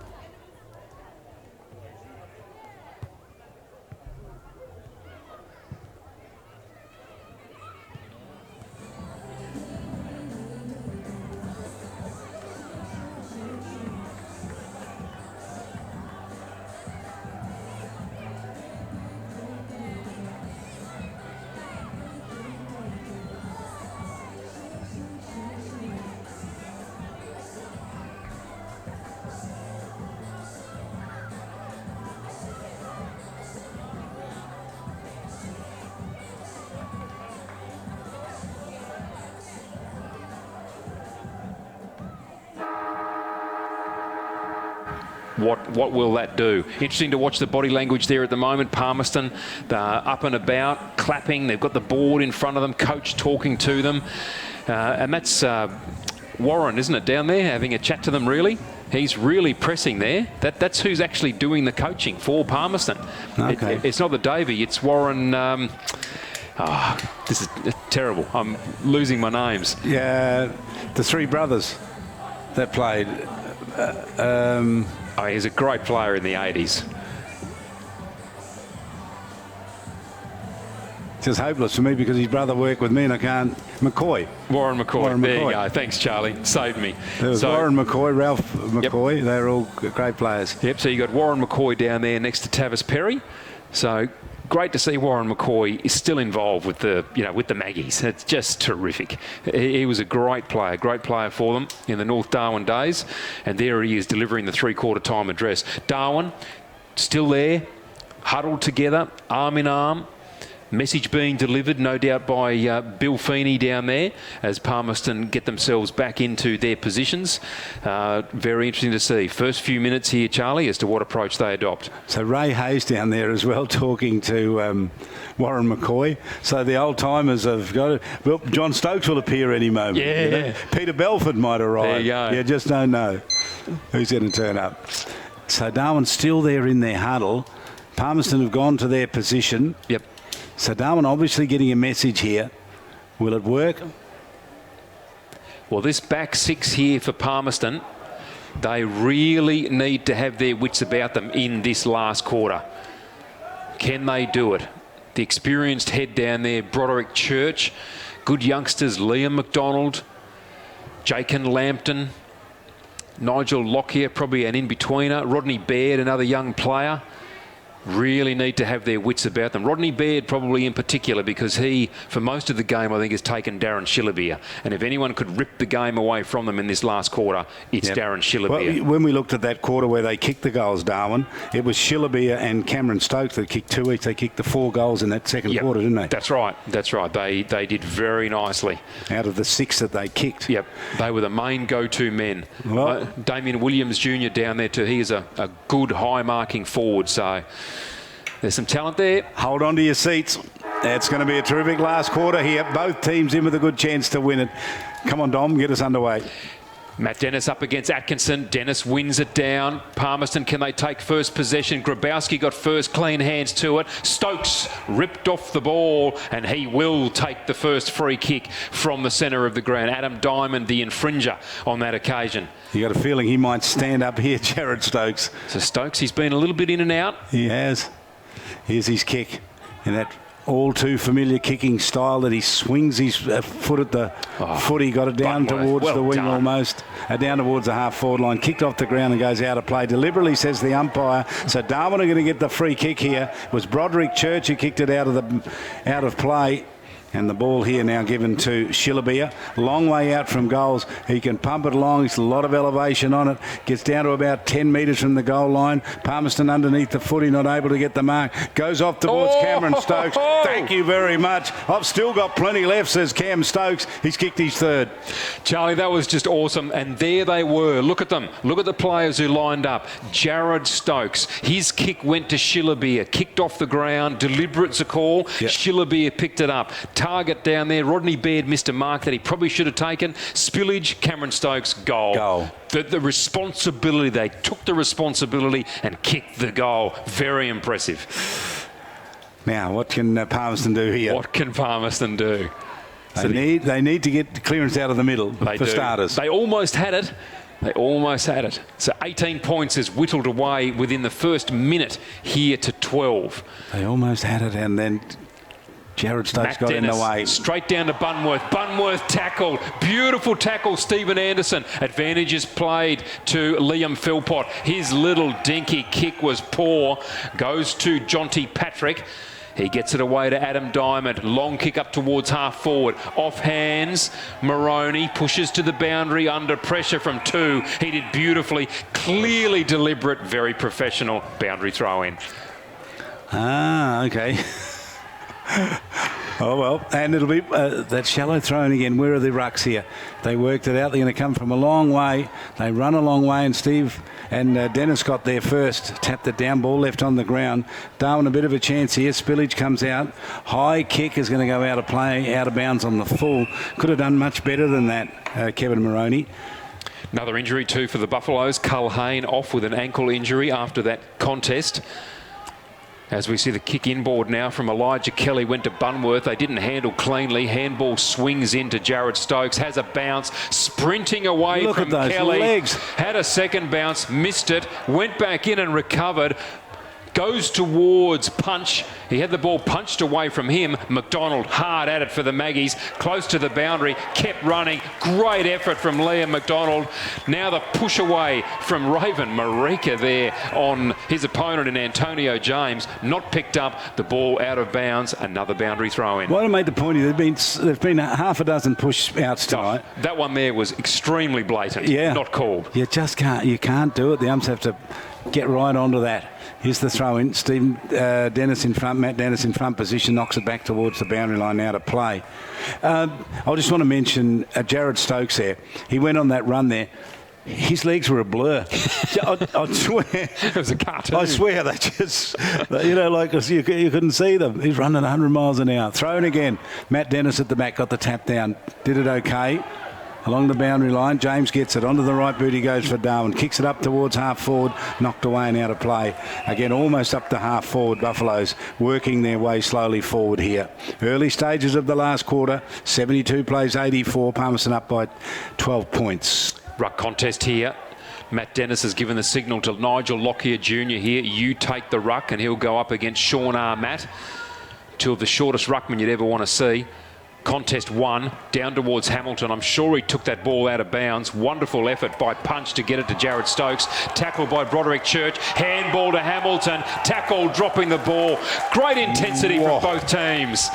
What will that do? Interesting to watch the body language there at the moment. Palmerston, they're up and about, clapping. They've got the board in front of them, coach talking to them. And that's Warren, isn't it, down there, having a chat to them, really? He's really pressing there. That's who's actually doing the coaching for Palmerston. Okay. It's not the Davey, it's Warren. This is terrible. I'm losing my names. Yeah, the three brothers that played. He's a great player in the 80s. Just hopeless for me because his brother worked with me and I can't. Warren McCoy. There you go. Thanks, Charlie. Saved me. There was Warren McCoy, Ralph McCoy. Yep. They're all great players. Yep. So you got Warren McCoy down there next to Tavis Perry. So great to see Warren McCoy is still involved with the Maggies. It's just terrific. He was a great player for them in the North Darwin days, and there he is delivering the three-quarter time address. Darwin still there, huddled together, arm in arm. Message being delivered, no doubt, by Bill Feeney down there as Palmerston get themselves back into their positions. Very interesting to see. First few minutes here, Charlie, as to what approach they adopt. So Ray Hayes down there as well, talking to Warren McCoy. So the old-timers have got it. Well, John Stokes will appear any moment. Yeah. You know? Peter Belford might arrive. There you go. You just don't know who's going to turn up. So Darwin's still there in their huddle. Palmerston have gone to their position. Yep. So Darwin obviously getting a message here. Will it work? Well, this back six here for Palmerston, they really need to have their wits about them in this last quarter. Can they do it? The experienced head down there, Broderick Church, good youngsters, Liam McDonald, Jakin Lampton, Nigel Lockyer, probably an in-betweener, Rodney Baird, another young player. Really need to have their wits about them. Rodney Baird probably in particular, because he, for most of the game, I think, has taken Darren Schillebeer. And if anyone could rip the game away from them in this last quarter, it's Darren Schillebeer. Well, when we looked at that quarter where they kicked the goals, Darwin, it was Schillebeer and Cameron Stokes that kicked two each. They kicked the 4 goals in that second quarter, didn't they? That's right. That's right. They did very nicely. Out of the 6 that they kicked. Yep. They were the main go-to men. Well, Damien Williams Jr. down there too. He is a good high-marking forward, so there's some talent there. Hold on to your seats. It's going to be a terrific last quarter here. Both teams in with a good chance to win it. Come on, Dom, get us underway. Matt Dennis up against Atkinson. Dennis wins it down. Palmerston, can they take first possession? Grabowski got first clean hands to it. Stokes ripped off the ball, and he will take the first free kick from the centre of the ground. Adam Diamond, the infringer on that occasion. You got a feeling he might stand up here, Jared Stokes. So Stokes, he's been a little bit in and out. He has. Here's his kick in that all too familiar kicking style that he swings his foot at the foot. He got it down towards the wing almost, down towards the half-forward line, kicked off the ground and goes out of play deliberately, says the umpire. So Darwin are going to get the free kick here. It was Broderick Church who kicked it out of play. And the ball here now given to Schillebeer. Long way out from goals. He can pump it along. There's a lot of elevation on it. Gets down to about 10 metres from the goal line. Palmerston underneath the footy, not able to get the mark. Goes off towards Cameron Stokes. Thank you very much. I've still got plenty left, says Cam Stokes. He's kicked his third. Charlie, that was just awesome. And there they were. Look at them. Look at the players who lined up. Jared Stokes. His kick went to Schillebeer. Kicked off the ground. Deliberate's a call. Yep. Schillebeer picked it up. Target down there. Rodney Baird missed a mark that he probably should have taken. Spillage, Cameron Stokes, goal. The responsibility, they took the responsibility and kicked the goal. Very impressive. Now, what can Palmerston do here? What can Palmerston do? They need to get clearance out of the middle for starters. They almost had it. They almost had it. So 18 points is whittled away within the first minute here to 12. They almost had it, and then Jared Stokes got in the way. Straight down to Bunworth. Bunworth tackled. Beautiful tackle, Stephen Anderson. Advantages played to Liam Philpott. His little dinky kick was poor. Goes to Jonty Patrick. He gets it away to Adam Diamond. Long kick up towards half forward. Off hands. Moroney pushes to the boundary under pressure from 2. He did beautifully. Clearly deliberate. Very professional. Boundary throw in. Okay. Oh, well, and it'll be that shallow throwing again. Where are the rucks here? They worked it out. They're going to come from a long way. They run a long way, and Steve and Dennis got there first. Tapped it down, ball left on the ground. Darwin a bit of a chance here. Spillage comes out. High kick is going to go out of play, out of bounds on the full. Could have done much better than that, Kevin Moroney. Another injury too for the Buffaloes. Culhane off with an ankle injury after that contest. As we see the kick inboard now from Elijah Kelly, went to Bunworth. They didn't handle cleanly. Handball swings into Jared Stokes, has a bounce, sprinting away Look from at those Kelly. legs. Had a second bounce, missed it, went back in and recovered. Goes towards Punch. He had the ball punched away from him. McDonald hard at it for the Maggies. Close to the boundary. Kept running. Great effort from Liam McDonald. Now the push away from Raven Marika there on his opponent in Antonio James. Not picked up. The ball out of bounds. Another boundary throw in. Well, I made the point here. There've been half a dozen push outs tonight. That one there was extremely blatant. Yeah. Not called. You just can't. You can't do it. The umps have to get right onto that. Here's the throw in. Stephen Dennis in front. Matt Dennis in front position. Knocks it back towards the boundary line now to play. I just want to mention Jared Stokes there. He went on that run there. His legs were a blur. I swear. It was a cartoon. I swear they just, like you couldn't see them. He's running 100 miles an hour. Thrown again. Matt Dennis at the back got the tap down. Did it okay. Along the boundary line, James gets it. Onto the right boot he goes for Darwin. Kicks it up towards half forward. Knocked away and out of play. Again, almost up to half forward. Buffaloes working their way slowly forward here. Early stages of the last quarter. 72 plays 84. Palmerston up by 12 points. Ruck contest here. Matt Dennis has given the signal to Nigel Lockyer Jr. here. You take the ruck and he'll go up against Sean R. Matt. Two of the shortest ruckmen you'd ever want to see. Contest one, down towards Hamilton. I'm sure he took that ball out of bounds. Wonderful effort by Punch to get it to Jared Stokes. Tackled by Broderick Church. Handball to Hamilton. Tackle dropping the ball. Great intensity from both teams.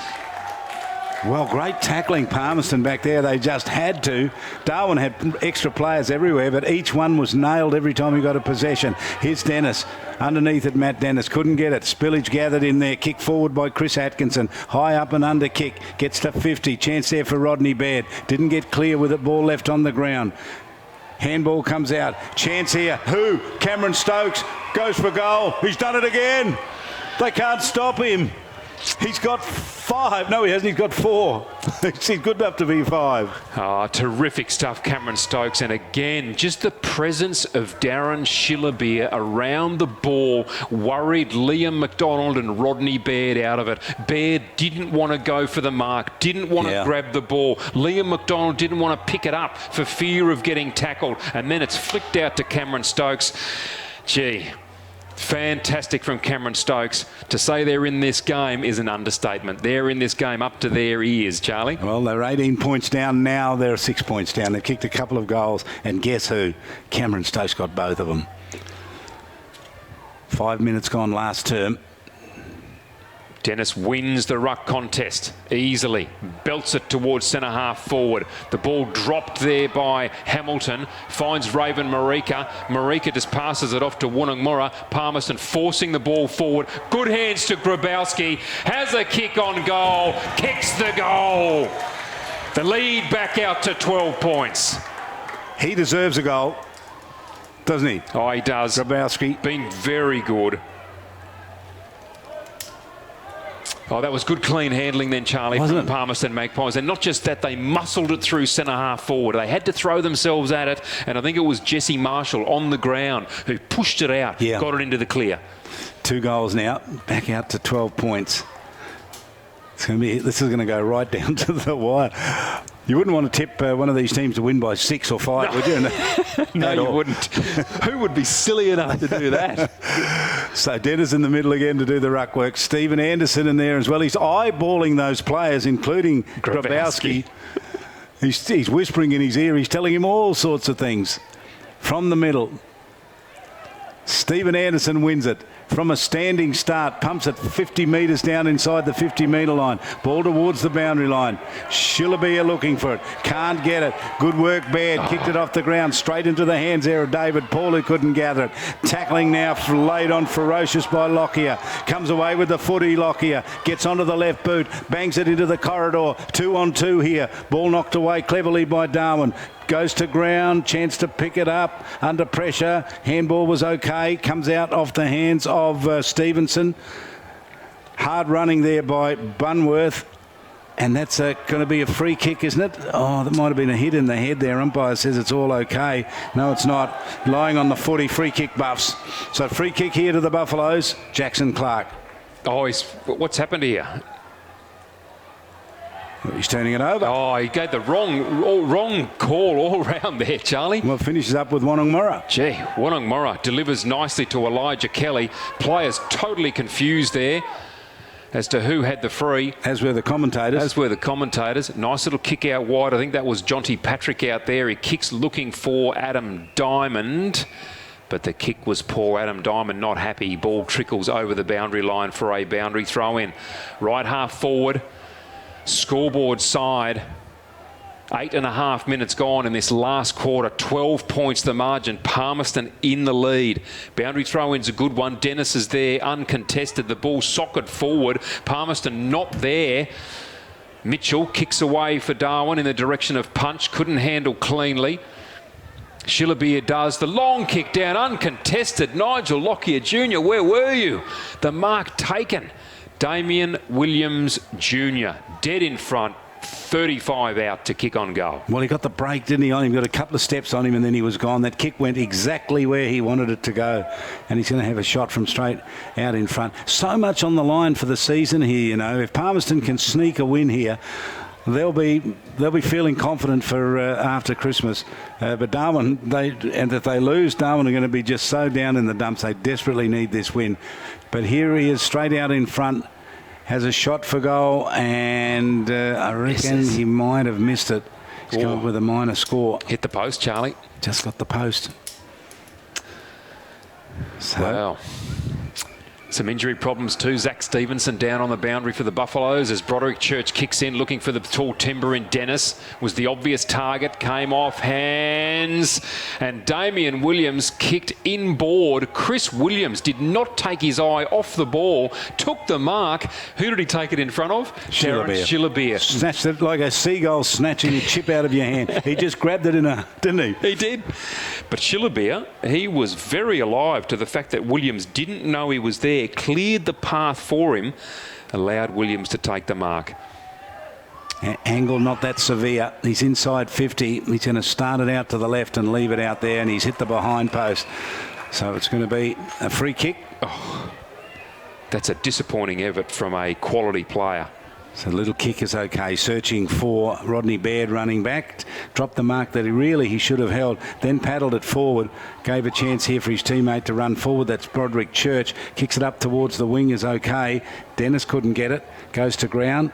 Well, great tackling, Palmerston back there. They just had to. Darwin had extra players everywhere, but each one was nailed every time he got a possession. Here's Dennis. Underneath it, Matt Dennis. Couldn't get it. Spillage gathered in there. Kick forward by Chris Atkinson. High up and under kick. Gets to 50. Chance there for Rodney Baird. Didn't get clear with it. Ball left on the ground. Handball comes out. Chance here. Who? Cameron Stokes goes for goal. He's done it again. They can't stop him. He's got 5. No, he hasn't. He's got 4. He's good enough to be 5. Terrific stuff, Cameron Stokes. And again, just the presence of Darren Schillerbeer around the ball worried Liam McDonald and Rodney Baird out of it. Baird didn't want to go for the mark, didn't want to grab the ball. Liam McDonald didn't want to pick it up for fear of getting tackled. And then it's flicked out to Cameron Stokes. Gee. Fantastic from Cameron Stokes. To say they're in this game is an understatement. They're in this game up to their ears, Charlie. Well, they're 18 points down now. They're 6 points down. They've kicked a couple of goals. And guess who? Cameron Stokes got both of them. 5 minutes gone last term. Dennis wins the ruck contest easily. Belts it towards centre half forward. The ball dropped there by Hamilton. Finds Raven Marika. Marika just passes it off to Woonungmurra. Palmerston forcing the ball forward. Good hands to Grabowski. Has a kick on goal. Kicks the goal. The lead back out to 12 points. He deserves a goal, doesn't he? Oh, he does. Grabowski. Been very good. Oh, that was good clean handling then, Charlie, from Palmerston Magpies. And not just that, they muscled it through centre half forward. They had to throw themselves at it. And I think it was Jesse Marshall on the ground who pushed it out, got it into the clear. 2 goals now, back out to 12 points. This is going to go right down to the wire. You wouldn't want to tip one of these teams to win by 6 or 5, would you? No, you wouldn't. Who would be silly enough to do that? So Dennis in the middle again to do the ruck work. Stephen Anderson in there as well. He's eyeballing those players, including Grabowski. He's whispering in his ear. He's telling him all sorts of things. From the middle. Stephen Anderson wins it. from a standing start. Pumps it 50 metres down inside the 50-metre line. Ball towards the boundary line. Shillabia looking for it. Can't get it. Good work, Baird. Kicked it off the ground. Straight into the hands there of David Paul, who couldn't gather it. Tackling now laid on ferocious by Lockyer. Comes away with the footy, Lockyer. Gets onto the left boot. Bangs it into the corridor. 2-on-2 here. Ball knocked away cleverly by Darwin. Goes to ground, chance to pick it up, under pressure. Handball was okay, comes out off the hands of Stevenson. Hard running there by Bunworth. And that's going to be a free kick, isn't it? Oh, that might have been a hit in the head there. Umpire says it's all okay. No, it's not. Lying on the footy, free kick Buffs. So free kick here to the Buffaloes. Jackson Clark. Oh, what's happened here? He's turning it over. Oh, he gave the wrong call all round there, Charlie. Well, finishes up with Wonongmurra. Gee, Wonongmurra delivers nicely to Elijah Kelly. Players totally confused there as to who had the free. As were the commentators. Nice little kick out wide. I think that was Jonty Patrick out there. He kicks looking for Adam Diamond. But the kick was poor. Adam Diamond not happy. Ball trickles over the boundary line for a boundary throw in. Right half forward. Scoreboard side, 8.5 minutes gone in this last quarter. 12 points the margin. Palmerston in the lead. Boundary throw-in's a good one. Dennis is there, uncontested. The ball socket forward. Palmerston not there. Mitchell kicks away for Darwin in the direction of punch. Couldn't handle cleanly. Shillabia does. The long kick down, uncontested. Nigel Lockyer Jr., where were you? The mark taken. Damien Williams Jr. dead in front, 35 out to kick on goal. Well, he got the break, didn't he, on him? Got a couple of steps on him and then he was gone. That kick went exactly where he wanted it to go. And he's going to have a shot from straight out in front. So much on the line for the season here, you know. If Palmerston can sneak a win here, they'll be feeling confident for after Christmas. But Darwin, if they lose, Darwin are going to be just so down in the dumps. They desperately need this win. But here he is, straight out in front, has a shot for goal, and I reckon he might have missed it. He's come up with a minor score. Hit the post, Charlie. Just got the post. So. Wow. Some injury problems too. Zach Stevenson down on the boundary for the Buffaloes as Broderick Church kicks in looking for the tall timber in Dennis. Was the obvious target. Came off hands. And Damien Williams kicked inboard. Chris Williams did not take his eye off the ball. Took the mark. Who did he take it in front of? Shillabia. Snatched it like a seagull snatching a chip out of your hand. He just grabbed it didn't he? He did. But Shillabia, he was very alive to the fact that Williams didn't know he was there. Cleared the path for him, allowed Williams to take the mark. Angle not that severe. He's inside 50. He's going to start it out to the left and leave it out there, and he's hit the behind post. So it's going to be a free kick. Oh, that's a disappointing effort from a quality player. So little kick is okay. Searching for Rodney Baird running back. Dropped the mark that he should have held. Then paddled it forward. Gave a chance here for his teammate to run forward. That's Broderick Church. Kicks it up towards the wing is okay. Dennis couldn't get it. Goes to ground.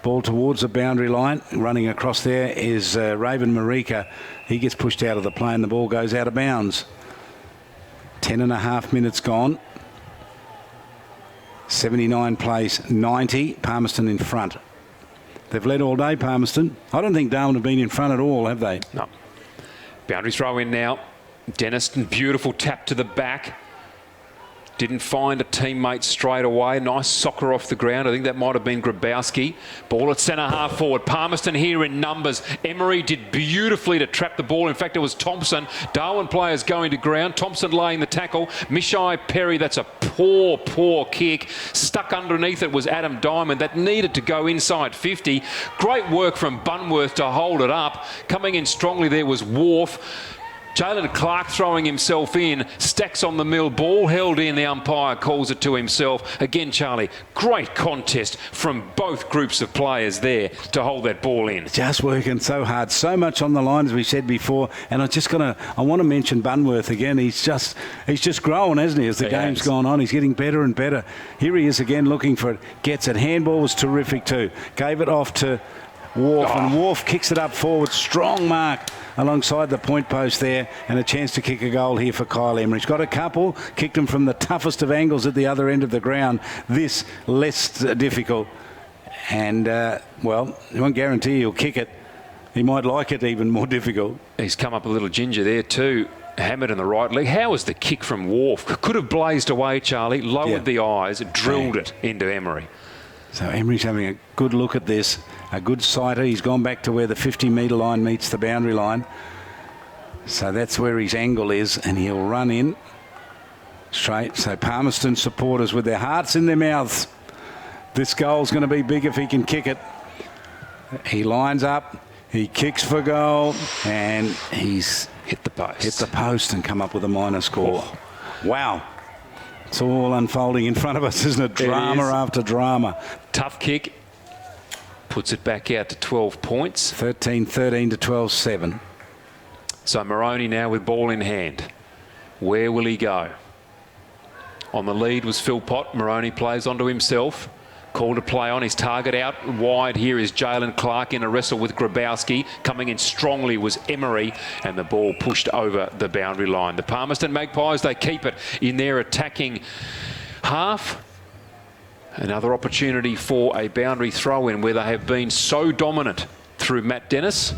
Ball towards the boundary line. Running across there is Raven Marika. He gets pushed out of the play and the ball goes out of bounds. 10.5 minutes gone. 79 plays 90. Palmerston in front. They've led all day, Palmerston. I don't think Darwin have been in front at all, have they? No. Boundary throw in now. Denniston, beautiful tap to the back. Didn't find a teammate straight away. Nice soccer off the ground. I think that might have been Grabowski. Ball at centre half forward. Palmerston here in numbers. Emery did beautifully to trap the ball. In fact, it was Thompson. Darwin players going to ground. Thompson laying the tackle. Mishai Perry, that's a poor kick. Stuck underneath it was Adam Diamond. That needed to go inside 50. Great work from Bunworth to hold it up. Coming in strongly there was Wharf. Jalen Clark throwing himself in, stacks on the mill, ball held in, the umpire calls it to himself. Again, Charlie, great contest from both groups of players there to hold that ball in. Just working so hard, so much on the line as we said before, and I want to mention Bunworth again. He's just growing, hasn't he, as the game's gone on. He's getting better and better. Here he is again looking for it, gets it. Handball was terrific too. Gave it off to Wharf, and Wharf kicks it up forward. Strong mark alongside the point post there, and a chance to kick a goal here for Kyle Emery's got a couple, kicked them from the toughest of angles at the other end of the ground. This less difficult, and well, you won't guarantee he'll kick it. He might like it even more difficult. He's come up a little ginger there too. Hammered in the right leg. How was the kick from Wharf? Could have blazed away, Charlie. Lowered the eyes, drilled it into Emery. So Emery's having a good look at this. A good sighter. He's gone back to where the 50-metre line meets the boundary line. So that's where his angle is, and he'll run in straight. So Palmerston supporters with their hearts in their mouths. This goal's going to be big if he can kick it. He lines up. He kicks for goal, and he's hit the post. Hit the post and come up with a minor score. Wow. It's all unfolding in front of us, isn't it? Drama after drama. Tough kick. Puts it back out to 12 points. 13-13 to 12-7. So Moroney now with ball in hand. Where will he go? On the lead was Philpott. Moroney plays onto himself. Call to play on. His target out wide here is Jalen Clark in a wrestle with Grabowski. Coming in strongly was Emery, and the ball pushed over the boundary line. The Palmerston Magpies, they keep it in their attacking half. Another opportunity for a boundary throw-in where they have been so dominant through Matt Dennis.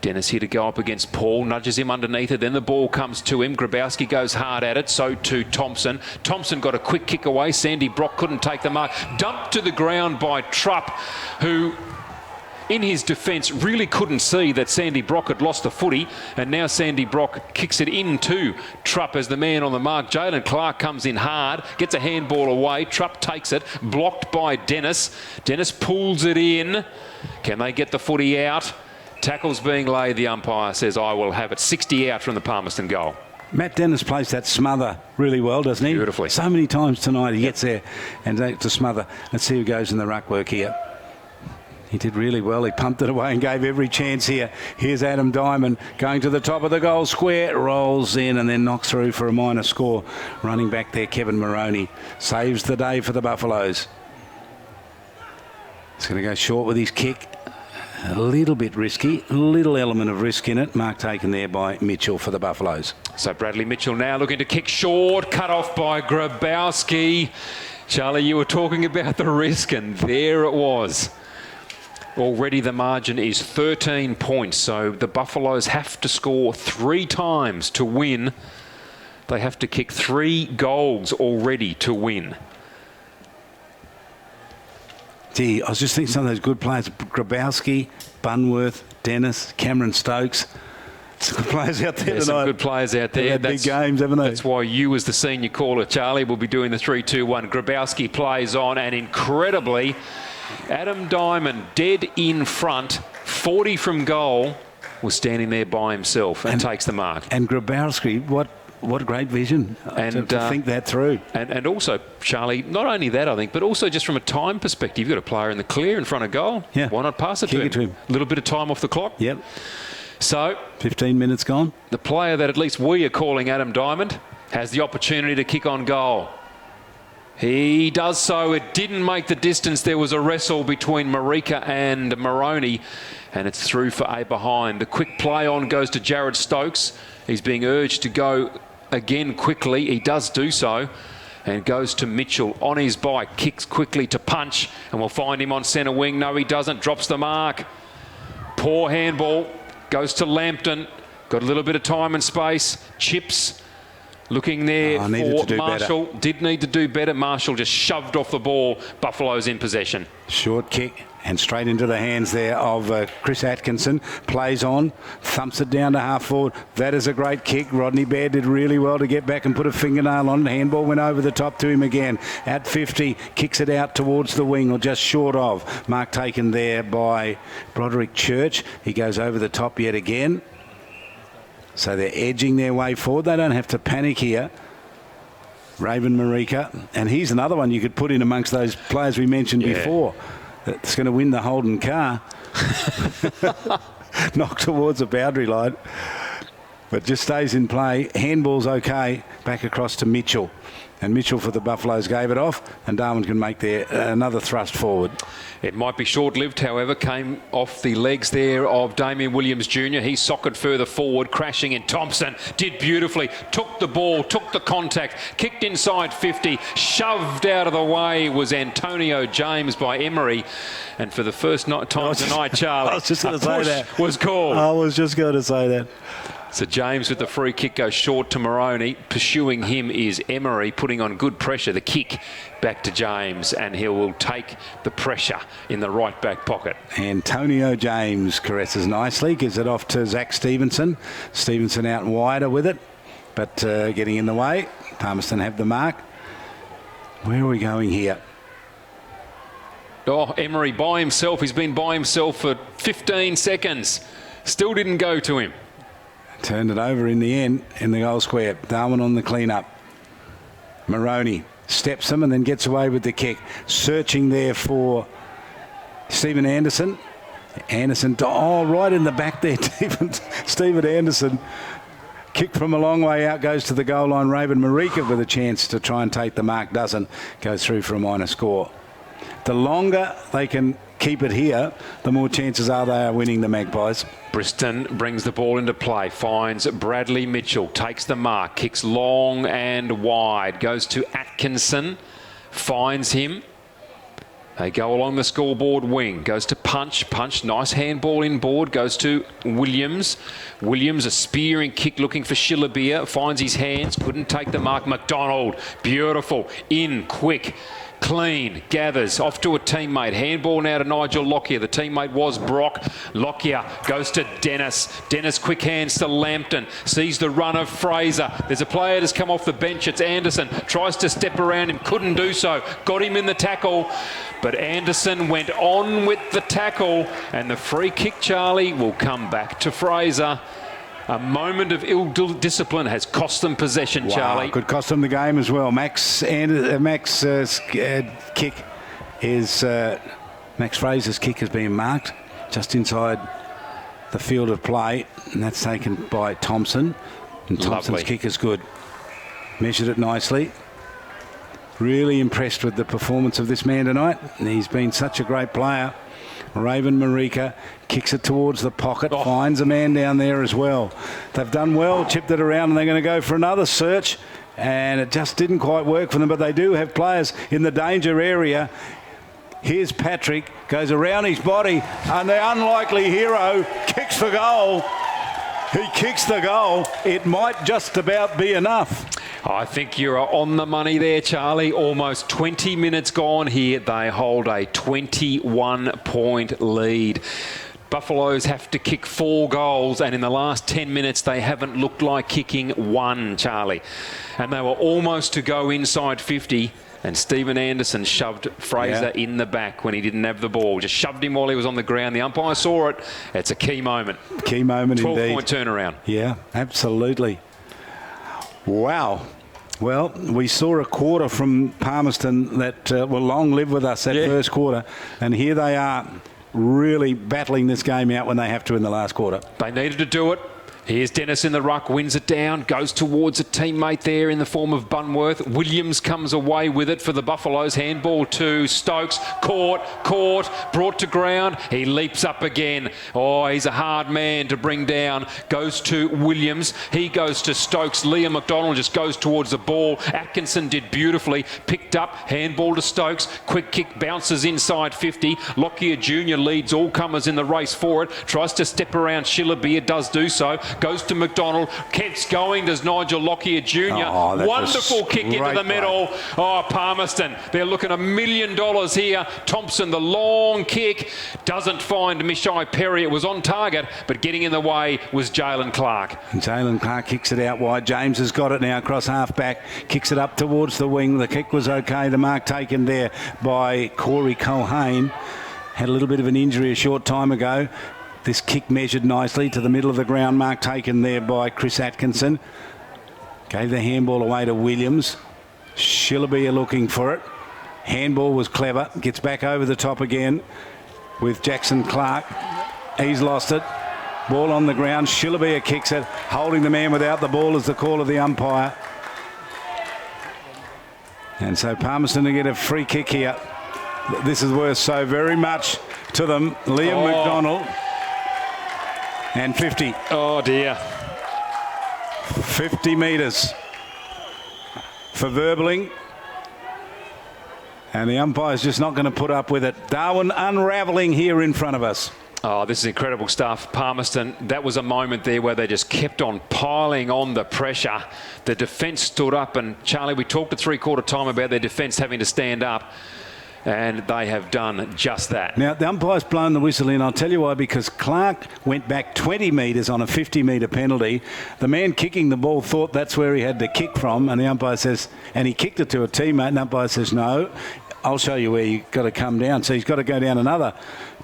Dennis here to go up against Paul, nudges him underneath it, then the ball comes to him. Grabowski goes hard at it, so too Thompson. Thompson got a quick kick away. Sandy Brock couldn't take the mark. Dumped to the ground by Trupp, who, in his defence, really couldn't see that Sandy Brock had lost the footy, and now Sandy Brock kicks it into Trupp as the man on the mark. Jalen Clark comes in hard, gets a handball away. Trupp takes it, blocked by Dennis. Dennis pulls it in. Can they get the footy out? Tackle's being laid. The umpire says, I will have it. 60 out from the Palmerston goal. Matt Dennis plays that smother really well, doesn't he? Beautifully. So many times tonight he gets there and to smother. Let's see who goes in the ruck work here. He did really well. He pumped it away and gave every chance here. Here's Adam Diamond going to the top of the goal square. Rolls in and then knocks through for a minor score. Running back there, Kevin Moroney. Saves the day for the Buffaloes. He's going to go short with his kick. A little bit risky, a little element of risk in it. Mark taken there by Mitchell for the Buffaloes. So Bradley Mitchell now looking to kick short, cut off by Grabowski. Charlie, you were talking about the risk, and there it was. Already the margin is 13 points, so the Buffaloes have to score 3 times to win. They have to kick 3 goals already to win. Gee, I was just thinking some of those good players, Grabowski, Bunworth, Dennis, Cameron Stokes. Some good players out there tonight. Some good players out there. They've had big games, haven't they? That's why you, as the senior caller, Charlie, will be doing the 3-2-1. Grabowski plays on, and incredibly, Adam Diamond, dead in front, 40 from goal, was standing there by himself and takes the mark. And Grabowski, what a great vision to think that through. And also, Charlie, not only that, I think, but also just from a time perspective, you've got a player in the clear in front of goal. Yeah. Why not pass it to him? A little bit of time off the clock. Yep. So 15 minutes gone. The player that at least we are calling Adam Diamond has the opportunity to kick on goal. He does so. It didn't make the distance. There was a wrestle between Marika and Moroney, and it's through for a behind. The quick play on goes to Jared Stokes. He's being urged to go again quickly. He does do so, and goes to Mitchell on his bike, kicks quickly to punch, and we'll find him on centre wing. No, he doesn't. Drops the mark. Poor handball. Goes to Lambton. Got a little bit of time and space. Chips. Looking there for Marshall. Did need to do better. Marshall just shoved off the ball. Buffaloes in possession. Short kick and straight into the hands there of Chris Atkinson. Plays on, thumps it down to half forward. That is a great kick. Rodney Baird did really well to get back and put a fingernail on it. Handball went over the top to him again. At 50, kicks it out towards the wing or just short of. Mark taken there by Broderick Church. He goes over the top yet again. So they're edging their way forward. They don't have to panic here. Raven Marika. And here's another one you could put in amongst those players we mentioned before. That's going to win the Holden car. Knocked towards the boundary line. but just stays in play. Handball's okay. Back across to Mitchell. And Mitchell for the Buffaloes gave it off, and Darwin can make there another thrust forward. It might be short-lived, however, came off the legs there of Damien Williams Jr. He socked further forward, crashing in. Thompson did beautifully, took the ball, took the contact, kicked inside 50, shoved out of the way was Antonio James by Emery. And for the first time tonight, Charlie, I was just going to say that. Was called. I was just going to say that. So James with the free kick goes short to Moroney. Pursuing him is Emery, putting on good pressure. The kick back to James, and he will take the pressure in the right back pocket. Antonio James caresses nicely, gives it off to Zach Stevenson. Stevenson out wider with it, but getting in the way. Palmerston have the mark. Where are we going here? Oh, Emery by himself. He's been by himself for 15 seconds. Still didn't go to him. Turned it over in the end in the goal square. Darwin on the clean-up. Moroney steps him and then gets away with the kick. Searching there for Stephen Anderson. Anderson, right in the back there, Stephen Anderson. Kick from a long way out, goes to the goal line. Raven Marika with a chance to try and take the mark. Doesn't. Goes through for a minor score. The longer they can keep it here, the more chances are they are winning the Magpies. Briston brings the ball into play, finds Bradley Mitchell, takes the mark, kicks long and wide, goes to Atkinson, finds him. They go along the scoreboard wing, goes to Punch, nice handball inboard, goes to Williams. Williams, a spearing kick looking for Shillabeer, finds his hands, couldn't take the mark. McDonald, beautiful, in, quick. Clean, gathers, off to a teammate. Handball now to Nigel Lockyer. The teammate was Brock. Lockyer goes to Dennis. Dennis quick hands to Lambton. Sees the run of Fraser. There's a player that's come off the bench. It's Anderson. Tries to step around him. Couldn't do so. Got him in the tackle. But Anderson went on with the tackle. And the free kick, Charlie, will come back to Fraser. A moment of ill discipline has cost them possession, Charlie. Could cost them the game as well. Max kick is Max Fraser's kick has been marked just inside the field of play, and that's taken by Thompson. And Thompson's kick is good. Measured it nicely. Really impressed with the performance of this man tonight. He's been such a great player. Raven Marika kicks it towards the pocket, finds a man down there as well. They've done well, chipped it around, and they're going to go for another search, and it just didn't quite work for them, but they do have players in the danger area. Here's Patrick, goes around his body, and the unlikely hero kicks the goal. He kicks the goal. It might just about be enough. I think you're on the money there, Charlie. Almost 20 minutes gone here. They hold a 21-point lead. Buffaloes have to kick 4 goals, and in the last 10 minutes they haven't looked like kicking 1, Charlie. And they were almost to go inside 50, and Stephen Anderson shoved Fraser in the back when he didn't have the ball. Just shoved him while he was on the ground. The umpire saw it. It's a key moment. Key moment indeed. 12-point turnaround. Yeah, absolutely. Wow. Well, we saw a quarter from Palmerston that will long live with us, that first quarter. And here they are really battling this game out when they have to in the last quarter. They needed to do it. Here's Dennis in the ruck, wins it down, goes towards a teammate there in the form of Bunworth. Williams comes away with it for the Buffaloes. Handball to Stokes. Caught, brought to ground. He leaps up again. Oh, he's a hard man to bring down. Goes to Williams. He goes to Stokes. Liam McDonald just goes towards the ball. Atkinson did beautifully. Picked up, handball to Stokes. Quick kick, bounces inside 50. Lockyer Jr. leads all comers in the race for it. Tries to step around Shillabeer, does do so. Goes to McDonald. Keeps going. Does Nigel Lockyer Jr. Wonderful kick into the middle. Oh, Palmerston. They're looking $1 million here. Thompson, the long kick. Doesn't find Mishai Perry. It was on target, but getting in the way was Jalen Clark. And Jalen Clark kicks it out wide. James has got it now across half-back. Kicks it up towards the wing. The kick was okay. The mark taken there by Corey Culhane. Had a little bit of an injury a short time ago. This kick measured nicely to the middle of the ground. Mark taken there by Chris Atkinson. Gave the handball away to Williams. Shillabeer looking for it. Handball was clever. Gets back over the top again with Jackson Clark. He's lost it. Ball on the ground. Shillabia kicks it. Holding the man without the ball is the call of the umpire. And so Palmerston to get a free kick here. This is worth so very much to them. Liam McDonald. And 50. Oh, dear. 50 metres for Verbeling. And the umpire's just not going to put up with it. Darwin unravelling here in front of us. Oh, this is incredible stuff. Palmerston, that was a moment there where they just kept on piling on the pressure. The defence stood up, and Charlie, we talked at three-quarter time about their defence having to stand up, and they have done just that. Now, the umpire's blown the whistle in. I'll tell you why, because Clark went back 20 metres on a 50-metre penalty. The man kicking the ball thought that's where he had to kick from, and the umpire says, and he kicked it to a teammate, and the umpire says, no, I'll show you where you've got to come down. So he's got to go down another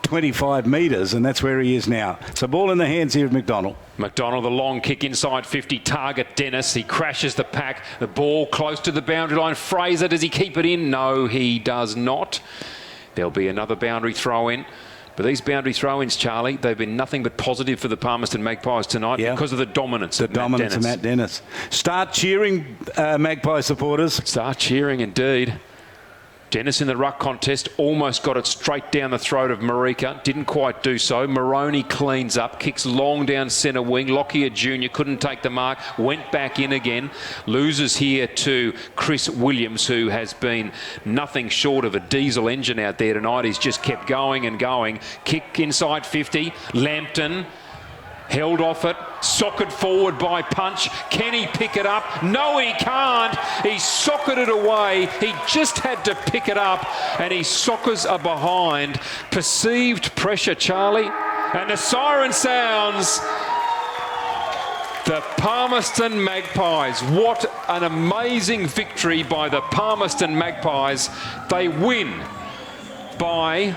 25 metres, and that's where he is now. So ball in the hands here of McDonald. McDonald, the long kick inside 50, target Dennis. He crashes the pack. The ball close to the boundary line. Fraser, does he keep it in? No, he does not. There'll be another boundary throw in. But these boundary throw-ins, Charlie, they've been nothing but positive for the Palmerston Magpies tonight because of the dominance of Matt Dennis. Start cheering, Magpie supporters. Start cheering indeed. Dennis in the ruck contest almost got it straight down the throat of Marika. Didn't quite do so. Moroney cleans up, kicks long down centre wing. Lockyer Jr. couldn't take the mark, went back in again. Loses here to Chris Williams, who has been nothing short of a diesel engine out there tonight. He's just kept going and going. Kick inside 50. Lambton held off it, socket forward by Punch. Can he pick it up? No, he can't. He socketed away. He just had to pick it up, and his sockers are behind. Perceived pressure, Charlie, and the siren sounds. The Palmerston Magpies. What an amazing victory by the Palmerston Magpies. They win by,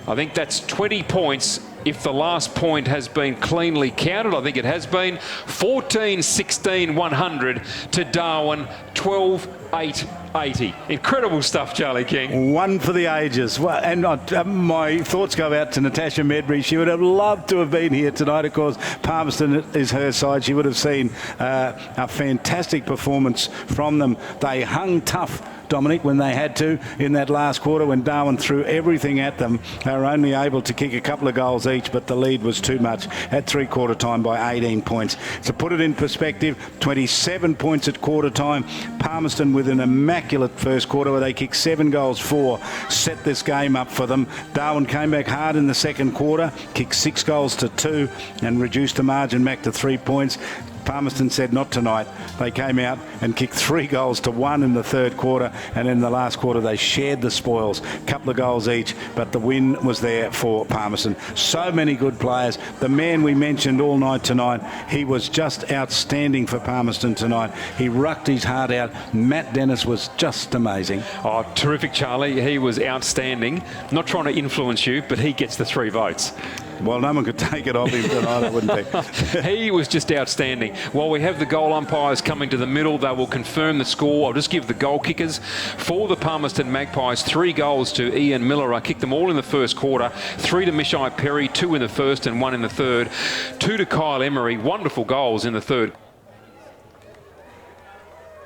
I think that's 20 points. If the last point has been cleanly counted, I think it has been. 14-16-100 to Darwin, 12-8-80. Incredible stuff, Charlie King. One for the ages. Well, and my thoughts go out to Natasha Medbury. She would have loved to have been here tonight. Of course, Palmerston is her side. She would have seen a fantastic performance from them. They hung tough, Dominic, when they had to in that last quarter when Darwin threw everything at them. They were only able to kick a couple of goals each, but the lead was too much at three-quarter time by 18 points. To put it in perspective, 27 points at quarter time. Palmerston with an immaculate first quarter where they kicked 7 goals, 4, set this game up for them. Darwin came back hard in the second quarter, kicked 6 goals to 2 and reduced the margin back to 3 points. Palmerston said not tonight. They came out and kicked 3 goals to 1 in the third quarter, and in the last quarter they shared the spoils, couple of goals each, but the win was there for Palmerston. So many good players. The man we mentioned all night tonight, he was just outstanding for Palmerston tonight. He rucked his heart out. Matt Dennis was just amazing. Oh, terrific, Charlie. He was outstanding. Not trying to influence you, but he gets the 3 votes. Well, no one could take it off him tonight, wouldn't he? He was just outstanding. While we have the goal umpires coming to the middle, they will confirm the score. I'll just give the goal kickers. For the Palmerston Magpies, 3 goals to Ian Miller. I kicked them all in the first quarter. 3 to Mishai Perry, 2 in the first and 1 in the third. 2 to Kyle Emery. Wonderful goals in the third.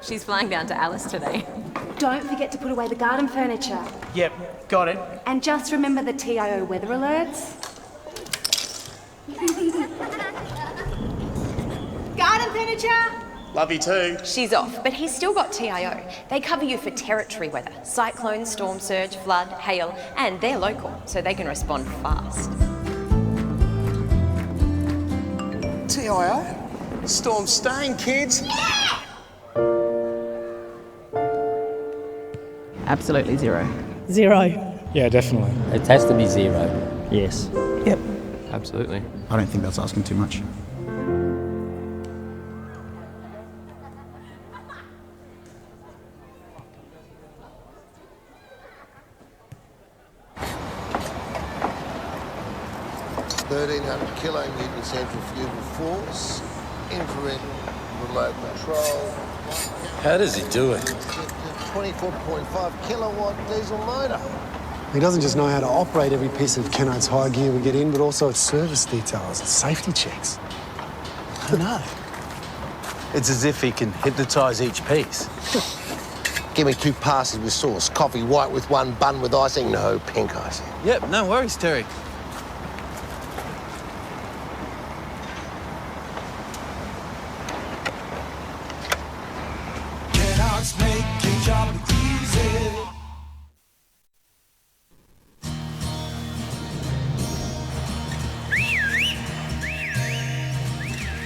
She's flying down to Alice today. Don't forget to put away the garden furniture. Yep, got it. And just remember the TIO weather alerts. Garden furniture! Love you too. She's off, but he's still got TIO. They cover you for territory weather, cyclone, storm surge, flood, hail, and they're local, so they can respond fast. TIO? Storm staying, kids? Absolutely 0. 0. Yeah, definitely. It has to be 0. Yes. Yep. Absolutely. I don't think that's asking too much. Kilonewton centrifugal force, infrared remote control. How does he do it? 24.5 kilowatt diesel motor. He doesn't just know how to operate every piece of Kennard's high gear we get in, but also its service details and safety checks. I know. It's as if he can hypnotise each piece. Give me 2 passes with sauce. Coffee white with 1, bun with icing. No, pink icing. Yep, no worries, Terry. Kennard's make your job easy.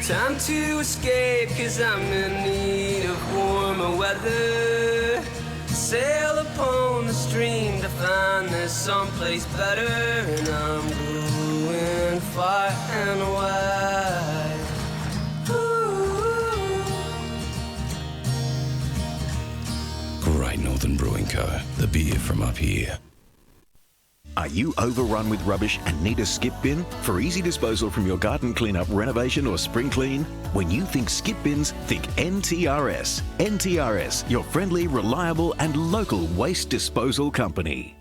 Time to escape, cause I'm in need of warmer weather. Sail upon the stream to find there's someplace better. And I'm going far and wide. Great Northern Brewing Co. The beer from up here. Are you overrun with rubbish and need a skip bin? For easy disposal from your garden cleanup, renovation or spring clean? When you think skip bins, think NTRS. NTRS, your friendly, reliable and local waste disposal company.